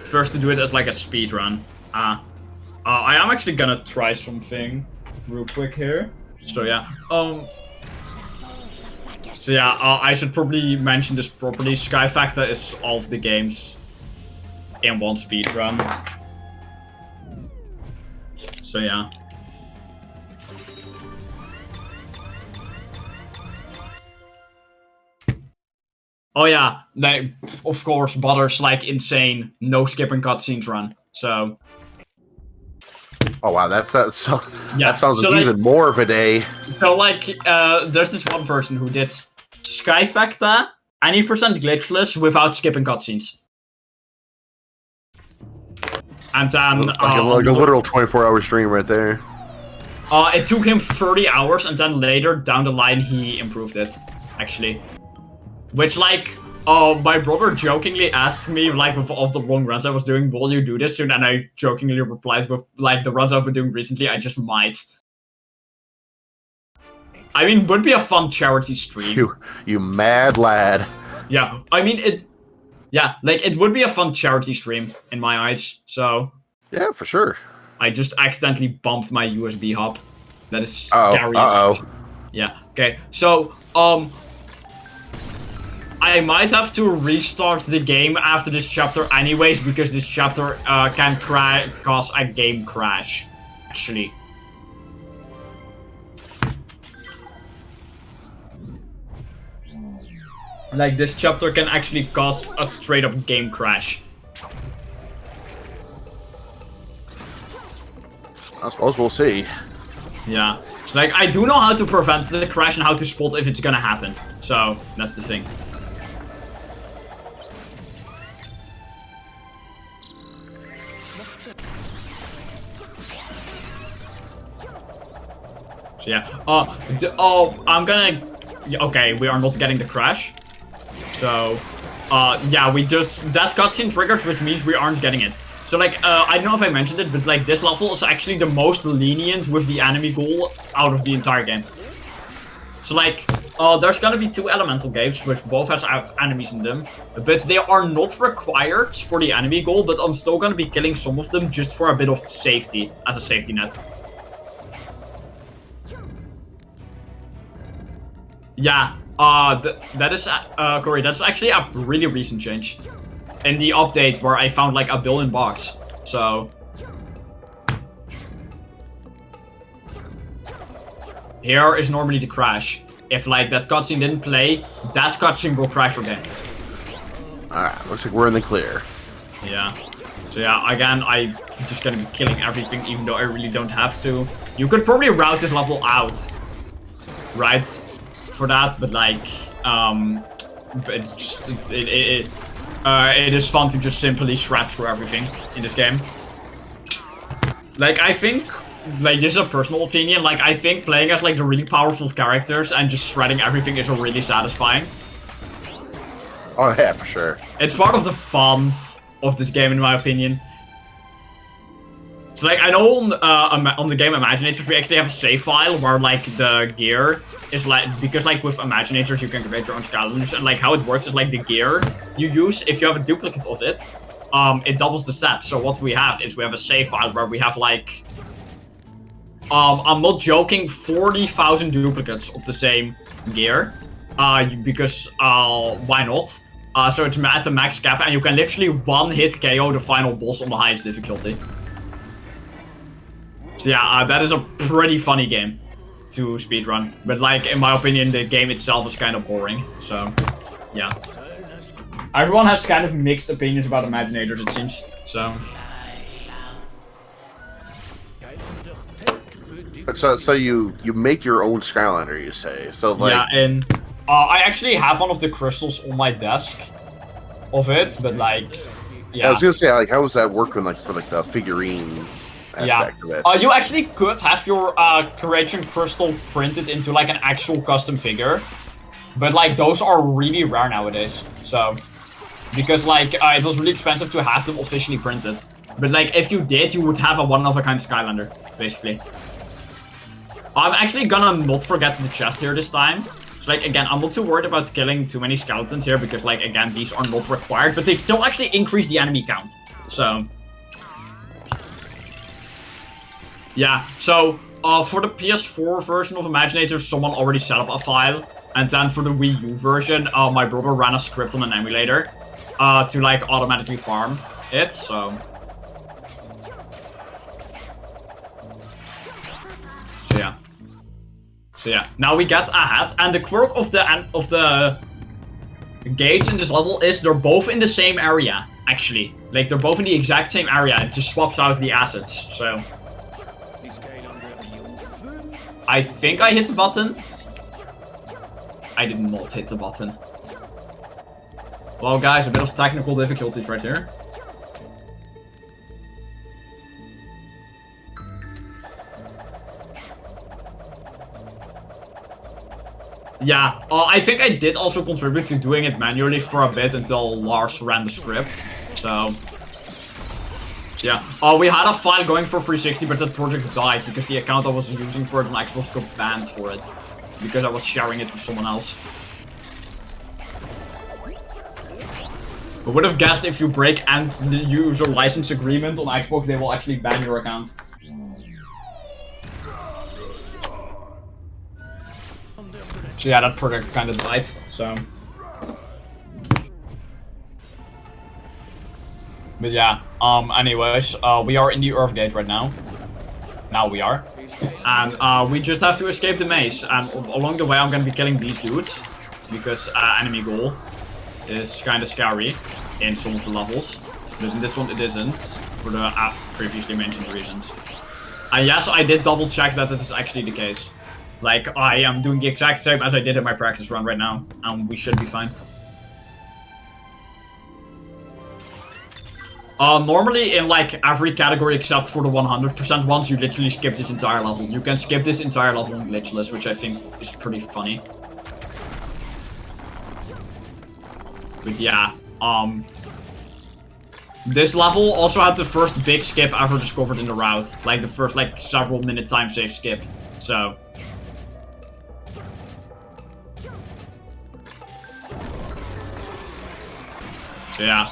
first to do it as like a speed run. I am actually gonna try something real quick here. So yeah. So yeah, I should probably mention this properly. Sky Factor is all of the games in one speed run. So yeah. Oh yeah, they, of course, Butter's like insane, no skipping cutscenes run. So. Oh wow, that sounds like like, even more of a day. So like, there's this one person who did Sky Factor, any percent glitchless without skipping cutscenes. And then like a literal 24-hour stream right there. It took him 30 hours, and then later down the line he improved it, actually. Which, like, my brother jokingly asked me, like, with all the long runs I was doing, will you do this soon? And I jokingly replied with, like, the runs I've been doing recently, I just might. I mean, would be a fun charity stream. You mad lad. Yeah, I mean, it would be a fun charity stream, in my eyes, so... Yeah, for sure. I just accidentally bumped my USB hub. That is scary. Uh-oh. Yeah, okay, so, I might have to restart the game after this chapter anyways, because this chapter can cause a game crash, actually. Like, this chapter can actually cause a straight-up game crash. I suppose we'll see. Yeah. So, like, I do know how to prevent the crash and how to spot if it's gonna happen. So, that's the thing. So, yeah. I'm gonna... Okay, we are not getting the crash. So, yeah, that's cutscene triggered, which means we aren't getting it. So, like, I don't know if I mentioned it, but, like, this level is actually the most lenient with the enemy goal out of the entire game. So, like, there's gonna be 2 elemental games, which both has enemies in them. But they are not required for the enemy goal, but I'm still gonna be killing some of them just for a bit of safety, as a safety net. Yeah, that is, Corey, that's actually a really recent change. In the update where I found like a billion bugs, so... Here is normally the crash. If like that cutscene didn't play, that cutscene will crash again. Alright, looks like we're in the clear. Yeah. So yeah, again, I'm just gonna be killing everything even though I really don't have to. You could probably route this level out, right? For that, but like, it's just, it is fun to just simply shred through everything in this game. Like, I think, like, this is a personal opinion, like, I think playing as, like, the really powerful characters and just shredding everything is really satisfying. Oh yeah, for sure. It's part of the fun of this game, in my opinion. So, like, I know on the game Imaginators, we actually have a save file where, like, the gear is, like, because, like, with Imaginators, you can create your own Skylanders, and, like, how it works is, like, the gear you use, if you have a duplicate of it, it doubles the stats. So what we have is we have a save file where we have, like, I'm not joking, 40,000 duplicates of the same gear, because, why not? So it's at the max cap, and you can literally one-hit KO the final boss on the highest difficulty. So yeah, that is a pretty funny game to speedrun. But like, in my opinion, the game itself is kind of boring. So, yeah. Everyone has kind of mixed opinions about Imaginators, it seems. So. So you make your own Skylander, you say? So like. Yeah, and I actually have one of the crystals on my desk of it, but like, yeah. I was gonna say, like, how was that working, like, for like the figurine aspect of it? You actually could have your creation crystal printed into like an actual custom figure, but like those are really rare nowadays. So, because like it was really expensive to have them officially printed. But like if you did, you would have a one-of-a-kind Skylander, basically. I'm actually gonna not forget the chest here this time. So like again, I'm not too worried about killing too many skeletons here because like again, these are not required, but they still actually increase the enemy count. So. Yeah, so for the PS4 version of Imaginators, someone already set up a file. And then for the Wii U version, my brother ran a script on an emulator to like automatically farm it, so... So yeah, now we get a hat, and the quirk of the gates in this level is they're both in the same area, actually. Like, they're both in the exact same area, it just swaps out the assets, so... I think I hit the button. I did not hit the button. Well, guys, a bit of technical difficulties right here. Yeah, I think I did also contribute to doing it manually for a bit until Lars ran the script. So yeah. We had a file going for 360, but that project died because the account I was using for it on Xbox got banned for it. Because I was sharing it with someone else. I would have guessed if you break and the user license agreement on Xbox, they will actually ban your account. So yeah, that project kind of died, so. But yeah, anyways, we are in the Earth Gate right now. Now we are. And we just have to escape the maze. And along the way, I'm gonna be killing these dudes. Because enemy goal is kind of scary in some of the levels. But in this one, it isn't. For the previously mentioned reasons. And yes, I did double check that it is actually the case. Like, I am doing the exact same as I did in my practice run right now. And we should be fine. Normally in like every category except for the 100% ones, you literally skip this entire level. You can skip this entire level in glitchless, which I think is pretty funny. But yeah, this level also had the first big skip ever discovered in the route. Like the first like several minute time save skip. So yeah.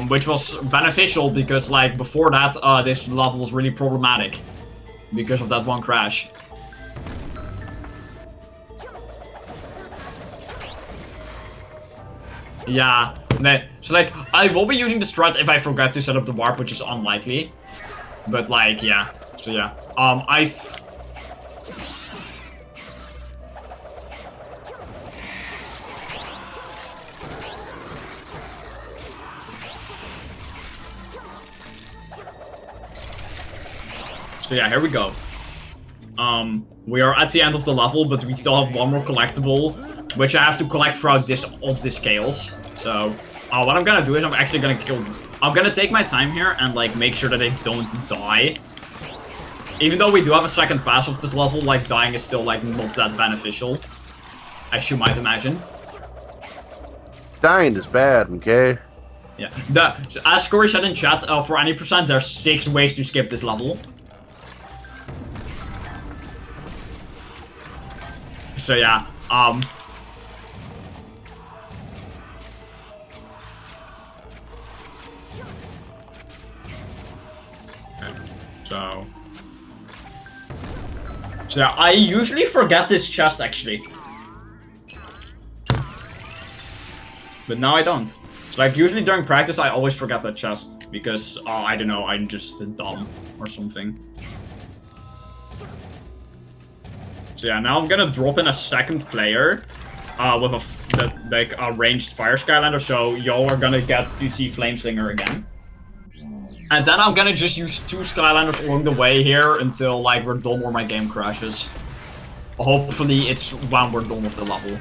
Which was beneficial because, like, before that, this level was really problematic because of that one crash. Yeah, so, like, I will be using the strat if I forget to set up the warp, which is unlikely. But, like, yeah, so yeah. So yeah, here we go. We are at the end of the level, but we still have one more collectible, which I have to collect throughout this chaos. So, what I'm gonna do is I'm actually gonna I'm gonna take my time here and like make sure that they don't die. Even though we do have a second pass of this level, like dying is still like not that beneficial, as you might imagine. Dying is bad, okay? Yeah. As Corey said in chat, for any percent, there's 6 ways to skip this level. So yeah, okay, so yeah, I usually forget this chest actually. But now I don't. So, like, usually during practice I always forget that chest because, I don't know, I'm just dumb or something. So yeah, now I'm gonna drop in a second player with a ranged fire Skylander, so y'all are gonna get to see Flameslinger again. And then I'm gonna just use 2 Skylanders along the way here until like we're done or my game crashes. Hopefully it's when we're done with the level.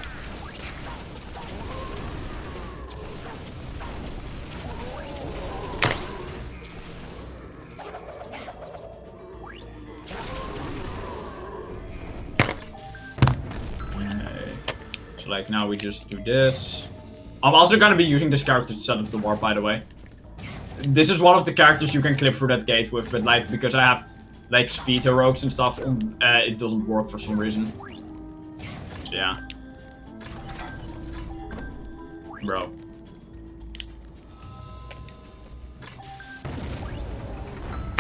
Like, now we just do this. I'm also gonna be using this character to set up the warp, by the way. This is one of the characters you can clip through that gate with, but like, because I have like speed heroics and stuff, it doesn't work for some reason. So yeah. Bro.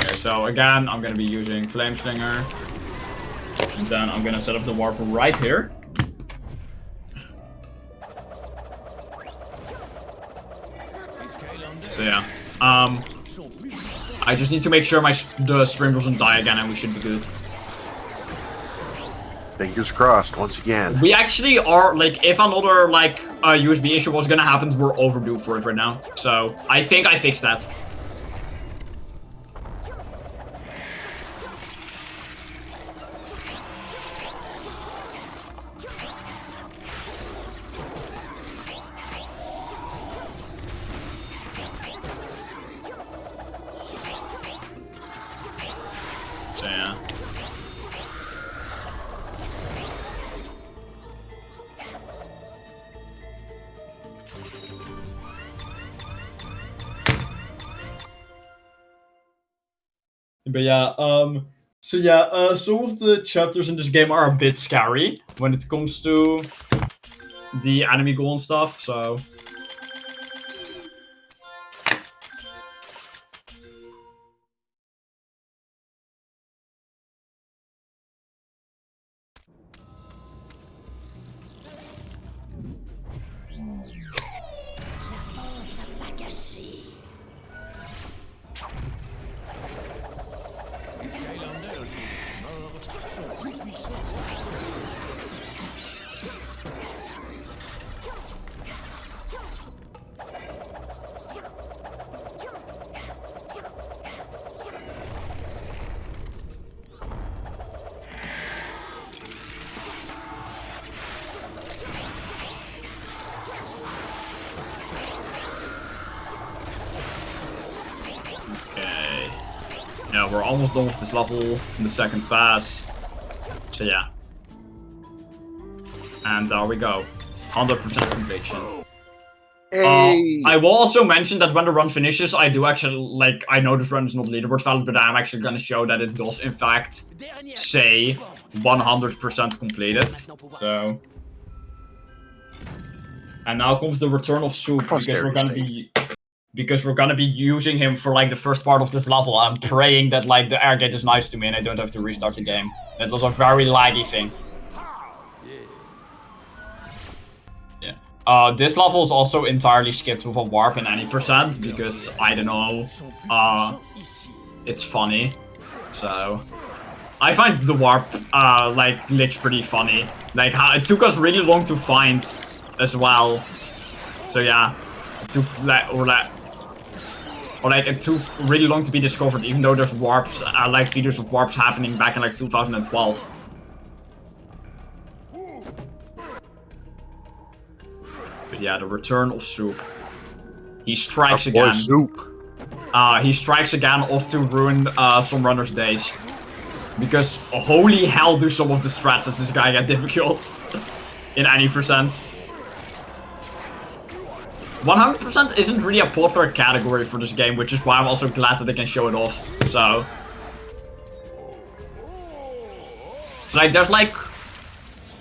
Okay, so again, I'm gonna be using Flameslinger. And then I'm gonna set up the warp right here. So yeah, I just need to make sure the stream doesn't die again, and we should be good. Fingers crossed once again. We actually are, like, if another like USB issue was gonna happen, we're overdue for it right now. So I think I fixed that. But yeah, some of the chapters in this game are a bit scary when it comes to the enemy goal and stuff, so... J'avance à pas gâcher. Les Skylanders, les morts, sont plus puissants. Okay. Yeah, we're almost done with this level in the second phase. So yeah. And there we go. 100% conviction. Hey! I will also mention that when the run finishes, I do actually, like, I know this run is not leaderboard valid, but I'm actually gonna show that it does, in fact, say 100% completed. So... And now comes the return of Soup, because we're gonna be using him for like the first part of this level. I'm praying that like the air gate is nice to me and I don't have to restart the game. That was a very laggy thing. Yeah. This level is also entirely skipped with a warp in any percent because I don't know. It's funny. So I find the warp like glitch pretty funny. Like it took us really long to find as well. So yeah, it took it took really long to be discovered, even though there's warps, like videos of warps happening back in like 2012. But yeah, the return of Soup. He strikes again. Soup. He strikes again, off to ruin some runners' days. Because holy hell, do some of the strats as this guy get difficult in any percent. 100% isn't really a popular category for this game, which is why I'm also glad that they can show it off. So like, there's like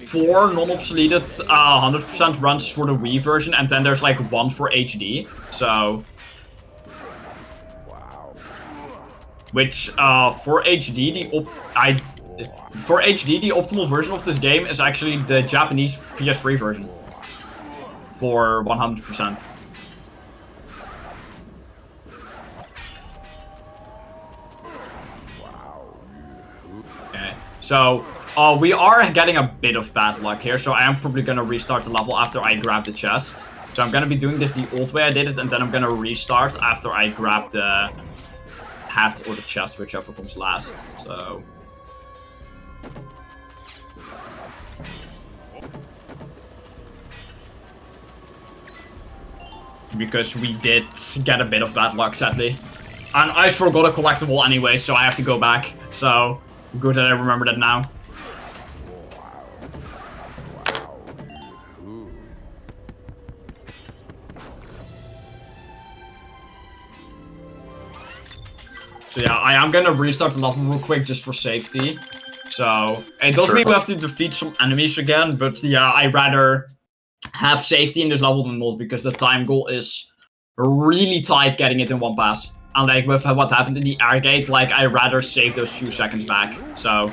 4 non-obsoleted 100% runs for the Wii version, and then there's like 1 for HD. So, which for HD the optimal version of this game is actually the Japanese PS3 version for 100%. Okay, so we are getting a bit of bad luck here, so I am probably gonna restart the level after I grab the chest. So I'm gonna be doing this the old way I did it, and then I'm gonna restart after I grab the hat or the chest, whichever comes last. So because we did get a bit of bad luck, sadly. And I forgot a collectible anyway, so I have to go back. So, good that I remember that now. So yeah, I am gonna restart the level real quick just for safety. So, it does mean we have to defeat some enemies again, but yeah, I'd rather have safety in this level than not, because the time goal is really tight getting it in one pass. And like with what happened in the air gate, like I'd rather save those few seconds back. So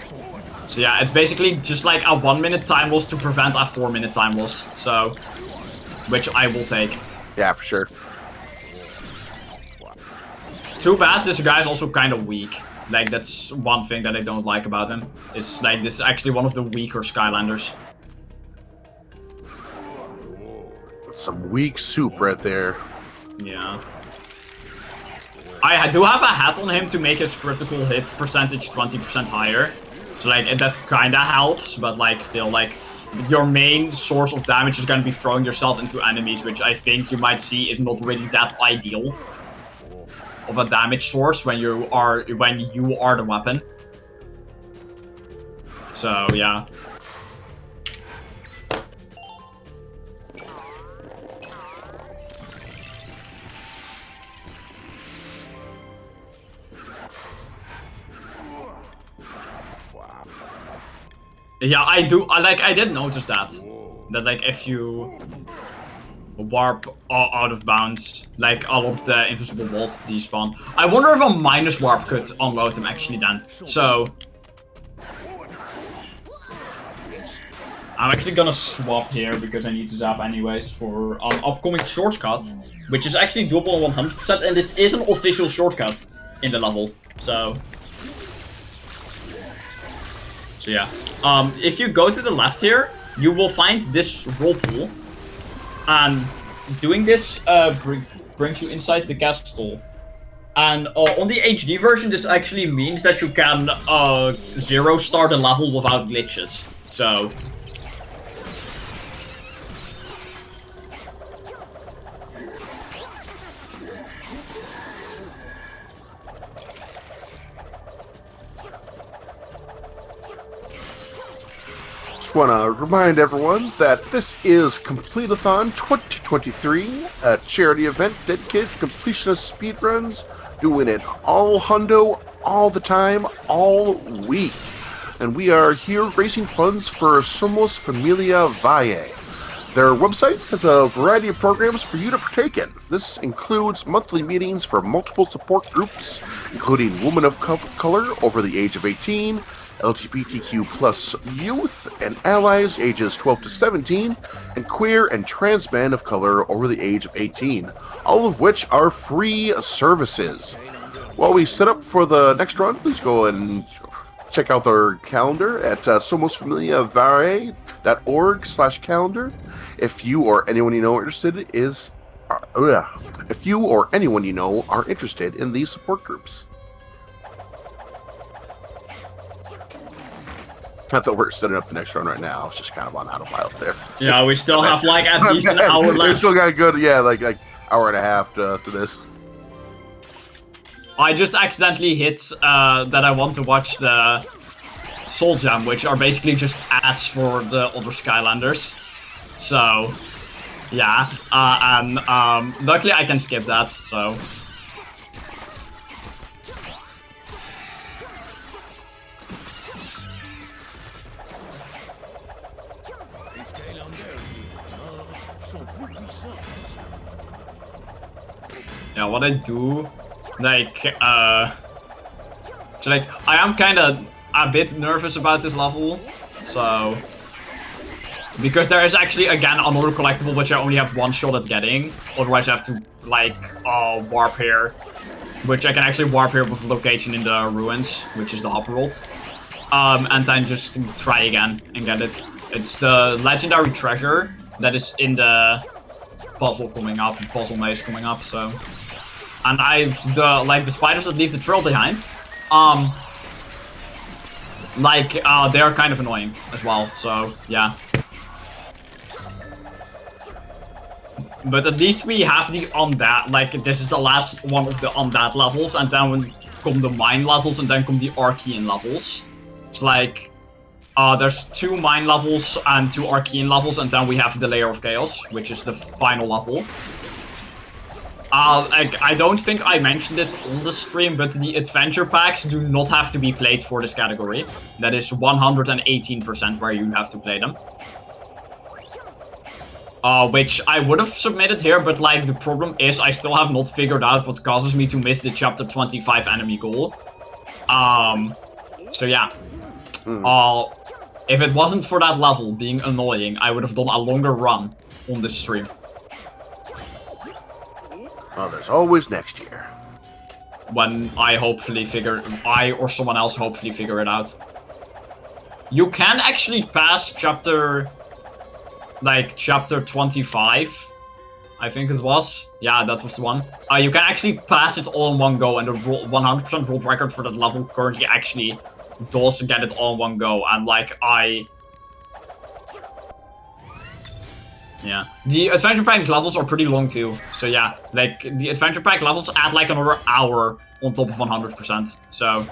yeah, it's basically just like a 1 minute time loss to prevent a 4 minute time loss. So, which I will take. Yeah, for sure. Too bad this guy's also kind of weak. Like, that's one thing that I don't like about him. It's like, this is actually one of the weaker Skylanders. Some weak soup right there. Yeah. I do have a hat on him to make his critical hit percentage 20% higher. So, like, that kinda helps, but, like, still, like, your main source of damage is gonna be throwing yourself into enemies, which I think you might see is not really that ideal of a damage source when you are the weapon. So, yeah. Yeah, I do. I did notice that. That like if you warp out of bounds, like a lot of the invisible walls despawn. I wonder if a minus warp could unload them actually then. So I'm actually gonna swap here because I need to zap anyways for an upcoming shortcut, which is actually doable 100%, and this is an official shortcut in the level. So yeah. If you go to the left here, you will find this whirlpool, and doing this brings you inside the castle. And on the HD version, this actually means that you can zero star the level without glitches. So Want to remind everyone that this is Completithon 2023, a charity event dedicated to completionist speedruns, doing it all hundo, all the time, all week. And we are here raising funds for Somos Familia Valle. Their website has a variety of programs for you to partake in. This includes monthly meetings for multiple support groups, including women of color over the age of 18, LGBTQ plus youth, and allies ages 12 to 17, and queer and trans men of color over the age of 18, all of which are free services. While we set up for the next run, please go and check out their calendar at somosfamiliavare.org/calendar. If you or anyone you know are interested are interested in these support groups. Not that we're setting up the next run right now. It's just kind of on autopilot there. yeah, we still have like at least an hour We left. still got a good, like hour and a half to this. I just accidentally hit that I want to watch the Soul Jam, which are basically just ads for the other Skylanders. So, yeah. And luckily I can skip that, so. Les Skylanders sont plus puissants. Yeah, what I do, like, so like, I am kind of a bit nervous about this level, so, because there is actually, again, another collectible which I only have one shot at getting, otherwise I have to, like, warp here, which I can actually warp here with a location in the ruins, which is the hop world, and then just try again and get it. It's the legendary treasure that is in the puzzle maze coming up, so. And the spiders that leave the trail behind, they are kind of annoying as well, so, yeah. But at least we have the undead, like, this is the last one of the undead levels, and then come the mine levels, and then come the Archean levels. It's like, there's 2 mine levels and 2 Archean levels, and then we have the Layer of Chaos, which is the final level. I don't think I mentioned it on the stream, but the adventure packs do not have to be played for this category. That is 118% where you have to play them. Which I would have submitted here, but like the problem is I still have not figured out what causes me to miss the chapter 25 enemy goal. So yeah. If it wasn't for that level being annoying, I would have done a longer run on this stream. Oh, there's always next year. When I or someone else hopefully figure it out. You can actually pass chapter 25, I think it was. Yeah, that was the one. You can actually pass it all in one go, and the 100% world record for that level currently actually does get it all in one go, and like yeah. The adventure pack levels are pretty long too, so yeah, like the adventure pack levels add like another hour on top of 100%, so.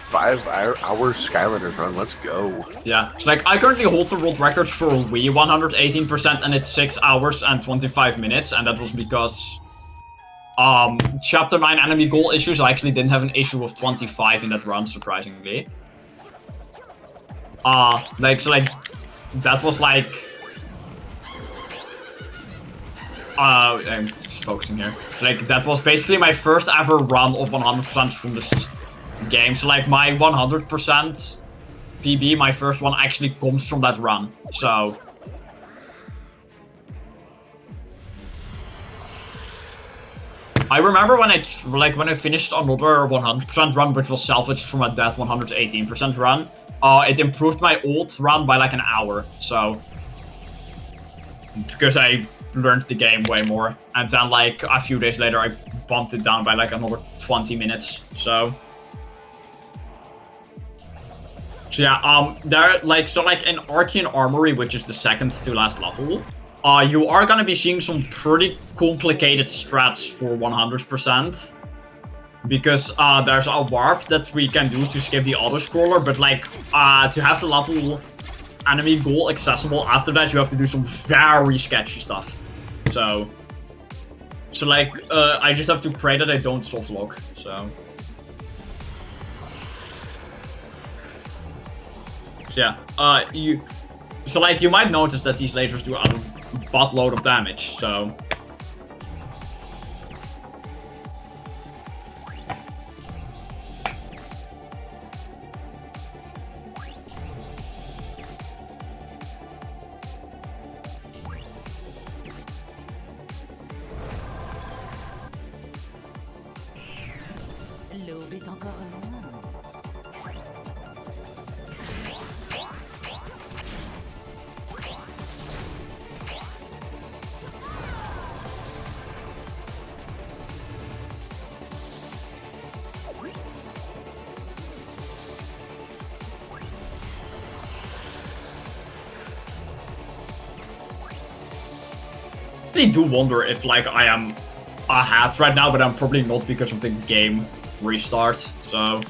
5-hour Skylanders run, let's go. Yeah, so like I currently hold the world record for Wii 118%, and it's 6 hours and 25 minutes, and that was because Chapter 9 enemy goal issues, I actually didn't have an issue of 25 in that run, surprisingly. That was like... I'm just focusing here. Like, that was basically my first ever run of 100% from this game. So, like, my 100% PB, my first one, actually comes from that run. So... I remember when I finished another 100% run, which was salvaged from a dead 118% run. It improved my old run by like an hour, so... Because I learned the game way more. And then like a few days later, I bumped it down by like another 20 minutes, so... So yeah, in Archean Armory, which is the second to last level, you are gonna be seeing some pretty complicated strats for 100%. Because there's a warp that we can do to skip the auto-scroller, but like, to have the level enemy goal accessible after that, you have to do some very sketchy stuff. So like, I just have to pray that I don't soft lock, so... So yeah, you might notice that these lasers do a buttload of damage, so... L'aube est encore loin. I really do wonder if like I am ahead right now, but I'm probably not because of the game restart, so...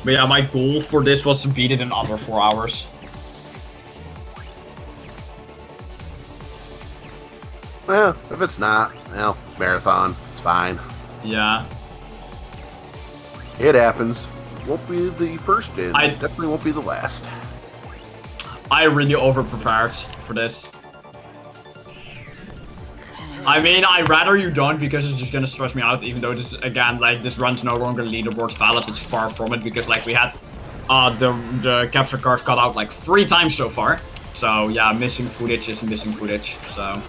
But yeah, my goal for this was to beat it in under 4 hours. Well, if it's not, well, marathon, it's fine. Yeah. It happens. Won't be the first and I definitely won't be the last. I really over-prepared for this. I mean, I'd rather you don't, because it's just gonna stress me out, even though this, again, like, this run's no longer leaderboard valid. It's far from it, because, like, we had the capture card cut out, like, 3 times so far. So, yeah, missing footage is missing footage, so...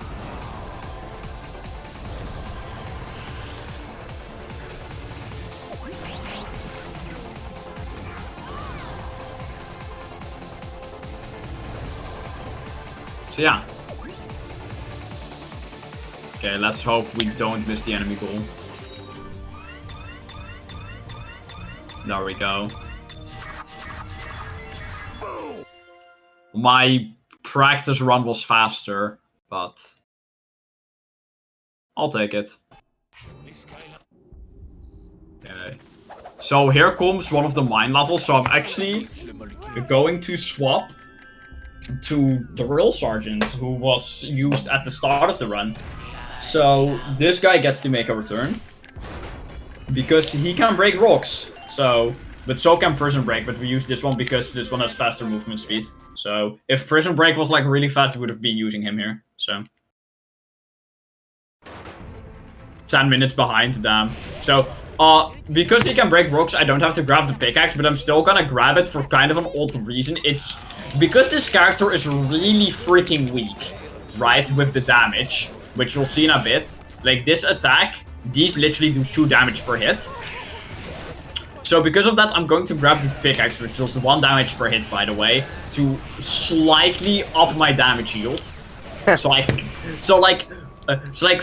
So, yeah. Okay, let's hope we don't miss the enemy goal. There we go. My practice run was faster, but... I'll take it. Okay. So here comes one of the mine levels, so I'm actually going to swap to the Drill Sergeant, who was used at the start of the run. So this guy gets to make a return, because he can break rocks. So, but so can Prison Break, but we use this one because this one has faster movement speed. So if Prison Break was like really fast, we would have been using him here. So 10 minutes behind, damn. So because he can break rocks, I don't have to grab the pickaxe, but I'm still gonna grab it for kind of an odd reason. It's because this character is really freaking weak, right, with the damage, which we'll see in a bit. Like, this attack, these literally do 2 damage per hit. So because of that, I'm going to grab the pickaxe, which does 1 damage per hit, by the way, to slightly up my damage yield. So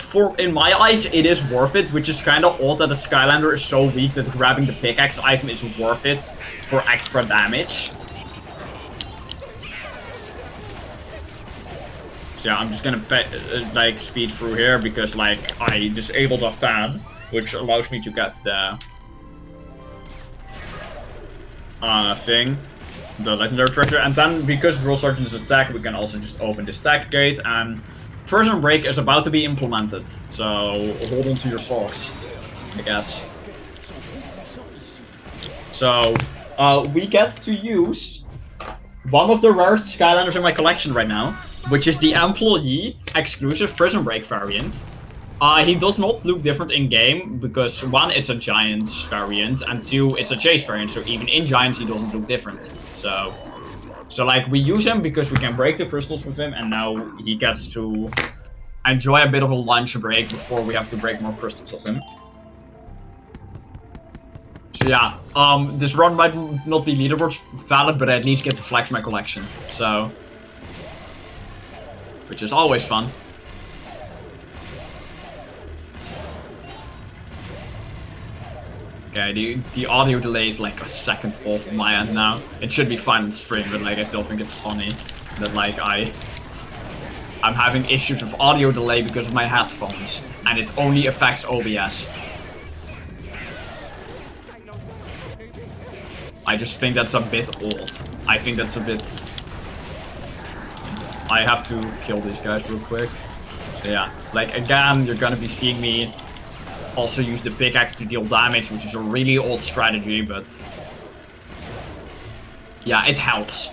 for, in my eyes, it is worth it, which is kind of odd that the Skylander is so weak that grabbing the pickaxe item is worth it for extra damage. So yeah, I'm just gonna like speed through here because like I disabled a fan, which allows me to get the thing. the legendary treasure. And then, because Drill Sergeant's attack, we can also just open the stack gate, and Prison Break is about to be implemented. So hold on to your socks, I guess. So we get to use one of the rarest Skylanders in my collection right now, which is the employee exclusive Prison Break variant. He does not look different in game because 1, it's a Giants variant, and 2, it's a Chase variant. So even in Giants, he doesn't look different. So like we use him because we can break the crystals with him, and now he gets to enjoy a bit of a lunch break before we have to break more crystals of him. So yeah, this run might not be leaderboard valid, but I at least get to flex my collection. So, which is always fun. Okay, the audio delay is like a second off on my end now. It should be fine on stream, but like I still think it's funny that like I'm having issues with audio delay because of my headphones, and it only affects OBS. I just think that's a bit odd. I think that's a bit... I have to kill these guys real quick. So yeah, like again, you're gonna be seeing me also use the pickaxe to deal damage, which is a really old strategy, but yeah, it helps.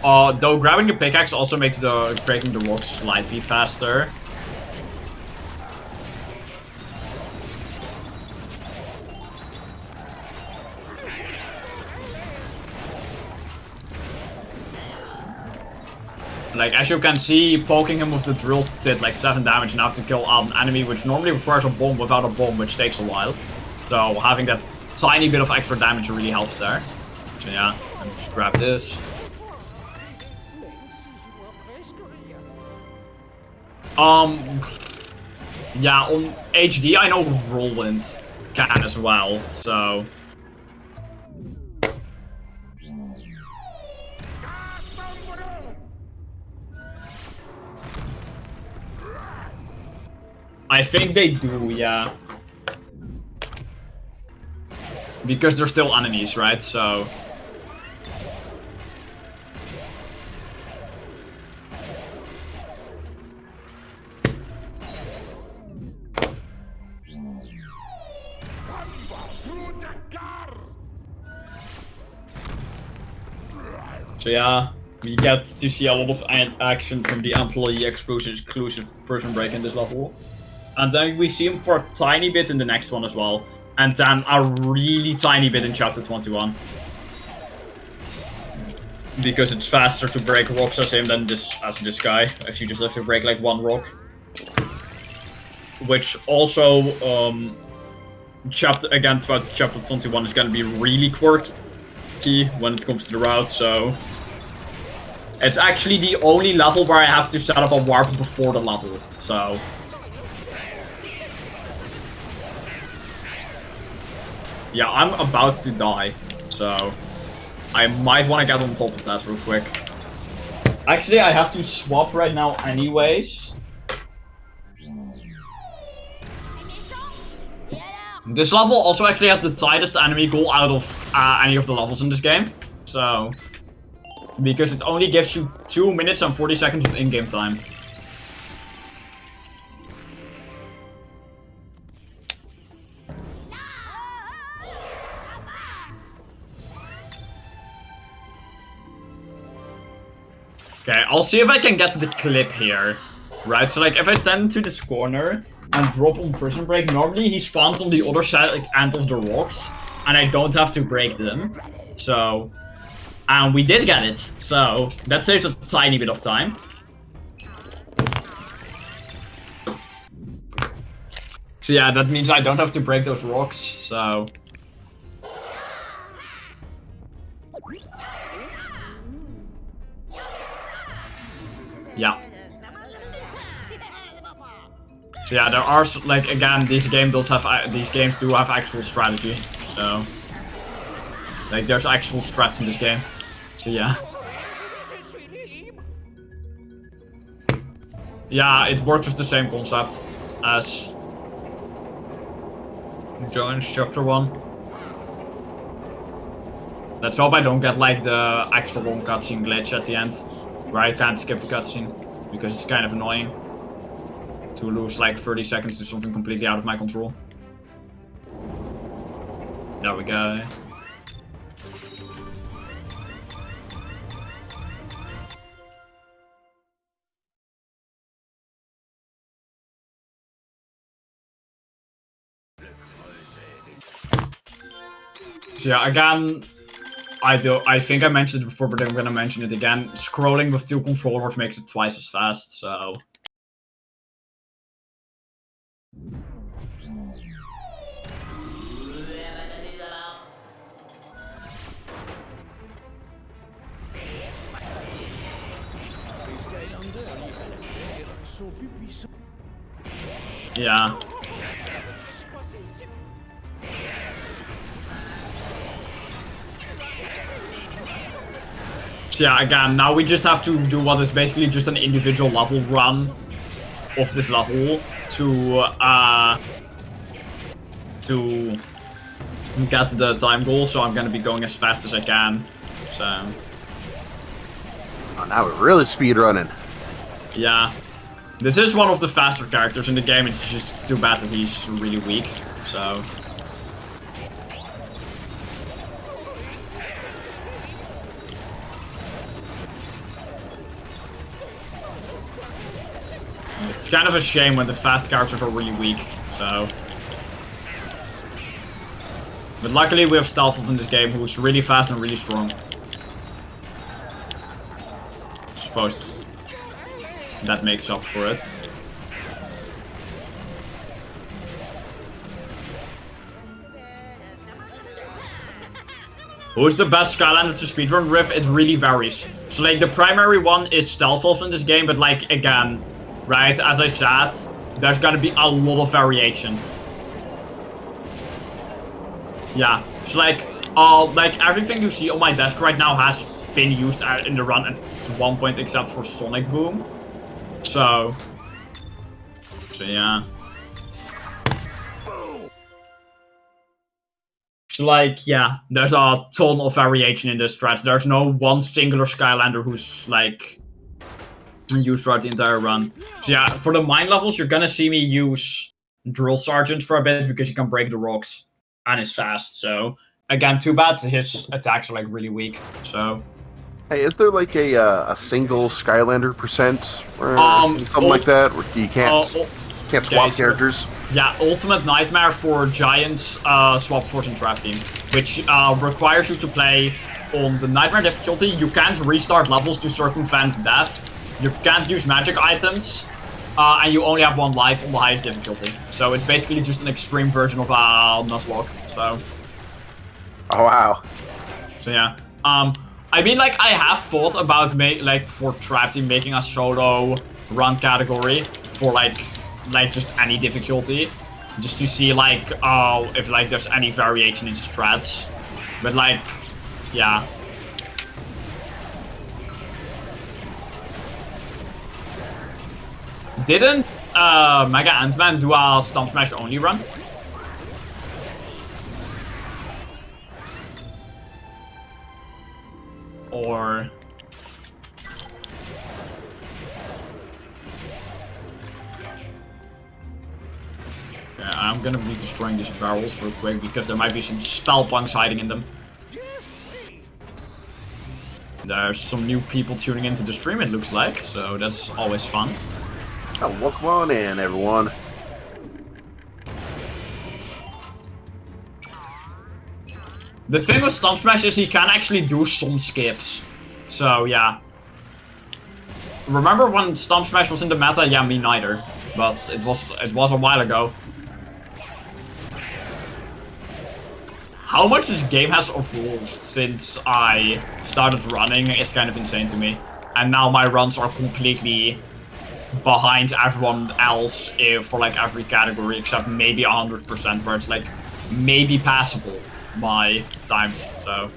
Though grabbing the pickaxe also makes the breaking the rocks slightly faster. Like, as you can see, poking him with the drills did like 7 damage enough to kill an enemy, which normally requires a bomb without a bomb, which takes a while. So having that tiny bit of extra damage really helps there. So yeah, let me just grab this. Yeah, on HD I know Whirlwind can as well, so... I think they do, yeah. Because they're still enemies, right? So... So yeah, we get to see a lot of action from the employee exclusive Prison Break in this level. And then we see him for a tiny bit in the next one as well. And then a really tiny bit in Chapter 21. Because it's faster to break rocks as him than this guy. If you just have to break like 1 rock. Which also, Chapter 21 is gonna be really quirky when it comes to the route, so... It's actually the only level where I have to set up a warp before the level, so... Yeah, I'm about to die, so... I might want to get on top of that real quick. Actually, I have to swap right now anyways. This level also actually has the tightest enemy goal out of any of the levels in this game. So... Because it only gives you 2 minutes and 40 seconds of in-game time. Okay, I'll see if I can get to the clip here. Right, so like if I stand into this corner and drop on Prison Break, normally he spawns on the other side like, end of the rocks. And I don't have to break them. So... And we did get it, so that saves a tiny bit of time. So yeah, that means I don't have to break those rocks, so... Yeah. So yeah, there are, like, again, these games do have actual strategy, so... Like, there's actual strats in this game. So yeah. Yeah, it works with the same concept as JensJ Chapter 1. Let's hope I don't get like the extra long cutscene glitch at the end, where I can't skip the cutscene, because it's kind of annoying to lose like 30 seconds to something completely out of my control. There we go. So yeah, again, I think I mentioned it before, but I'm gonna mention it again. Scrolling with 2 controllers makes it twice as fast, so... Les Skylanders liés à la guerre sont plus puissants. Yeah. So yeah, again, now we just have to do what is basically just an individual level run of this level to get the time goal. So I'm gonna be going as fast as I can. So Oh, now we're really speed running. yeah, this is one of the faster characters in the game. It's just too bad that he's really weak. So. It's kind of a shame when the fast characters are really weak, so... But luckily we have Stealth in this game who's really fast and really strong. I suppose that makes up for it. Who's the best Skylander to speedrun with? It really varies. So like the primary one is Stealth in this game, but like again... Right, as I said, there's gonna be a lot of variation. Yeah, so like everything you see on my desk right now has been used in the run at one point except for Sonic Boom. So yeah. So like, yeah, there's a ton of variation in this stretch. There's no one singular Skylander who's like... used throughout the entire run. So yeah, for the mine levels, you're gonna see me use Drill Sergeant for a bit because he can break the rocks and is fast. So again, too bad his attacks are like really weak. So Hey, is there like a single Skylander percent or something like that, where you can't swap characters? Yeah, Ultimate Nightmare for Giants Swap Force and Trap Team, which requires you to play on the Nightmare difficulty. You can't restart levels to circumvent death. You can't use magic items, and you only have 1 life on the highest difficulty. So it's basically just an extreme version of Nuzlocke. So. Oh wow. So yeah. I mean, like I have thought about for Trap Team making a solo run category for like just any difficulty, just to see like if like there's any variation in strats, but like yeah. Didn't Mega Ant-Man do a Stomp Smash only run? Or... Yeah, I'm gonna be destroying these barrels real quick because there might be some spell punks hiding in them. There's some new people tuning into the stream, it looks like, so that's always fun. Oh, welcome on in, everyone. The thing with Stomp Smash is he can actually do some skips. So, yeah. Remember when Stomp Smash was in the meta? Yeah, me neither. But it was a while ago. How much this game has evolved since I started running is kind of insane to me. And now my runs are completely behind everyone else for like every category except maybe 100%, where it's like maybe passable my times. So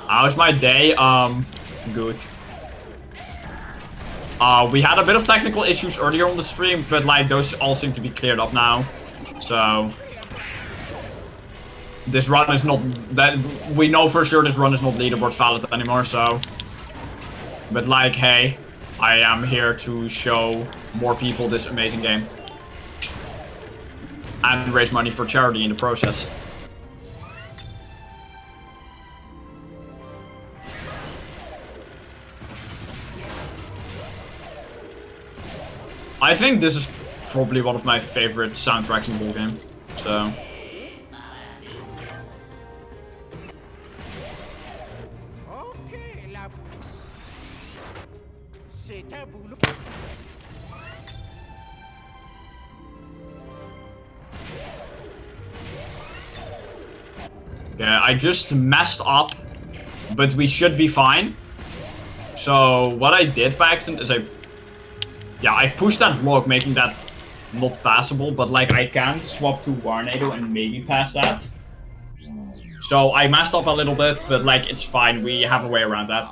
how's my day? Good. We had a bit of technical issues earlier on the stream, but like those all seem to be cleared up now. So this run is not that we know for sure this run is not leaderboard valid anymore. So, but like, hey, I am here to show more people this amazing game and raise money for charity in the process. I think this is probably one of my favorite soundtracks in the whole game. So. Yeah, I just messed up, but we should be fine. So what I did by accident is I pushed that block, making that not passable, but like I can swap to Warnado and maybe pass that. So I messed up a little bit, but like it's fine, we have a way around that.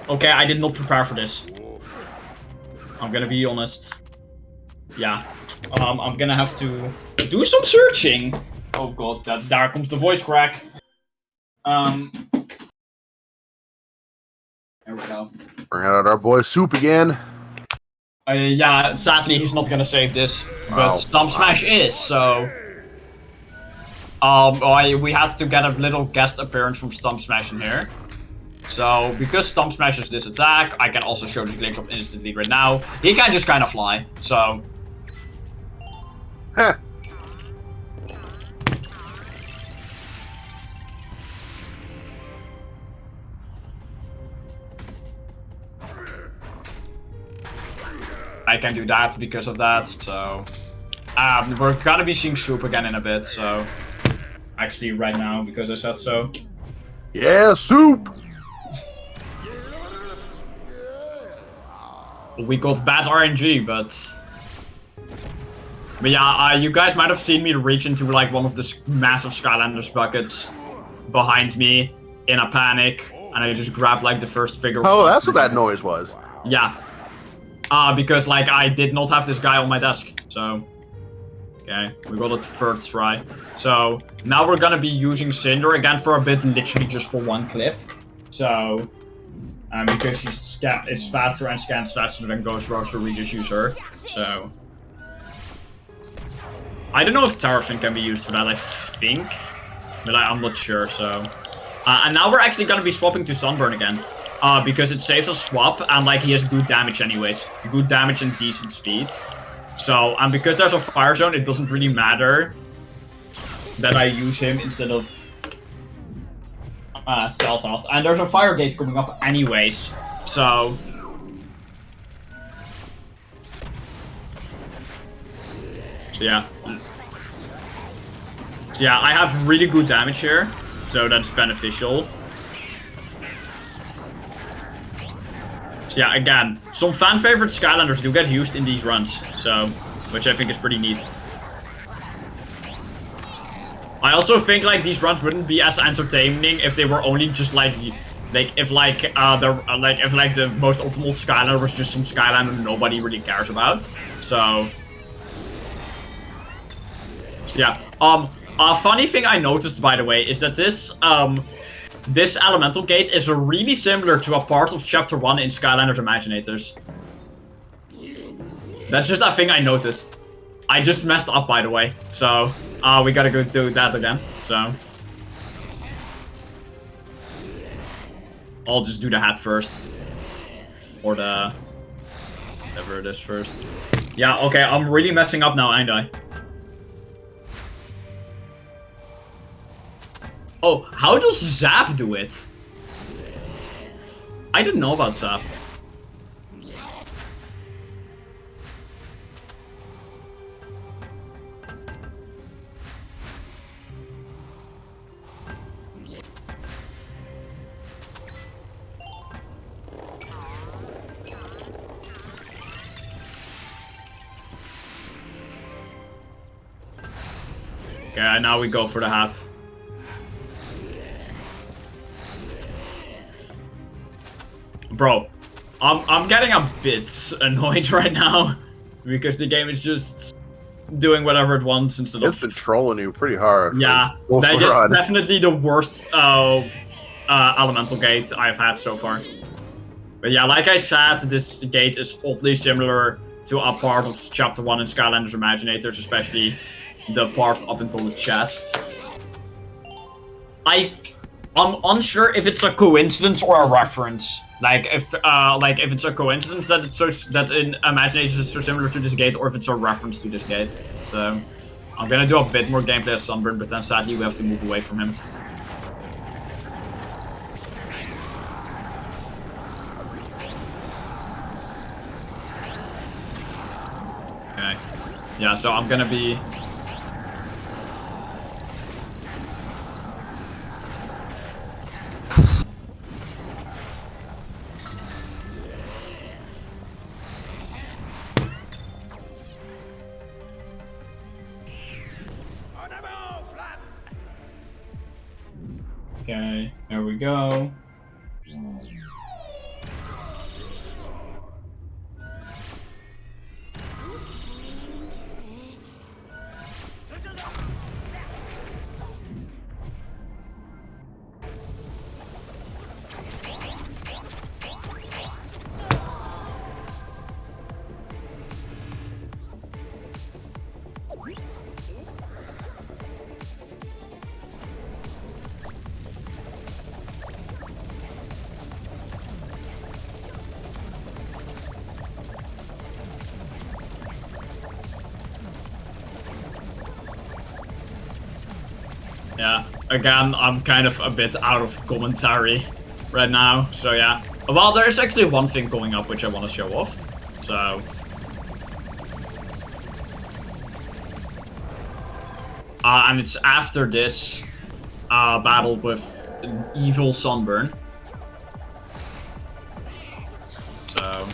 Okay, I did not prepare for this. I'm gonna be honest. Yeah, I'm gonna have to do some searching. Oh god, there comes the voice crack. There we go. Bring out our boy Soup again. Yeah, sadly he's not gonna save this, but Stomp Smash is, so... we have to get a little guest appearance from Stomp Smash in here. So, because Stomp Smash is this attack, I can also show the glitch up instantly right now. He can just kind of fly, so... Heh. I can do that because of that, so... we're gonna be seeing Soup again in a bit, so... Actually, right now, because I said so. Yeah, Soup! We got bad RNG, but yeah, you guys might have seen me reach into like one of the massive Skylanders buckets behind me in a panic, and I just grabbed like the first figure. Oh, that's what that noise was. Yeah. Because like I did not have this guy on my desk, so okay, we got it first try. So now we're gonna be using Cinder again for a bit, literally just for one clip. So. Because it's faster and scans faster than Ghost Roaster, we just use her. So... I don't know if Terrafin can be used for that, I think. But I'm not sure, so... and now we're actually gonna be swapping to Sunburn again. Because it saves us swap, and like he has good damage anyways. Good damage and decent speed. So, and because there's a fire zone, it doesn't really matter that I use him instead of... stealth off. And there's a fire gate coming up anyways, so... So yeah. So yeah, I have really good damage here, so that's beneficial. So yeah, again, some fan favorite Skylanders do get used in these runs, so... Which I think is pretty neat. I also think like these runs wouldn't be as entertaining if they were only just like if the most optimal Skylander was just some Skylander nobody really cares about. So yeah. A funny thing I noticed, by the way, is that this elemental gate is really similar to a part of Chapter 1 in Skylanders Imaginators. That's just a thing I noticed. I just messed up, by the way, so we gotta go do that again, so I'll just do the hat first, or the whatever it is first. Yeah, okay, I'm really messing up now, ain't I? Oh, how does Zap do it? I didn't know about Zap. Okay, now we go for the hat. Bro, I'm getting a bit annoyed right now because the game is just doing whatever it wants instead It's of. been trolling you pretty hard. Yeah, For that both is run. definitely the worst elemental gate I've had so far. But yeah, like I said, this gate is oddly similar to a part of Chapter 1 in Skylanders Imaginators, especially the part up until the chest. I'm unsure if it's a coincidence or a reference. Like if it's a coincidence that that in Imaginators is so similar to this gate, or if it's a reference to this gate. So I'm gonna do a bit more gameplay as Sunburn, but then sadly we have to move away from him. Okay. Yeah, so I'm gonna be... Okay, there we go. Yeah, again, I'm kind of a bit out of commentary right now, so yeah. Well, there's actually one thing going up which I want to show off, so... and it's after this battle with evil Sunburn. So...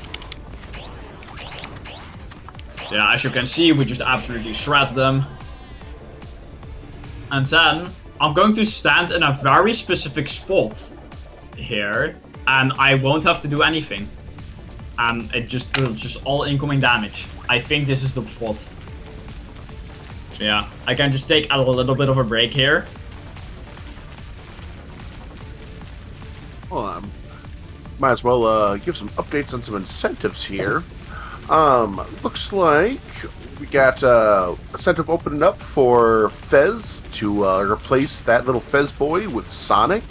yeah, as you can see, we just absolutely shred them. And then I'm going to stand in a very specific spot here, and I won't have to do anything. And it just will just all incoming damage. I think this is the spot. So yeah, I can just take a little bit of a break here. Well, might as well give some updates on some incentives here. Looks like we got incentive opening up for Fez to replace that little Fez boy with Sonic.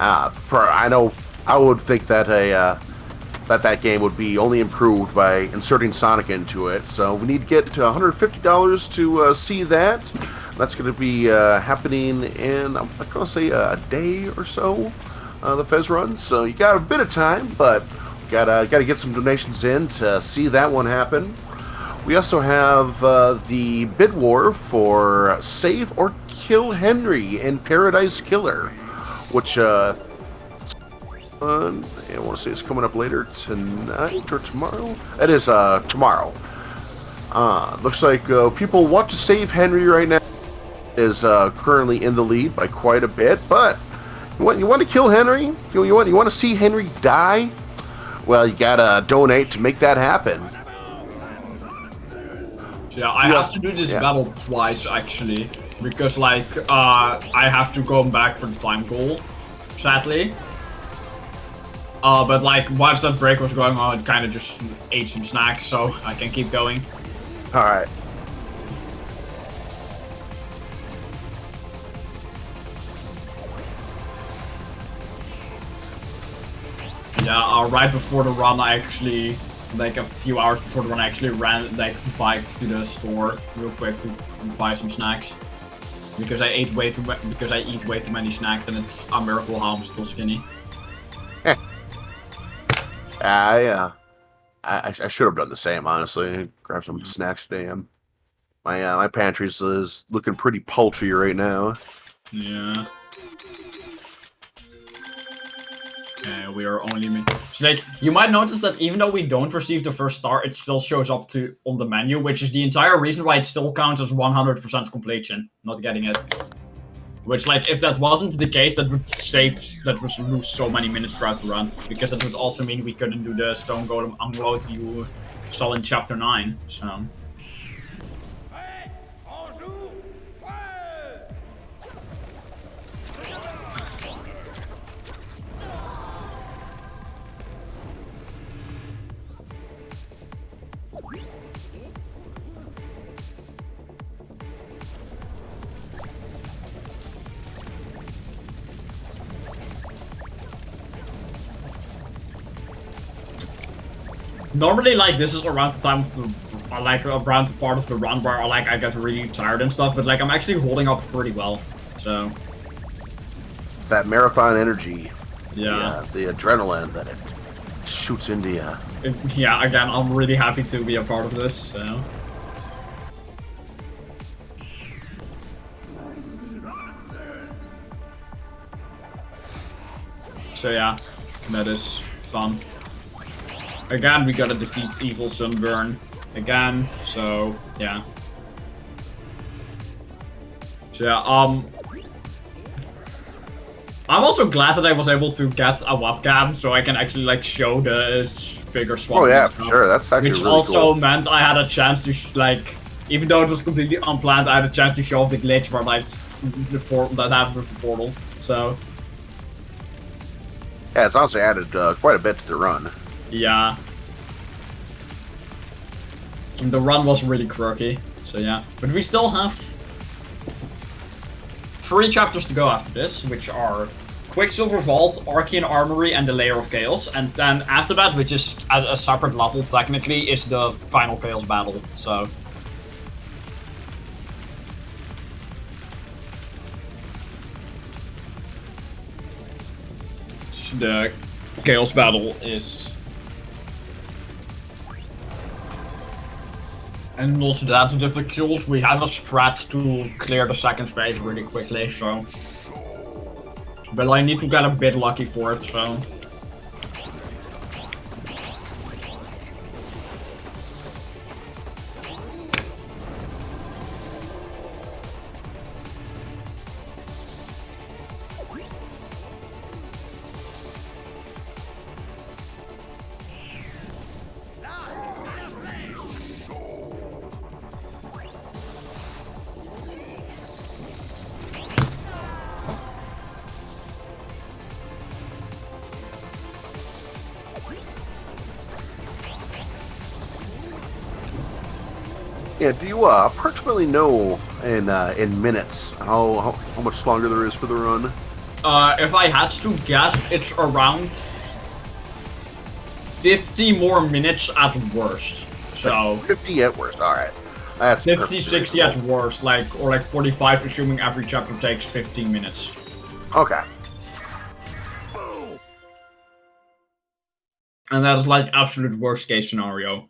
I know I would think that that game would be only improved by inserting Sonic into it. So we need to get to $150 to see that. That's going to be happening in, I'm going to say, a day or so. The Fez run. So you got a bit of time, but got to get some donations in to see that one happen. We also have the bid war for Save or Kill Henry in Paradise Killer, which I want to say it's coming up later tonight or tomorrow. It is tomorrow. Looks like people want to save Henry right now. Is currently in the lead by quite a bit, but you want to kill Henry? You want to see Henry die? Well, you gotta donate to make that happen. Yeah, I have to do this battle twice actually, because like I have to go back for the time goal, sadly. But like once that break was going on, it kind of just ate some snacks, so I can keep going. All right. Yeah, right before the run, I actually, like a few hours before the run, I actually biked to the store real quick to buy some snacks. Because I eat way too many snacks, and it's a miracle how I'm still skinny. I should have done the same, honestly. Grab some snacks today. My pantry is looking pretty paltry right now. Yeah. Okay, we are only... So, like, you might notice that even though we don't receive the first star, it still shows up on the menu, which is the entire reason why it still counts as 100% completion. Not getting it. Which, like, if that wasn't the case, that would lose so many minutes throughout the run. Because that would also mean we couldn't do the Stone Golem unload you saw in Chapter 9, so... Normally, like, this is around the time of the, like, around the part of the run where, like, I get really tired and stuff, but, like, I'm actually holding up pretty well, so... It's that marathon energy. Yeah. The adrenaline that it shoots into you. Yeah, again, I'm really happy to be a part of this, so... So, yeah, that is fun. Again, we gotta defeat Evil Sunburn again, so yeah. So yeah, I'm also glad that I was able to get a webcam so I can actually like show the figure swap. Oh yeah, for sure. That's actually which really also cool. meant I had a chance to like, even though it was completely unplanned, I had a chance to show off the glitch where like the portal that happened with the portal. So yeah, it's also added quite a bit to the run. yeah. And the run was really quirky, so yeah. But we still have 3 chapters to go after this, which are Quicksilver Vault, Archean Armory, and the Layer of Chaos. And then after that, which is a separate level technically, is the final Chaos battle, so... The Chaos battle is... And not that difficult. We have a strat to clear the second phase really quickly, so... But I need to get a bit lucky for it, so... Yeah, do you approximately know in minutes how much longer there is for the run? If I had to guess, it's around 50 more minutes at worst. So 50 at worst. All right, that's 50, 60 at worst, like or like 45, assuming every chapter takes 15 minutes. Okay. And that is like absolute worst case scenario.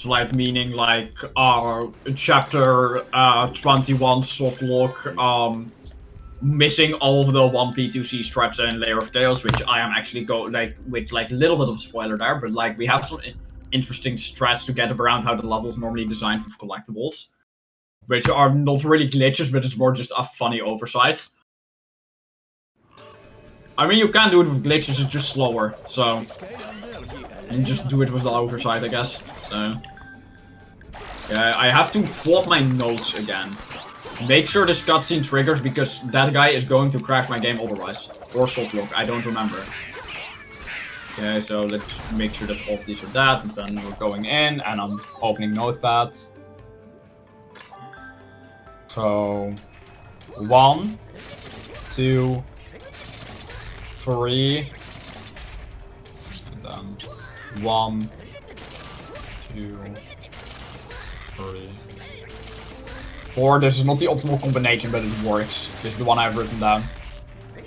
Like meaning like chapter 21 softlock missing all of the 1P2C strats and Layer of Chaos, which I am actually with like a little bit of a spoiler there, but like we have some interesting strats to get around how the level is normally designed with collectibles, which are not really glitches, but it's more just a funny oversight. I mean, you can do it with glitches, it's just slower, so... And just do it with the oversight, I guess. So... Yeah, I have to plot my notes again. Make sure this cutscene triggers, because that guy is going to crash my game otherwise. Or softlock, I don't remember. Okay, so let's make sure that all of these are that, and then we're going in, and I'm opening Notepad. So... 1, 2... 3, and then 1, 2, 3, 4. This is not the optimal combination, but it works. This is the one I've written down.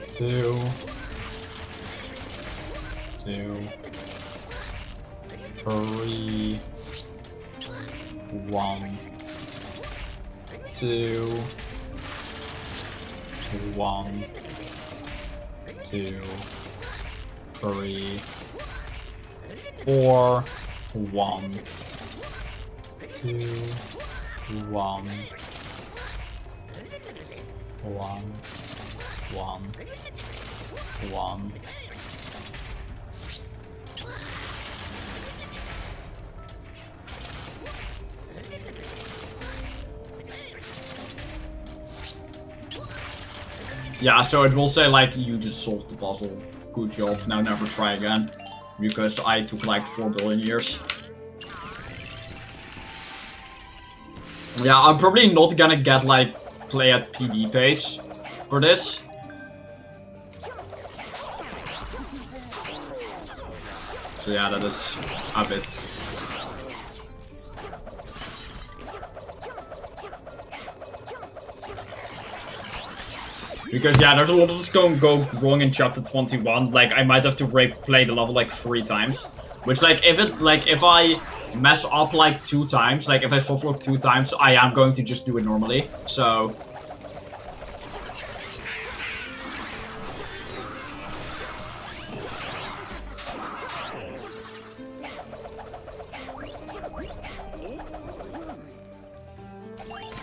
2, 2, 3, 1, 2, 1. 2, 3, 4, 1, 2, 1, 1, 1, 1. Yeah, so it will say like, you just solved the puzzle. Good job, now never try again. Because I took like 4 billion years. Yeah, I'm probably not gonna get like, play at PB pace for this. So yeah, that is a bit... Because yeah, there's a lot of just going to go wrong in chapter 21. Like I might have to replay the level like 3 times. Which like if I mess up like 2 times, like if I softlock 2 times, I am going to just do it normally. So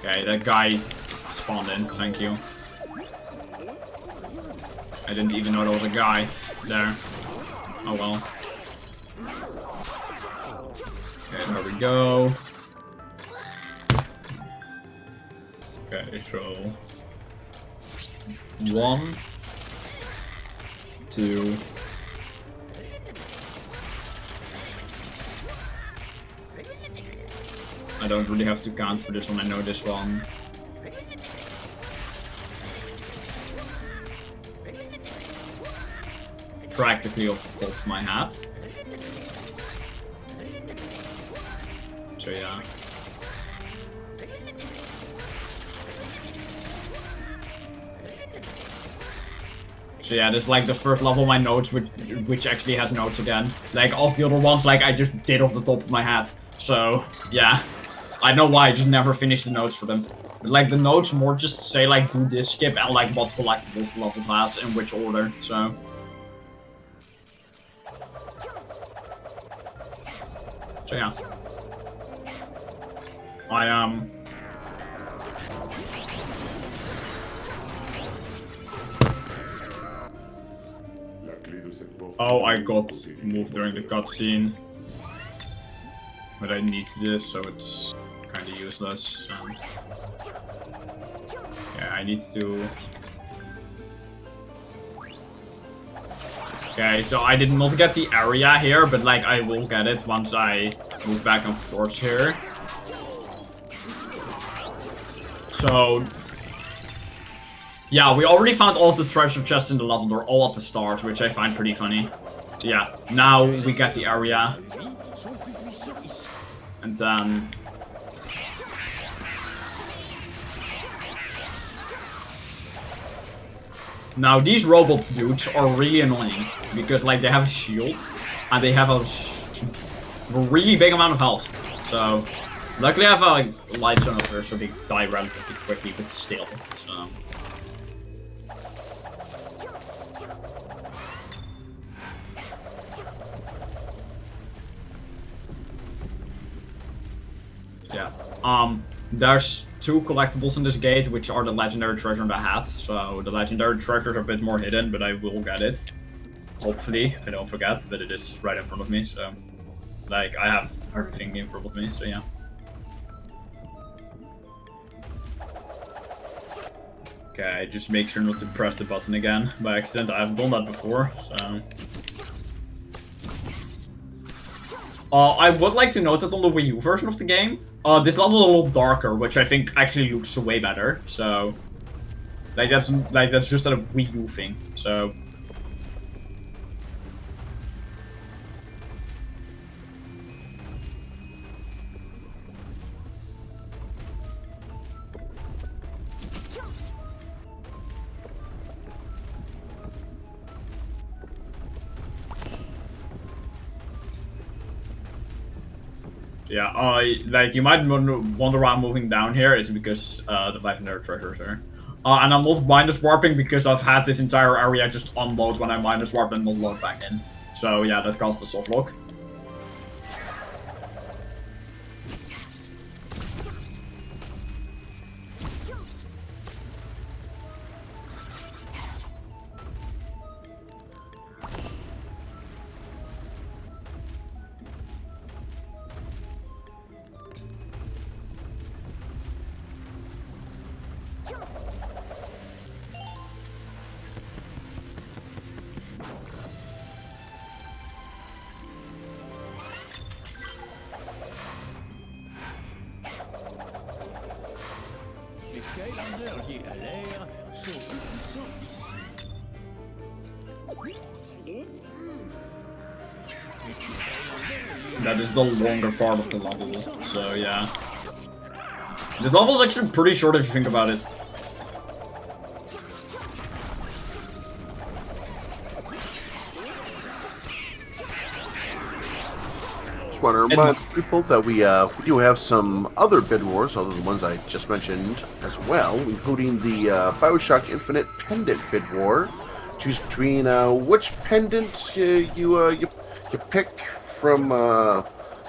okay, that guy spawned in, thank you. I didn't even know there was a guy there. Oh well. Okay, there we go. Okay, so 1, 2. I don't really have to count for this one, I know this one. Practically off the top of my hat. So yeah. So yeah, this is like the first level of my notes which actually has notes again. Like all the other ones like I just did off the top of my hat. So yeah. I know why I just never finished the notes for them. But like the notes more just say like do this skip and like what collectibles the levels has in which order. So yeah. Oh, I got moved during the cutscene. But I need this, so it's kinda useless. Yeah, I need to... Okay, so I did not get the area here, but like I will get it once I move back and forth here. So yeah, we already found all of the treasure chests in the level. They're all at the start, which I find pretty funny. So yeah, now we get the area. And then now these robot dudes are really annoying because like they have a shield and they have a really big amount of health. So luckily I have a light zone over, so they die relatively quickly, but still. So yeah. There's 2 collectibles in this gate, which are the legendary treasure and the hat. So the legendary treasures are a bit more hidden, but I will get it. Hopefully, if I don't forget, but it is right in front of me, so like I have everything in front of me, so yeah. Okay, just make sure not to press the button again by accident. I've done that before, so. I would like to note that on the Wii U version of the game, this level is a little darker, which I think actually looks way better. So, like that's just a Wii U thing. So, yeah, like you might wonder why I'm moving down here. It's because the legendary treasures are. And I'm not minus warping because I've had this entire area just unload when I minus warp and not load back in. So yeah, that caused the soft lock. That is the longer part of the level, so yeah. This level is actually pretty short if you think about it. Just want to remind people that we do have some other bid wars other than the ones I just mentioned as well, including the Bioshock Infinite Pendant bid war. Choose between which pendant you pick from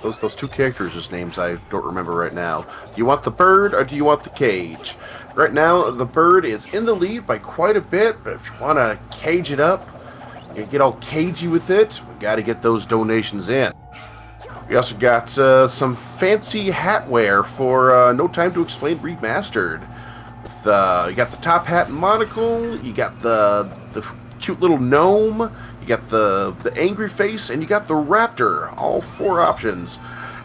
those two characters' whose names I don't remember right now. Do you want the bird or do you want the cage? Right now, the bird is in the lead by quite a bit, but if you want to cage it up, you get all cagey with it, we got to get those donations in. We also got some fancy hatware for No Time to Explain Remastered. With, you got the top hat and monocle, you got the cute little gnome, you got the angry face, and you got the raptor. All 4 options.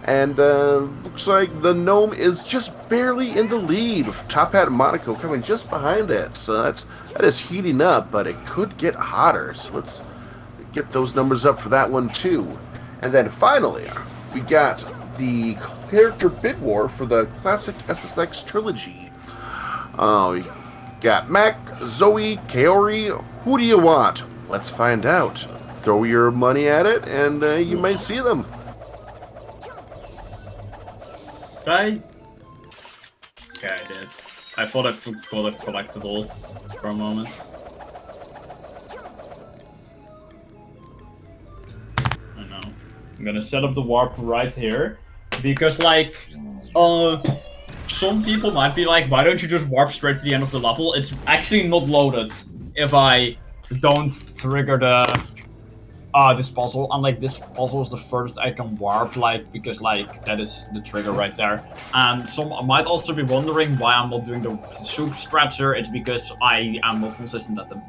And looks like the gnome is just barely in the lead, with top hat and monocle coming just behind it. So that is heating up, but it could get hotter. So let's get those numbers up for that one too. And then finally, we got the character bid war for the classic SSX trilogy. We got Mac, Zoe, Kaori. Who do you want? Let's find out. Throw your money at it, and you might see them. Okay, I did. I thought I forgot a collectible for a moment. I know. I'm gonna set up the warp right here. Because, like, some people might be like, why don't you just warp straight to the end of the level? It's actually not loaded if I don't trigger this puzzle. And, like, this puzzle is the furthest I can warp, like, because, like, that is the trigger right there. And some might also be wondering why I'm not doing the soup stretcher. It's because I am not consistent at them.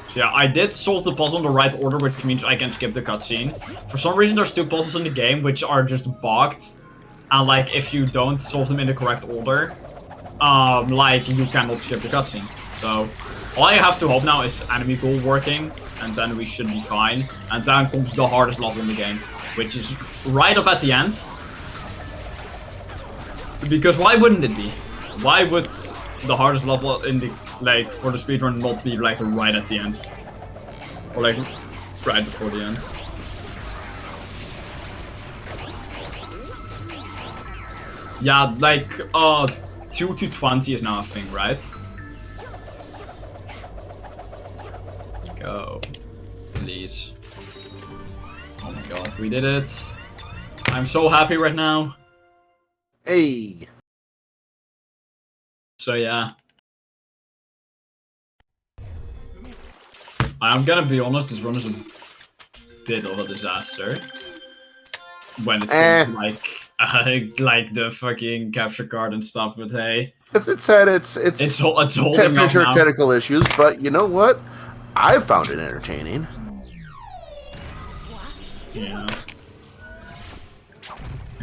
So yeah, I did solve the puzzle in the right order, which means I can skip the cutscene. For some reason, there's 2 puzzles in the game which are just bugged. And, like, if you don't solve them in the correct order, like, you cannot skip the cutscene. So, all I have to hope now is enemy pool working, and then we should be fine. And then comes the hardest level in the game, which is right up at the end. Because why wouldn't it be? Why would the hardest level in the, like, for the speedrun not be, like, right at the end? Or, like, right before the end? Yeah, like, 2 to 20 is now a thing, right? Go. Please. Oh my god, we did it. I'm so happy right now. Hey. So yeah. I'm gonna be honest, this run is a bit of a disaster. When it comes to like the fucking capture card and stuff, but hey. It's holding up now. Technical issues, but you know what? I found it entertaining. Yeah.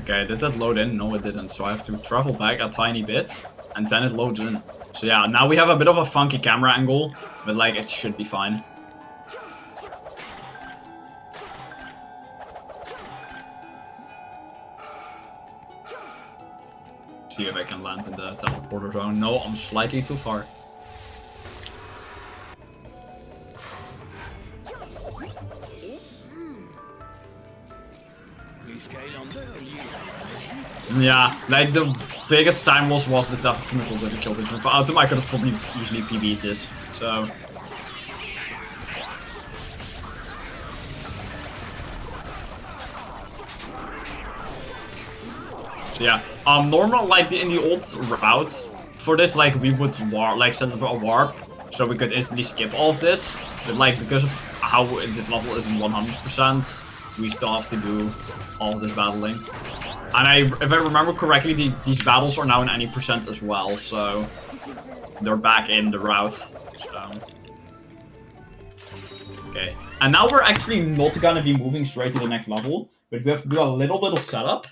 Okay, did that load in? No, it didn't. So I have to travel back a tiny bit, and then it loads in. So yeah, now we have a bit of a funky camera angle, but like it should be fine. See if I can land in the teleporter zone. No, I'm slightly too far. Yeah, like the biggest time loss was the technical difficulty. Without them, I could have probably usually PB'd this. So. Yeah, normal, like in the old route for this, like we would set up a warp so we could instantly skip all of this. But like because of how this level isn't 100%, we still have to do all of this battling. And if I remember correctly, these battles are now in any percent as well, so they're back in the route. So. Okay, and now we're actually not gonna be moving straight to the next level, but we have to do a little bit of setup.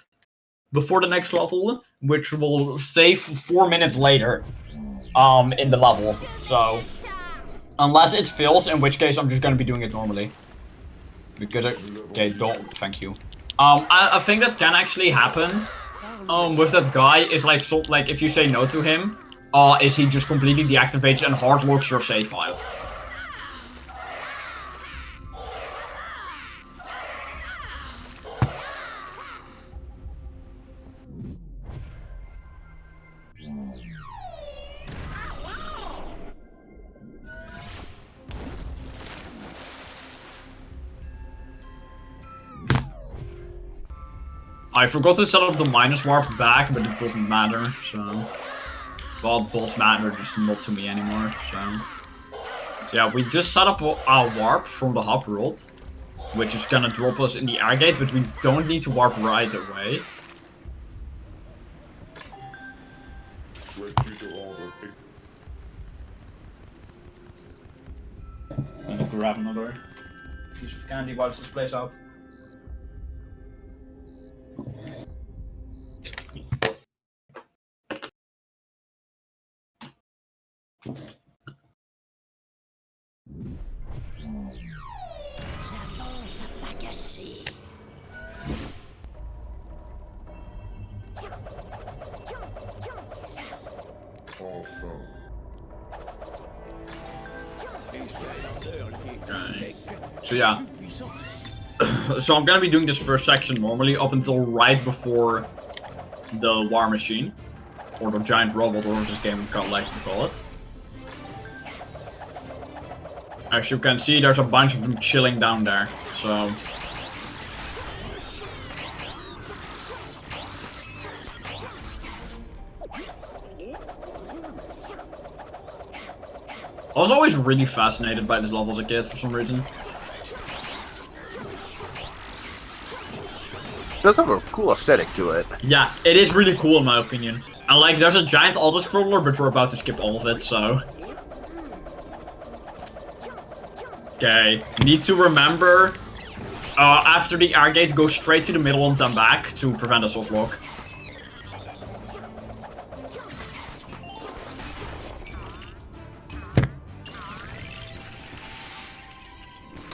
before the next level, which will save 4 minutes later in the level. So, unless it fails, in which case I'm just gonna be doing it normally. Because okay, don't, thank you. I think that can actually happen with that guy is like, so, like if you say no to him, is he just completely deactivates and hard locks your save file. I forgot to set up the minus warp back, but it doesn't matter, so... Well, it does matter, just not to me anymore, so... So yeah, we just set up a warp from the hub world, which is gonna drop us in the air gate, but we don't need to warp right away. I'm gonna grab another piece of candy while this plays out. J'avance à pas gâcher. So yeah. So I'm gonna be doing this first section normally up until right before the war machine. Or the giant robot, or this game likes to call it. As you can see, there's a bunch of them chilling down there, so... I was always really fascinated by this level as a kid for some reason. It does have a cool aesthetic to it. Yeah, it is really cool in my opinion. And like, there's a giant auto-scroller, but we're about to skip all of it, so... Okay, need to remember, after the air gate, go straight to the middle and then back to prevent a soft lock.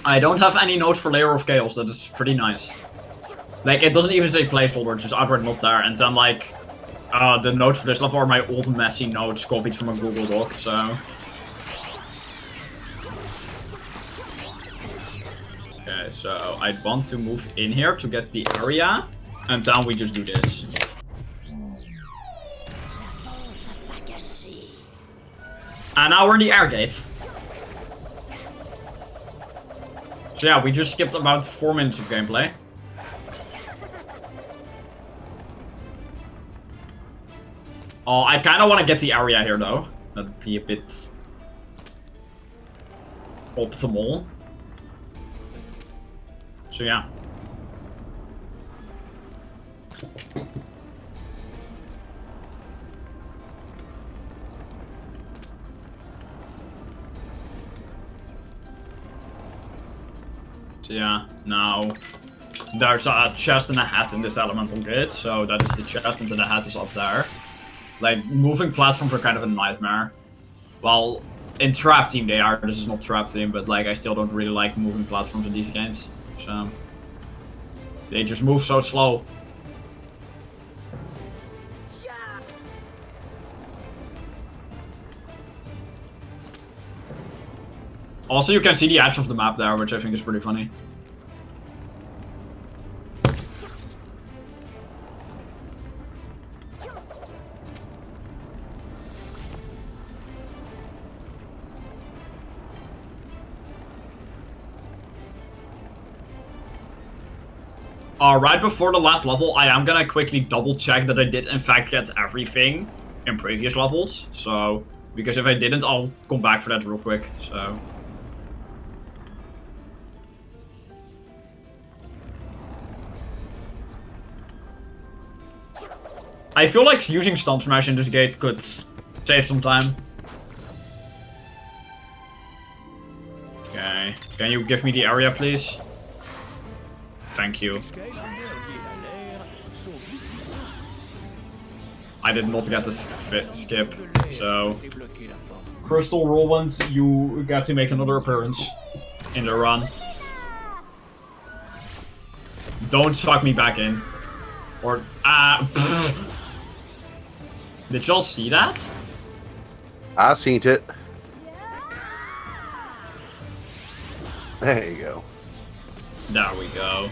I don't have any notes for Layer of Chaos, that is pretty nice. Like, it doesn't even say placeholder, it's just outright not there, and then like, the notes for this level are my old messy notes copied from a Google Doc, so... Okay, so I want to move in here to get the area, and then we just do this. And now we're in the air gate. So yeah, we just skipped about 4 minutes of gameplay. Oh, I kind of want to get the area here though. That'd be a bit optimal. So yeah. So yeah, now there's a chest and a hat in this elemental grid, so that is the chest and then the hat is up there. Like, moving platforms are kind of a nightmare. Well, in Trap Team they are, this is not Trap Team, but like, I still don't really like moving platforms in these games. So, they just move so slow. Also, you can see the edge of the map there, which I think is pretty funny. Right before the last level, I am gonna quickly double check that I did in fact get everything in previous levels. So, because if I didn't, I'll come back for that real quick. So. I feel like using Stomp Smash in this gate could save some time. Okay, can you give me the area, please? Thank you. Skylanders et la l'air sont plus puissants I did not get this skip, so... Crystal Whirlwind, you got to make another appearance in the run. Don't suck me back in. Or, did y'all see that? I seen it. There you go. There we go.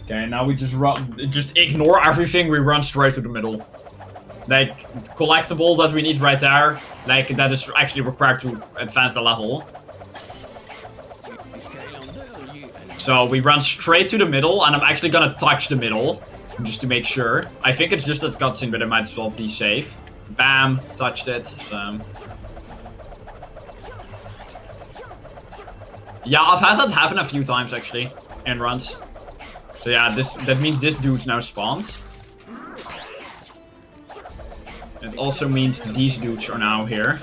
Okay, now we just run. Just ignore everything. We run straight to the middle. Like collectible that we need right there. Like that is actually required to advance the level. So we run straight to the middle, and I'm actually gonna touch the middle just to make sure. I think it's just that cutscene, but it might as well be safe. Bam, touched it. So. Yeah, I've had that happen a few times actually in runs. So yeah, that means this dude's now spawned. It also means these dudes are now here.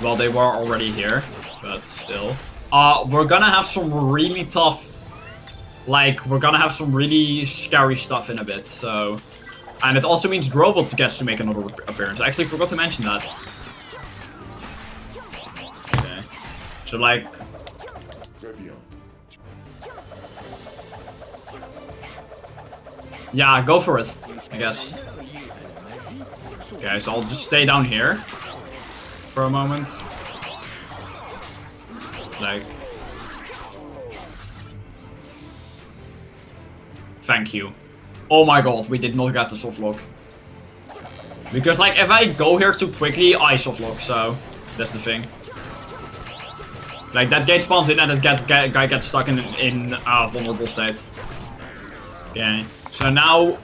Well, they were already here, but still. We're gonna have some really tough, like, we're gonna have some really scary stuff in a bit, so. And it also means Robot gets to make another appearance. I actually forgot to mention that. Okay. So like, yeah, go for it, I guess. Okay, so I'll just stay down here for a moment. Like, thank you. Oh my god, we did not get the soft lock. Because like, if I go here too quickly, I soft lock, so that's the thing. Like, that gate spawns in and that guy gets stuck in a vulnerable state. Okay. So now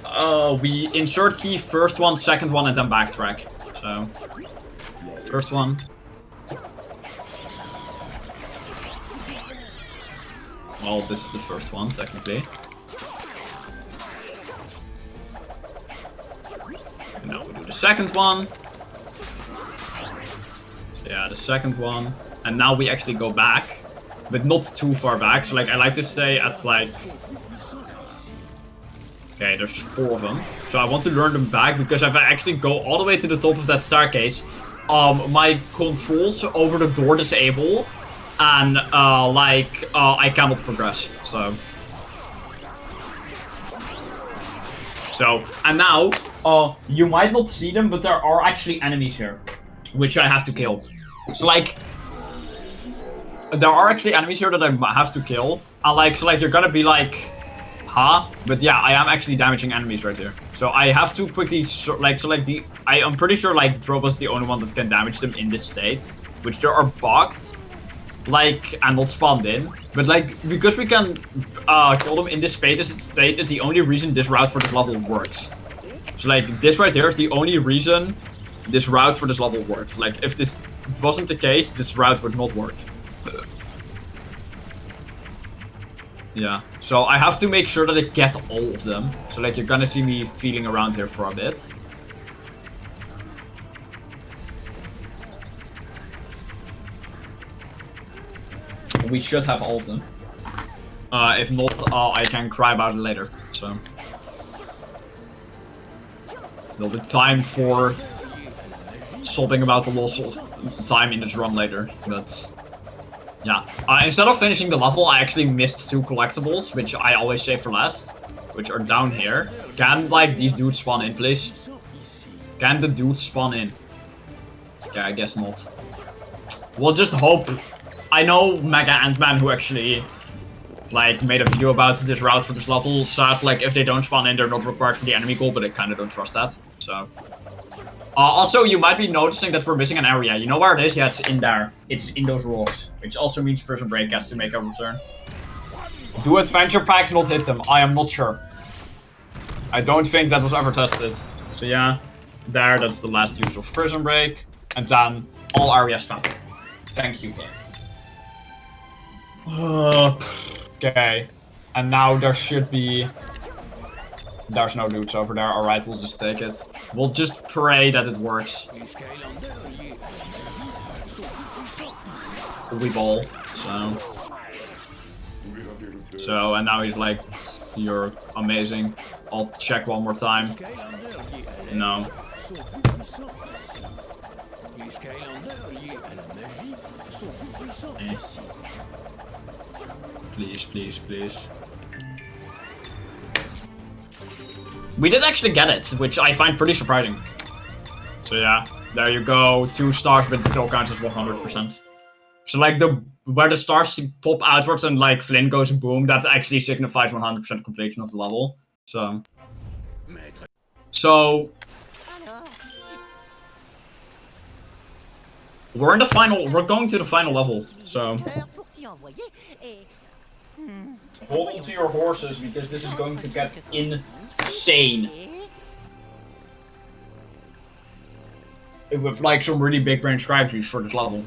we insert key, first one, second one, and then backtrack. So, first one. Well, this is the first one, technically. And now we do the second one. So yeah, the second one. And now we actually go back, but not too far back. So like, I like to stay at like... Okay, there's 4 of them. So I want to learn them back, because if I actually go all the way to the top of that staircase, my controls over the door disable, and I cannot progress. So, and now, you might not see them, but there are actually enemies here, which I have to kill. So like, there are actually enemies here that I have to kill, and like, so like, you're gonna be like, huh? But yeah, I am actually damaging enemies right here. So I have to quickly, I'm pretty sure like Droba's the only one that can damage them in this state, which there are bugged, like, and not spawned in. But like, because we can kill them in this state is the only reason this route for this level works. So like, this right here is the only reason this route for this level works. Like, if this wasn't the case, this route would not work. Yeah, so I have to make sure that I get all of them. So like, you're gonna see me feeling around here for a bit. We should have all of them. If not, I can cry about it later. So there'll be time for sobbing about the loss of time in this run later, but yeah. Instead of finishing the level, I actually missed 2 collectibles, which I always save for last, which are down here. Can, like, these dudes spawn in, please? Can the dudes spawn in? Okay, I guess not. We'll just hope. I know Mega Ant-Man, who actually, like, made a video about this route for this level, said, like, if they don't spawn in, they're not required for the enemy goal, but I kind of don't trust that, so. Also, you might be noticing that we're missing an area. You know where it is? Yeah, it's in there. It's in those rocks, which also means Prison Break gets to make a return. Do adventure packs not hit them? I am not sure. I don't think that was ever tested. So yeah, that's the last use of Prison Break. And then all areas found. Thank you, game. Okay. And now there should be... There's no loot over there. Alright, we'll just take it. We'll just pray that it works. We ball. So, and now he's like, you're amazing. I'll check one more time. No. sont plus puissants ici. Les Skylanders liés à la magie sont plus puissants ici. Please, please, please. We did actually get it, which I find pretty surprising. So yeah, there you go. 2 stars, but it still counts as 100%. So like where the stars pop outwards and like Flynn goes boom, that actually signifies 100% completion of the level. So we're in the final. We're going to the final level. So hold on to your horses because this is going to get insane. With like some really big brain strategies for this level.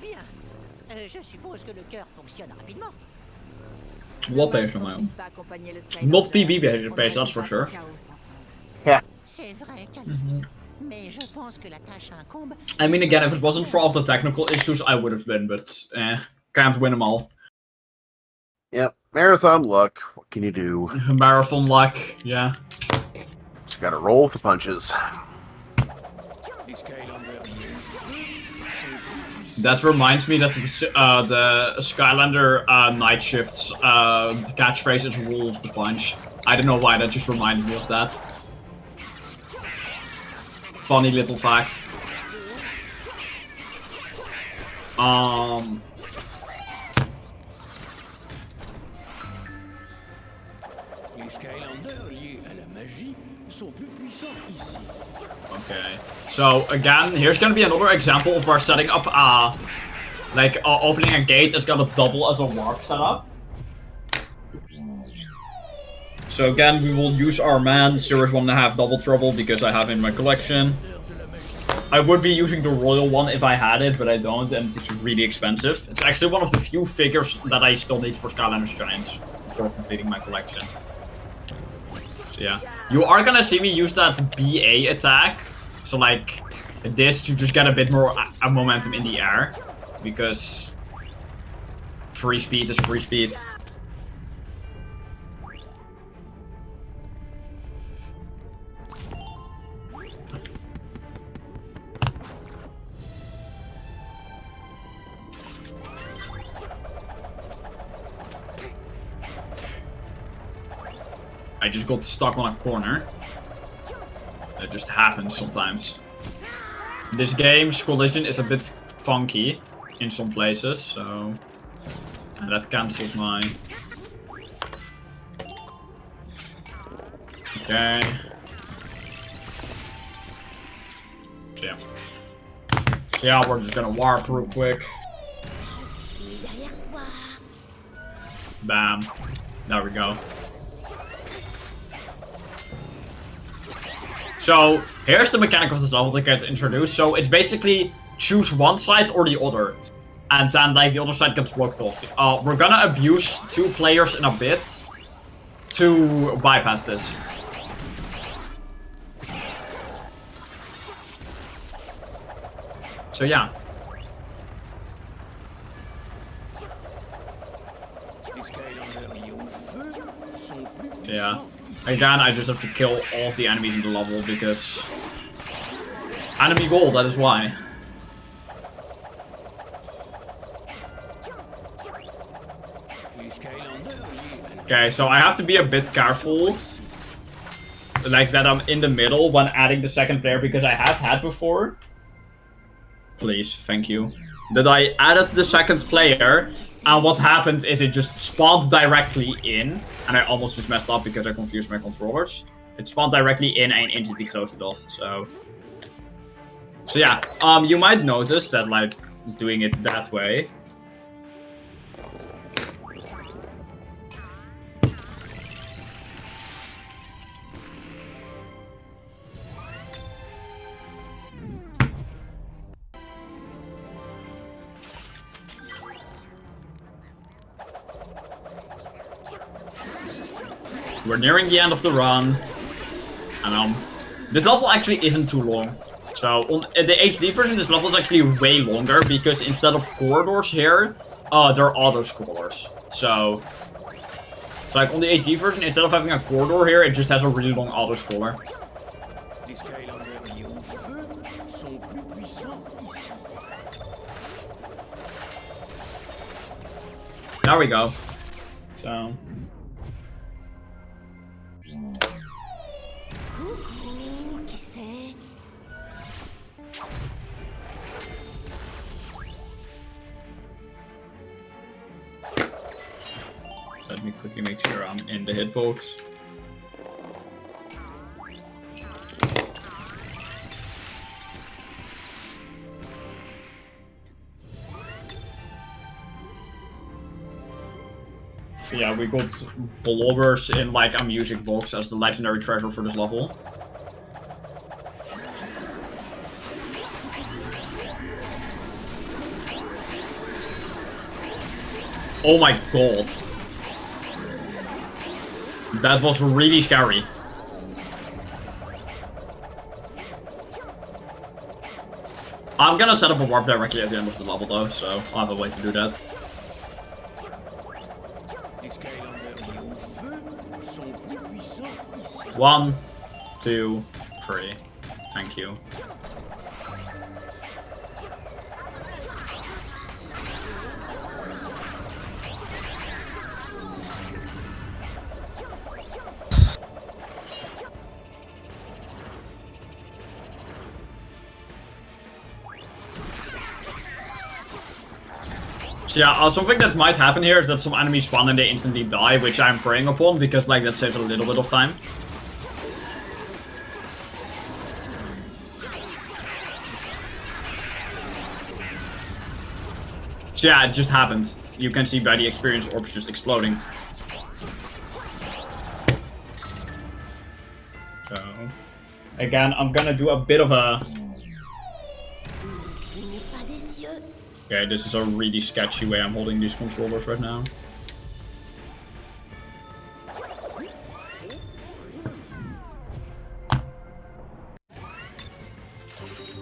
Bien. Je suppose que le cœur fonctionne rapidement. What pace am I on? Not PB pace, that's for sure. C'est vrai, mais je pense que la tâche incombe. I mean, again, if it wasn't for all the technical issues, I would have been, but can't win them all. Yep, marathon luck. What can you do? Marathon luck, yeah. Just gotta roll with the punches. That reminds me that the Skylander night shifts the catchphrase is "roll with the punch." I don't know why, that just reminded me of that. Funny little fact. Okay, so again, here's gonna be another example of our setting up opening a gate is gonna double as a warp setup. So again, we will use our man, Series 1.5 Double Trouble, because I have in my collection. I would be using the Royal one if I had it, but I don't, and it's really expensive. It's actually one of the few figures that I still need for Skylanders Giants before completing my collection. So yeah. You are gonna see me use that BA attack, so like this to just get a bit more momentum in the air, because free speed is free speed. I just got stuck on a corner. That just happens sometimes. This game's collision is a bit funky in some places, so that cancelled my... Okay. So yeah, we're just gonna warp real quick. Bam. There we go. So, here's the mechanic of this level that gets introduced. So, it's basically choose one side or the other. And then, like, the other side gets blocked off. We're gonna abuse 2 players in a bit to bypass this. So, yeah. Yeah. Again, I just have to kill all of the enemies in the level because... Enemy goal, that is why. Okay, so I have to be a bit careful. Like that I'm in the middle when adding the second player, because I have had before. Please, thank you. That I added the second player, and what happened is it just spawned directly in. And I almost just messed up because I confused my controllers. It spawned directly in and instantly closed it off, so yeah, you might notice that, like, doing it that way. We're nearing the end of the run, and this level actually isn't too long. So on the HD version, this level is actually way longer because instead of corridors here, they're auto-scrollers. So like on the HD version, instead of having a corridor here, it just has a really long auto-scroller. Les Skylanders liés au feu sont plus puissants ici. There we go. So. Coucou, qui c'est? Let me quickly make sure I'm in the hitbox. So yeah, we got blobbers in like a music box as the legendary treasure for this level. Oh my god. That was really scary. I'm gonna set up a warp directly at the end of the level though, so I'll have a way to do that. Les Skylanders liés au feu sont plus puissants ici. 1, 2, 3. Thank you. So yeah, something that might happen here is that some enemies spawn and they instantly die, which I'm preying upon because like that saves a little bit of time. So yeah, it just happened. You can see by the experience orbs just exploding. So again, I'm gonna do a bit of a. Okay, this is a really sketchy way I'm holding these controllers right now.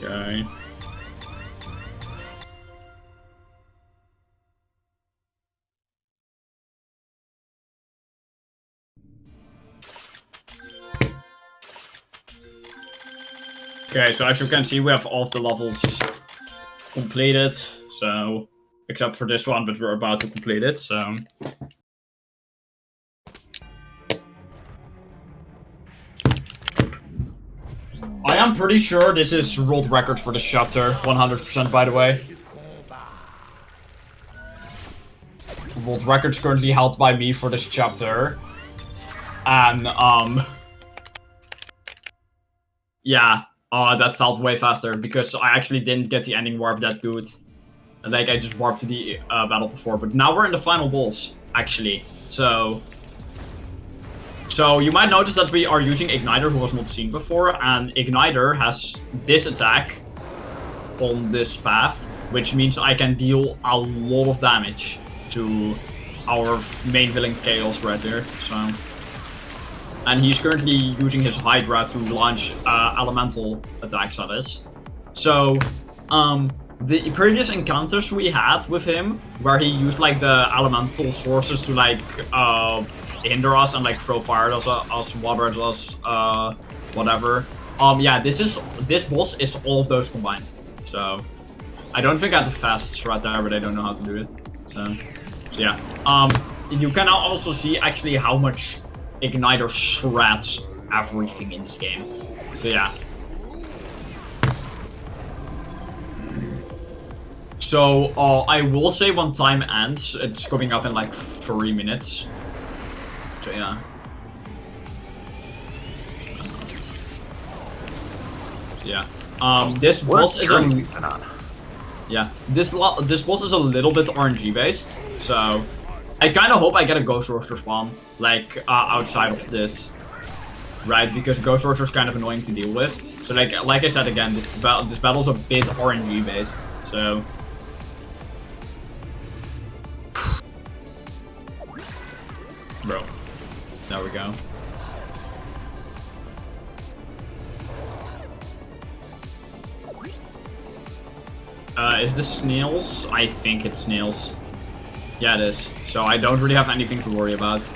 Okay. Okay, so as you can see, we have all of the levels completed. So, except for this one, but we're about to complete it, so. I am pretty sure this is world record for this chapter, 100% by the way. World record's currently held by me for this chapter. And, yeah, that felt way faster because I actually didn't get the ending warp that good. Like, I just warped to the battle before, but now we're in the final boss, actually. So you might notice that we are using Igniter, who was not seen before, and Igniter has this attack on this path, which means I can deal a lot of damage to our main villain Chaos right here, so. And he's currently using his Hydra to launch elemental attacks at us. So, the previous encounters we had with him, where he used like the elemental sources to like hinder us and like throw fire at us, water at us, whatever. Yeah, this boss is all of those combined. So I don't think I have the fastest right there, but I don't know how to do it. So yeah. You can now also see actually how much Igniter shreds everything in this game. So yeah. So, I will say when time ends, it's coming up in like 3 minutes. So, yeah. This boss is this boss is a little bit RNG based, so I kind of hope I get a Ghost Roaster spawn, like, outside of this, right? Because Ghost Roaster is kind of annoying to deal with. So, like I said again, this battle's a bit RNG based, so. Bro, there we go. Is this snails? I think it's snails. Yeah, it is. So I don't really have anything to worry about.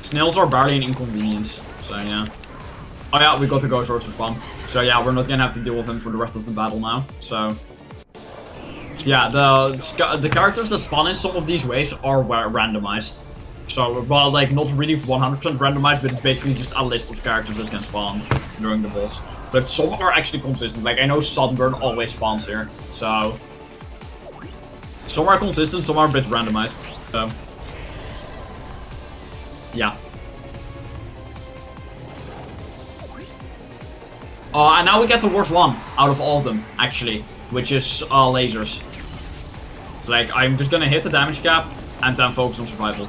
Snails are barely an inconvenience. So yeah. Oh yeah, we got the ghost horse respawn. So yeah, we're not gonna have to deal with him for the rest of the battle now. So yeah, the characters that spawn in some of these waves are randomized. So, well, like, not really 100% randomized, but it's basically just a list of characters that can spawn during the boss. But some are actually consistent. Like, I know Sunburn always spawns here. So some are consistent, some are a bit randomized. So yeah. And now we get the worst one out of all of them, actually, which is lasers. So, like, I'm just gonna hit the damage cap and then focus on survival.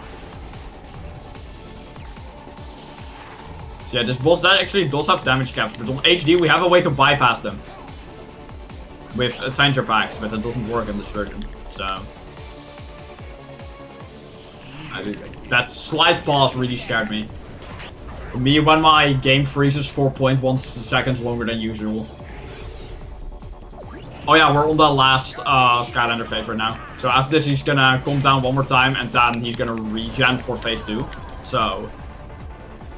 So yeah, this boss that actually does have damage caps, but on HD we have a way to bypass them with adventure packs, but that doesn't work in this version. So that slight pause really scared me. For me, when my game freezes 4.1 seconds longer than usual. Oh yeah, we're on the last Skylander phase right now. So after this, he's gonna come down one more time, and then he's gonna regen for phase 2. So,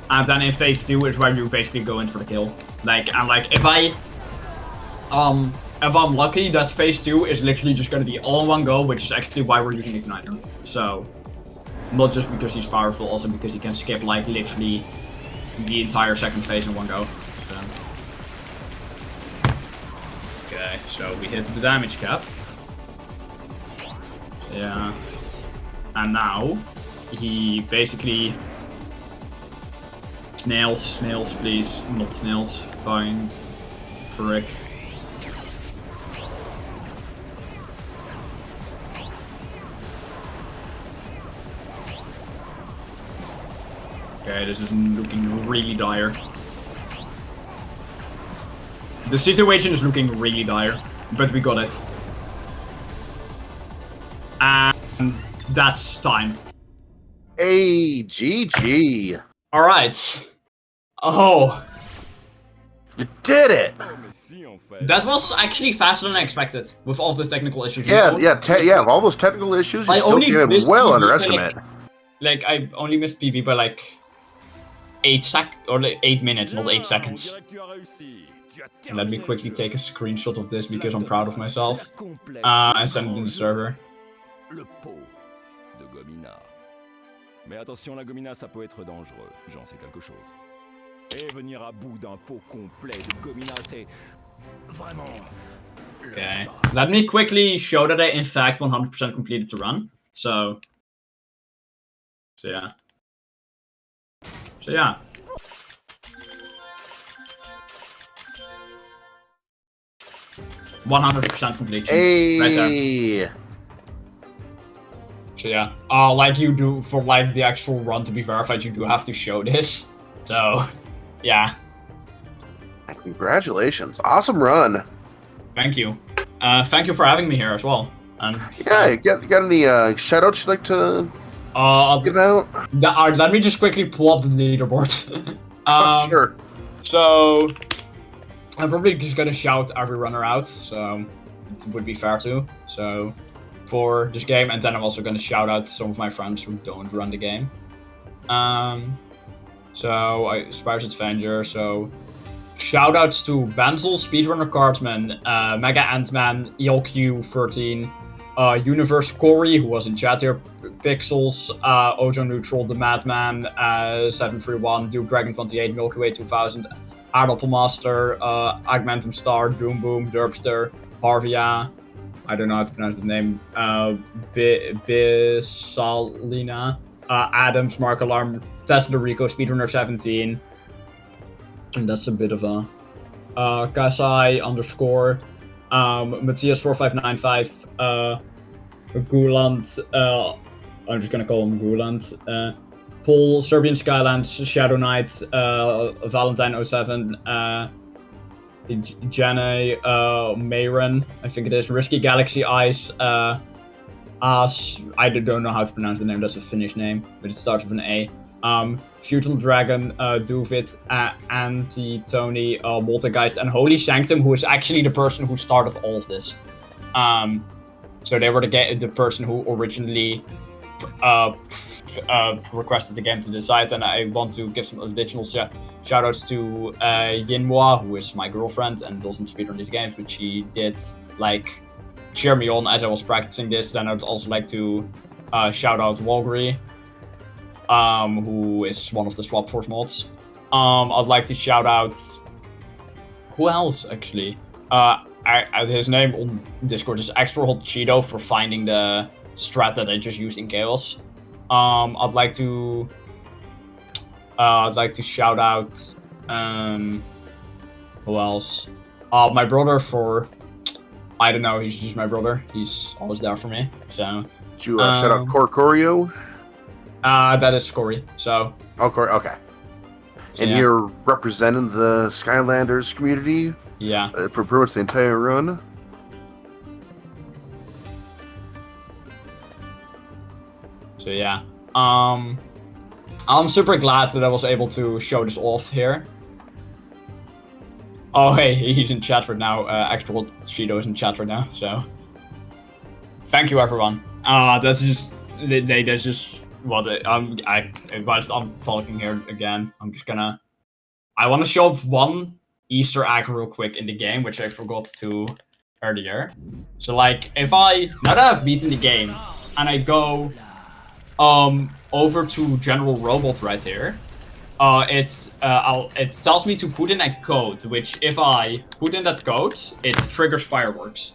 and then in phase 2 is where you basically go in for the kill. Like, and like, if I'm lucky, that phase 2 is literally just gonna be all in one go, which is actually why we're using Igniter. So, not just because he's powerful, also because he can skip like literally the entire second phase in one go. So. Okay, so we hit the damage cap. Yeah. And now, he basically... Snails, please. Not snails. Fine. Frick. Okay, this is looking really dire. The situation is looking really dire, but we got it. And that's time. Hey, GG. Alright. Oh. You did it. That was actually faster than I expected, with all those technical issues. Yeah, with all those technical issues, you still came in well under estimate. Like, I only missed PB by like 8 minutes, not 8 seconds. Let me quickly take a screenshot of this because I'm proud of myself. And send it in the server. Mais attention, la gomina, ça peut être dangereux. J'en sais quelque chose. Et venir à bout d'un pot complet de gomina, c'est vraiment... Okay. Let me quickly show that I, in fact, 100% completed the run. So yeah. 100% completion. Hey. Right there. So yeah, like you do for like the actual run to be verified, you do have to show this. So, yeah. Congratulations, awesome run. Thank you. Thank you for having me here as well. And yeah, you got any shoutouts you'd like to give out? Let me just quickly pull up the leaderboard. Sure. So, I'm probably just gonna shout every runner out. So, it would be fair to. So. For this game, and then I'm also gonna shout out some of my friends who don't run the game. Spyro's Adventure, so shout outs to Benzel, Speedrunner Cartman, Mega Ant-Man, ELQ13, Universe Corey, who was in chat here, Pixels, Ojo Neutral, The Madman, 731, Duke Dragon 28, Milky Way 2000, Aardappel Master, Augmentum Star, Doom Boom, Derpster, Harvia, I don't know how to pronounce the name. Bisalina, Adams, Mark Alarm, Tesla Rico, Speedrunner 17. And that's a bit of a Kasai _ Matthias 4595, Guland, I'm just gonna call him Guland. Paul, Serbian Skylands, Shadow Knight, Valentine 07, Jenny, Mayron, I think it is, Risky Galaxy Eyes, I don't know how to pronounce the name, that's a Finnish name, but it starts with an A. Fusion Dragon, Duvit, Anti-Tony, Multigeist, and Holy Sanctum, who is actually the person who started all of this. So they were the person who originally requested the game to decide, and I want to give some additional shoutouts to Yinhua, who is my girlfriend and doesn't speedrun these games, but she did like cheer me on as I was practicing this. Then I'd also like to shout out Walgry, who is one of the Swap Force mods. I'd like to shout out who else actually? His name on Discord is Extra Hot Cheeto for finding the strat that I just used in Chaos. I'd like to shout out who else? My brother for, I don't know, he's just my brother. He's always there for me. So Did you shout out Corio? that is Corey. So Oh, Corey. Okay. so And yeah. you're representing the Skylanders community Yeah. for pretty much the entire run. So yeah. I'm super glad that I was able to show this off here. Oh hey, he's in chat right now. Extra Cheeto is in chat right now, so thank you everyone. That's just that's just what whilst I'm talking here again, I'm just gonna I wanna show up one Easter egg real quick in the game, which I forgot to earlier. So like now that I've beaten the game and I go over to General Robot right here, it tells me to put in a code, which if I put in that code, it triggers fireworks.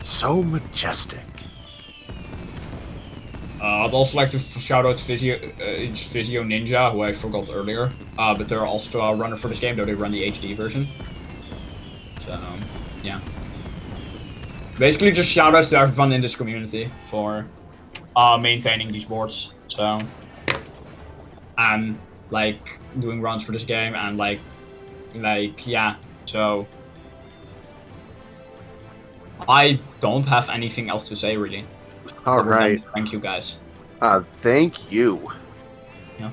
So majestic. I'd also like to shout out Physio Ninja, who I forgot earlier. But they're also a runner for this game, though they run the HD version. So, yeah. Basically, just shout outs to everyone in this community for maintaining these boards. So, and like doing runs for this game, and like yeah. So, I don't have anything else to say really. All right. Thank you guys. Thank you. Yeah.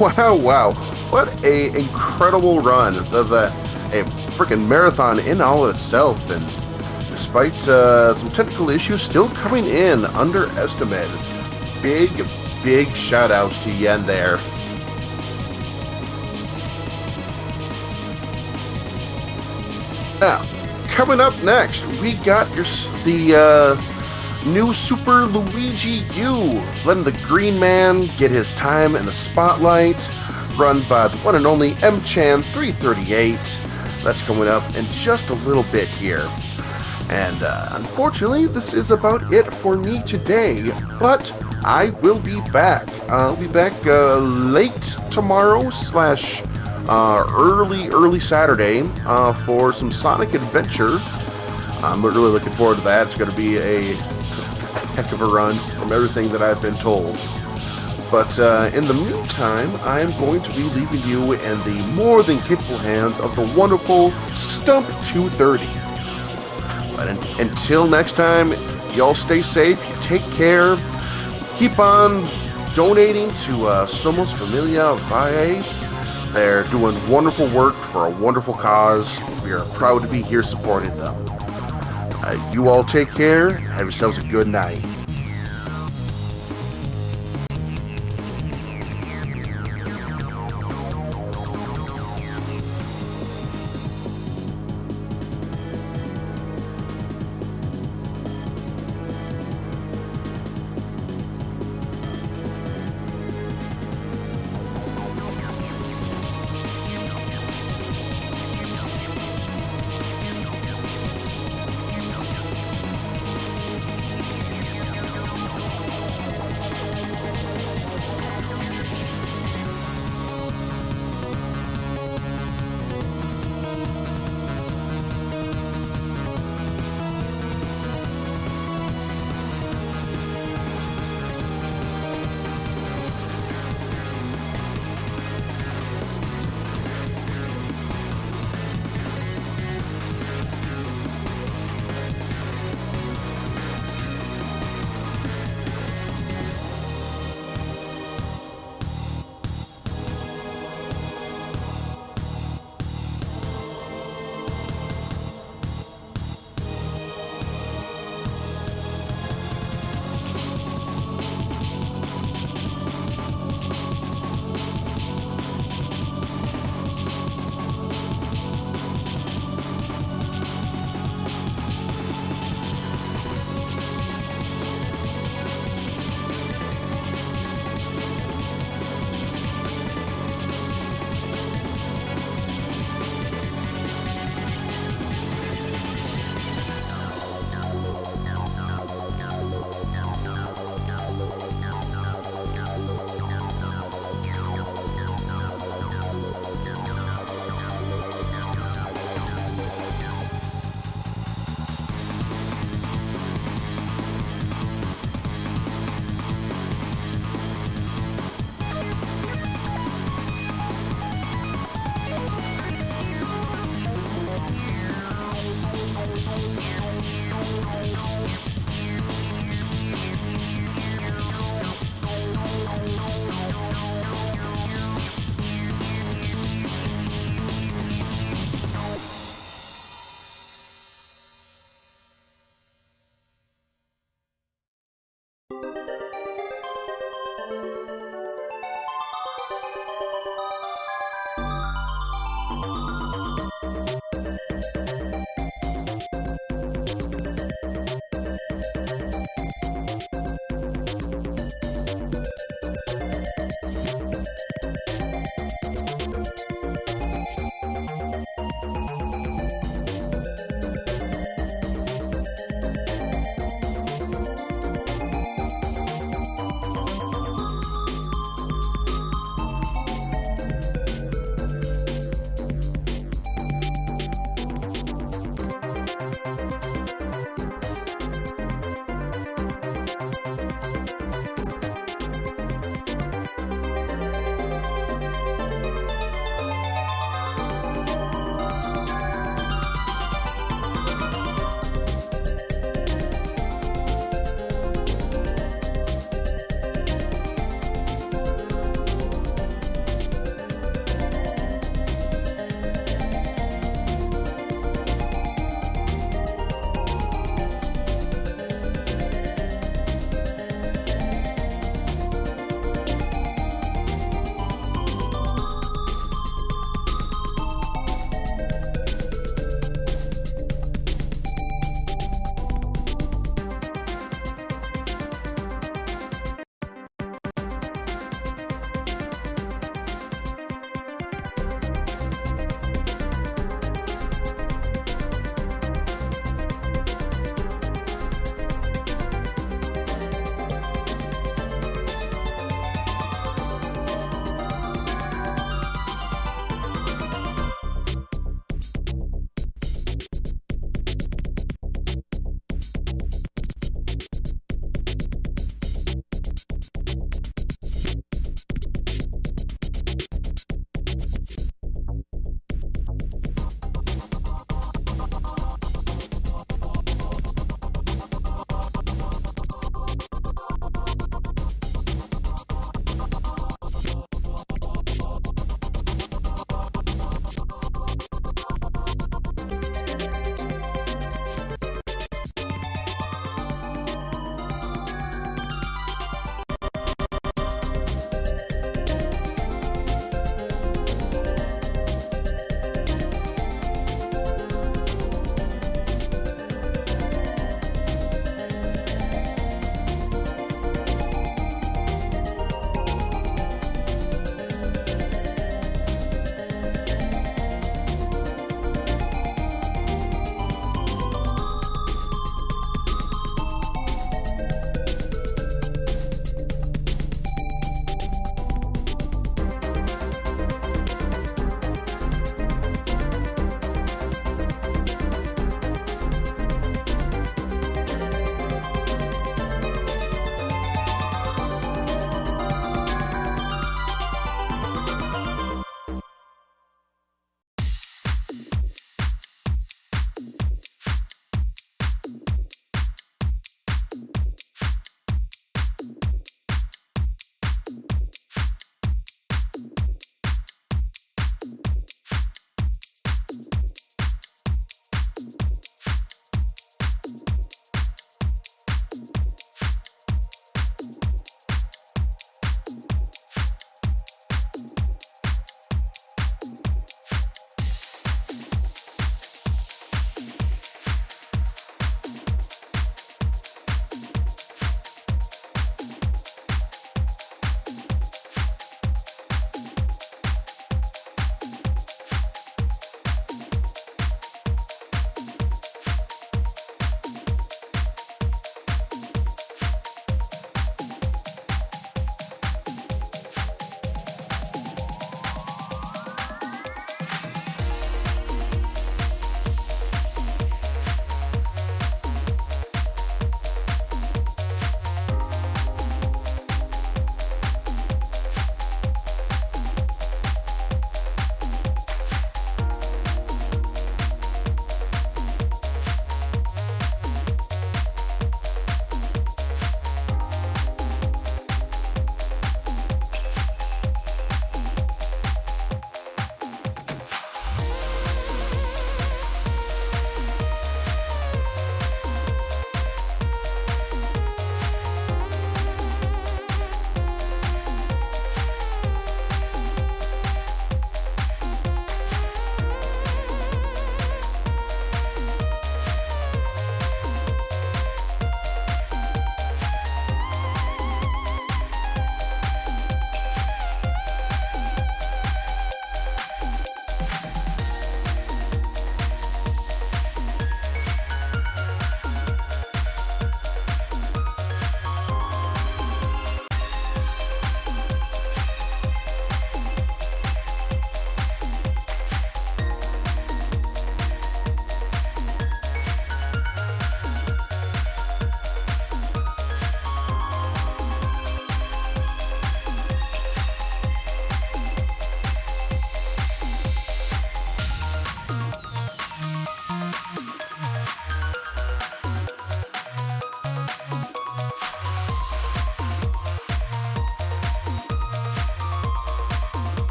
Wow. What a incredible run of a freaking marathon in all of itself, and despite some technical issues still coming in underestimated. Big shout outs to Yen there. Now, coming up next, we got the new Super Luigi U, letting the Green Man get his time in the spotlight, run by the one and only MChan338. That's coming up in just a little bit here. And unfortunately, this is about it for me today, but I will be back. I'll be back late tomorrow / early Saturday for some Sonic Adventure. I'm really looking forward to that. It's going to be a heck of a run from everything that I've been told. But in the meantime, I'm going to be leaving you in the more than capable hands of the wonderful Stump 230. But until next time, y'all stay safe, you take care, keep on donating to Somos Familia Valle. They're doing wonderful work for a wonderful cause. We are proud to be here supporting them. You all take care. Have yourselves a good night.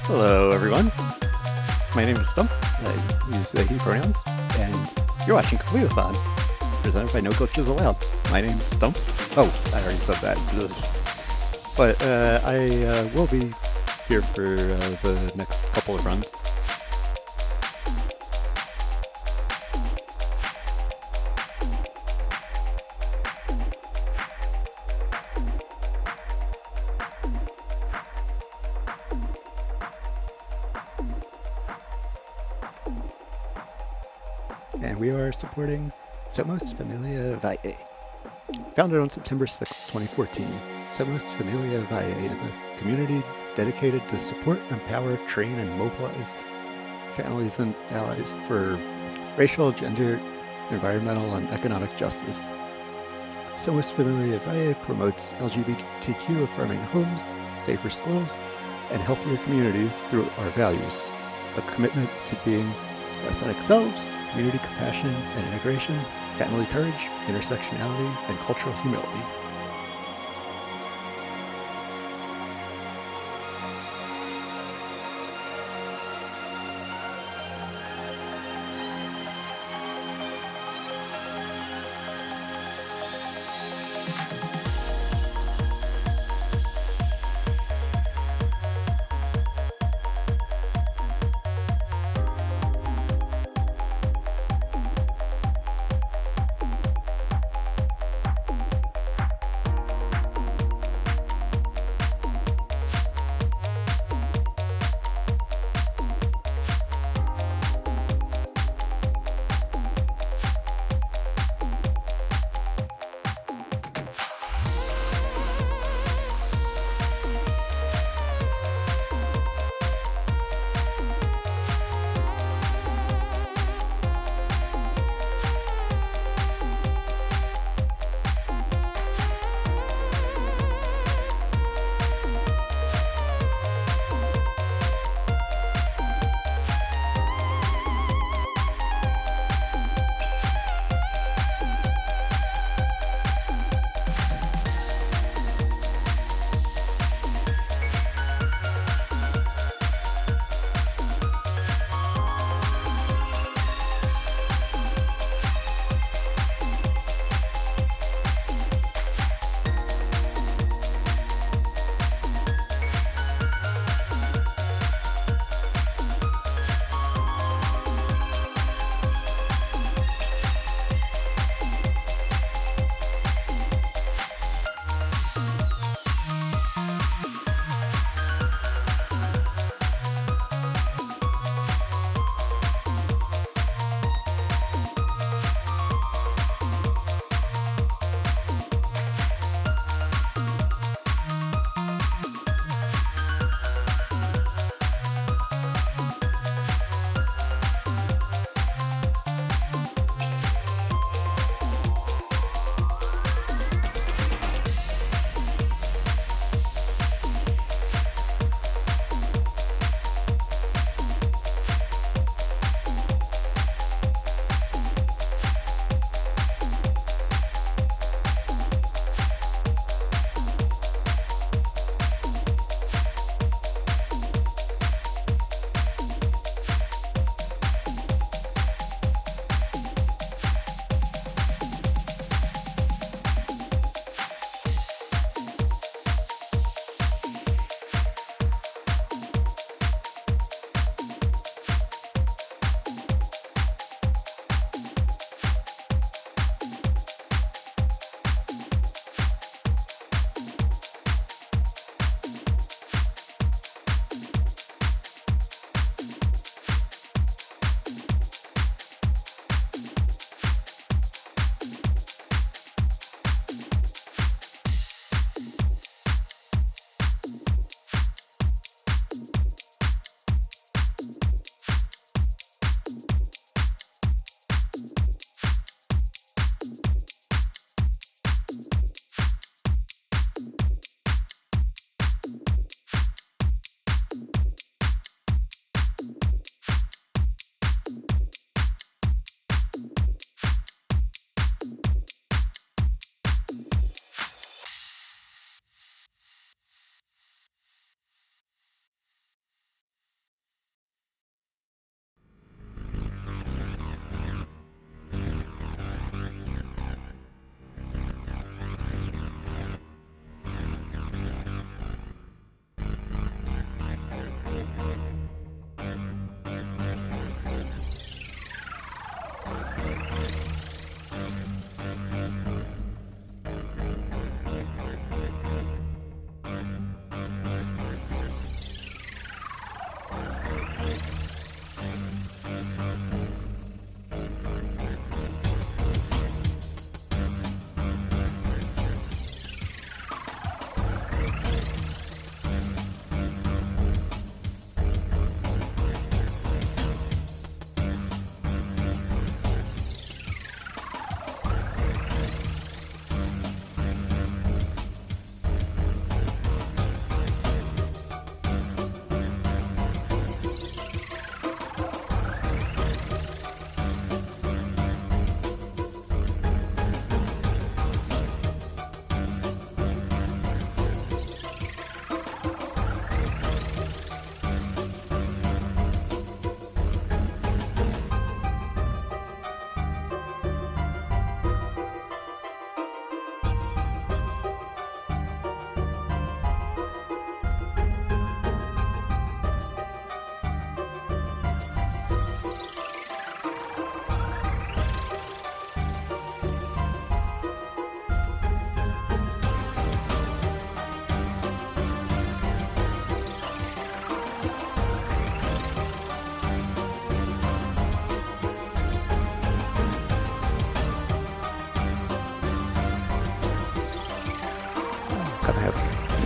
Hello, everyone. My name is Stump. I use they, he pronouns, and you're watching Completithon, presented by No Glitches Allowed. My name's Stump. Oh, I already said that. Ugh. But I will be here for the next couple of runs. And we are supporting Somos Familia Valle. Founded on September 6, 2014, Somos Familia Valle is a community dedicated to support, empower, train, and mobilize families and allies for racial, gender, environmental, and economic justice. Somos Familia Valle promotes LGBTQ affirming homes, safer schools, and healthier communities through our values, a commitment to being authentic selves, community compassion and integration, family courage, intersectionality, and cultural humility.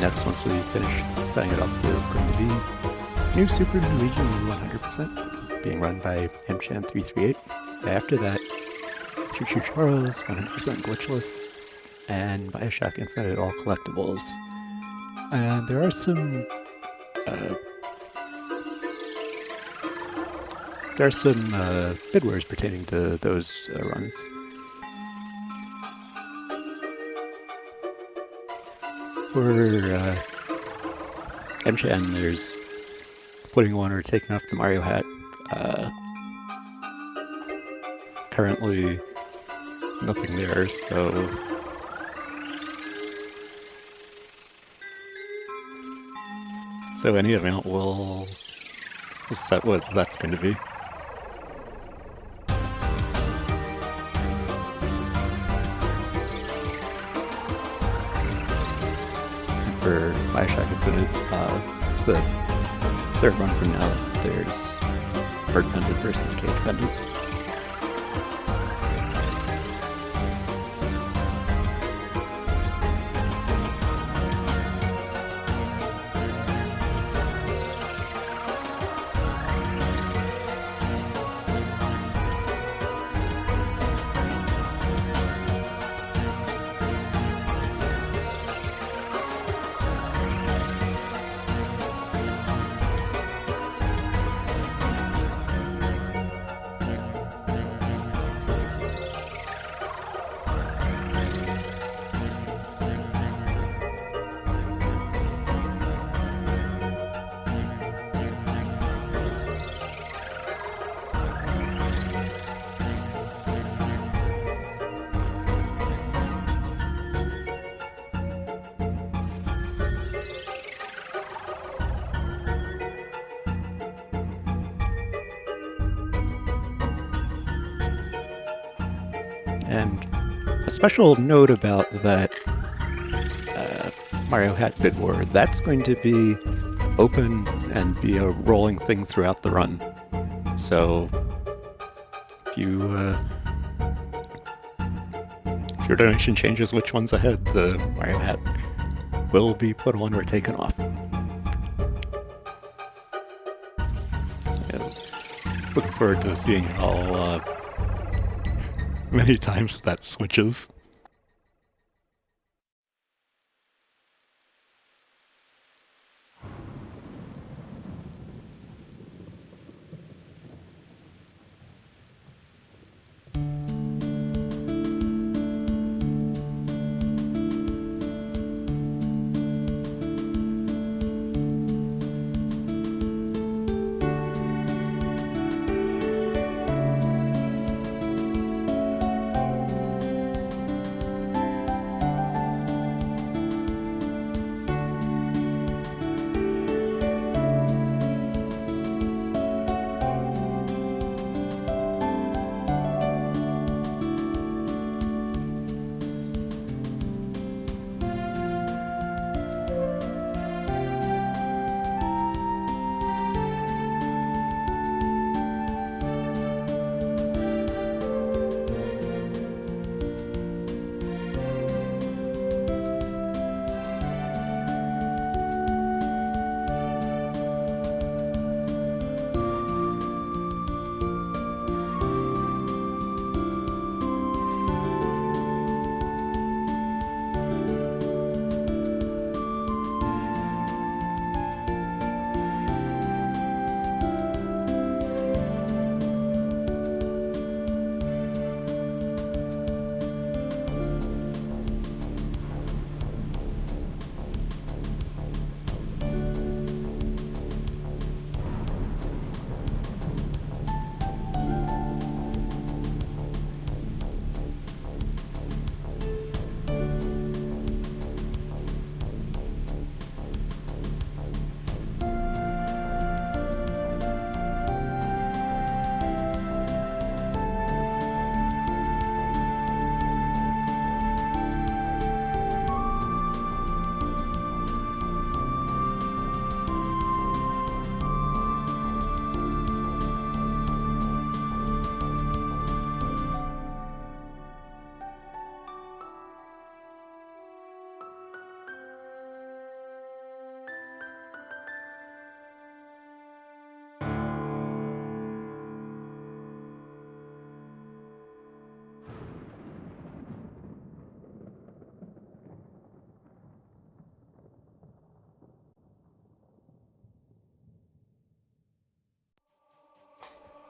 next, once we finish setting it up, is going to be New Super Luigi 100%, being run by JensJ56. After that, Choo Choo Charles 100% glitchless, and Bioshock Infinite all collectibles. And there are some bid wars pertaining to those runs. For MChan, there's putting one or taking off the Mario hat. Currently, nothing there, so any amount will set what that's going to be. For Bioshock Infinite, the third run from now, there's Bird Pendant versus Cage Pendant. And a special note about that Mario Hat bid war, that's going to be open and be a rolling thing throughout the run. So if your donation changes which one's ahead, the Mario Hat will be put on or taken off. And looking forward to seeing how many times that switches.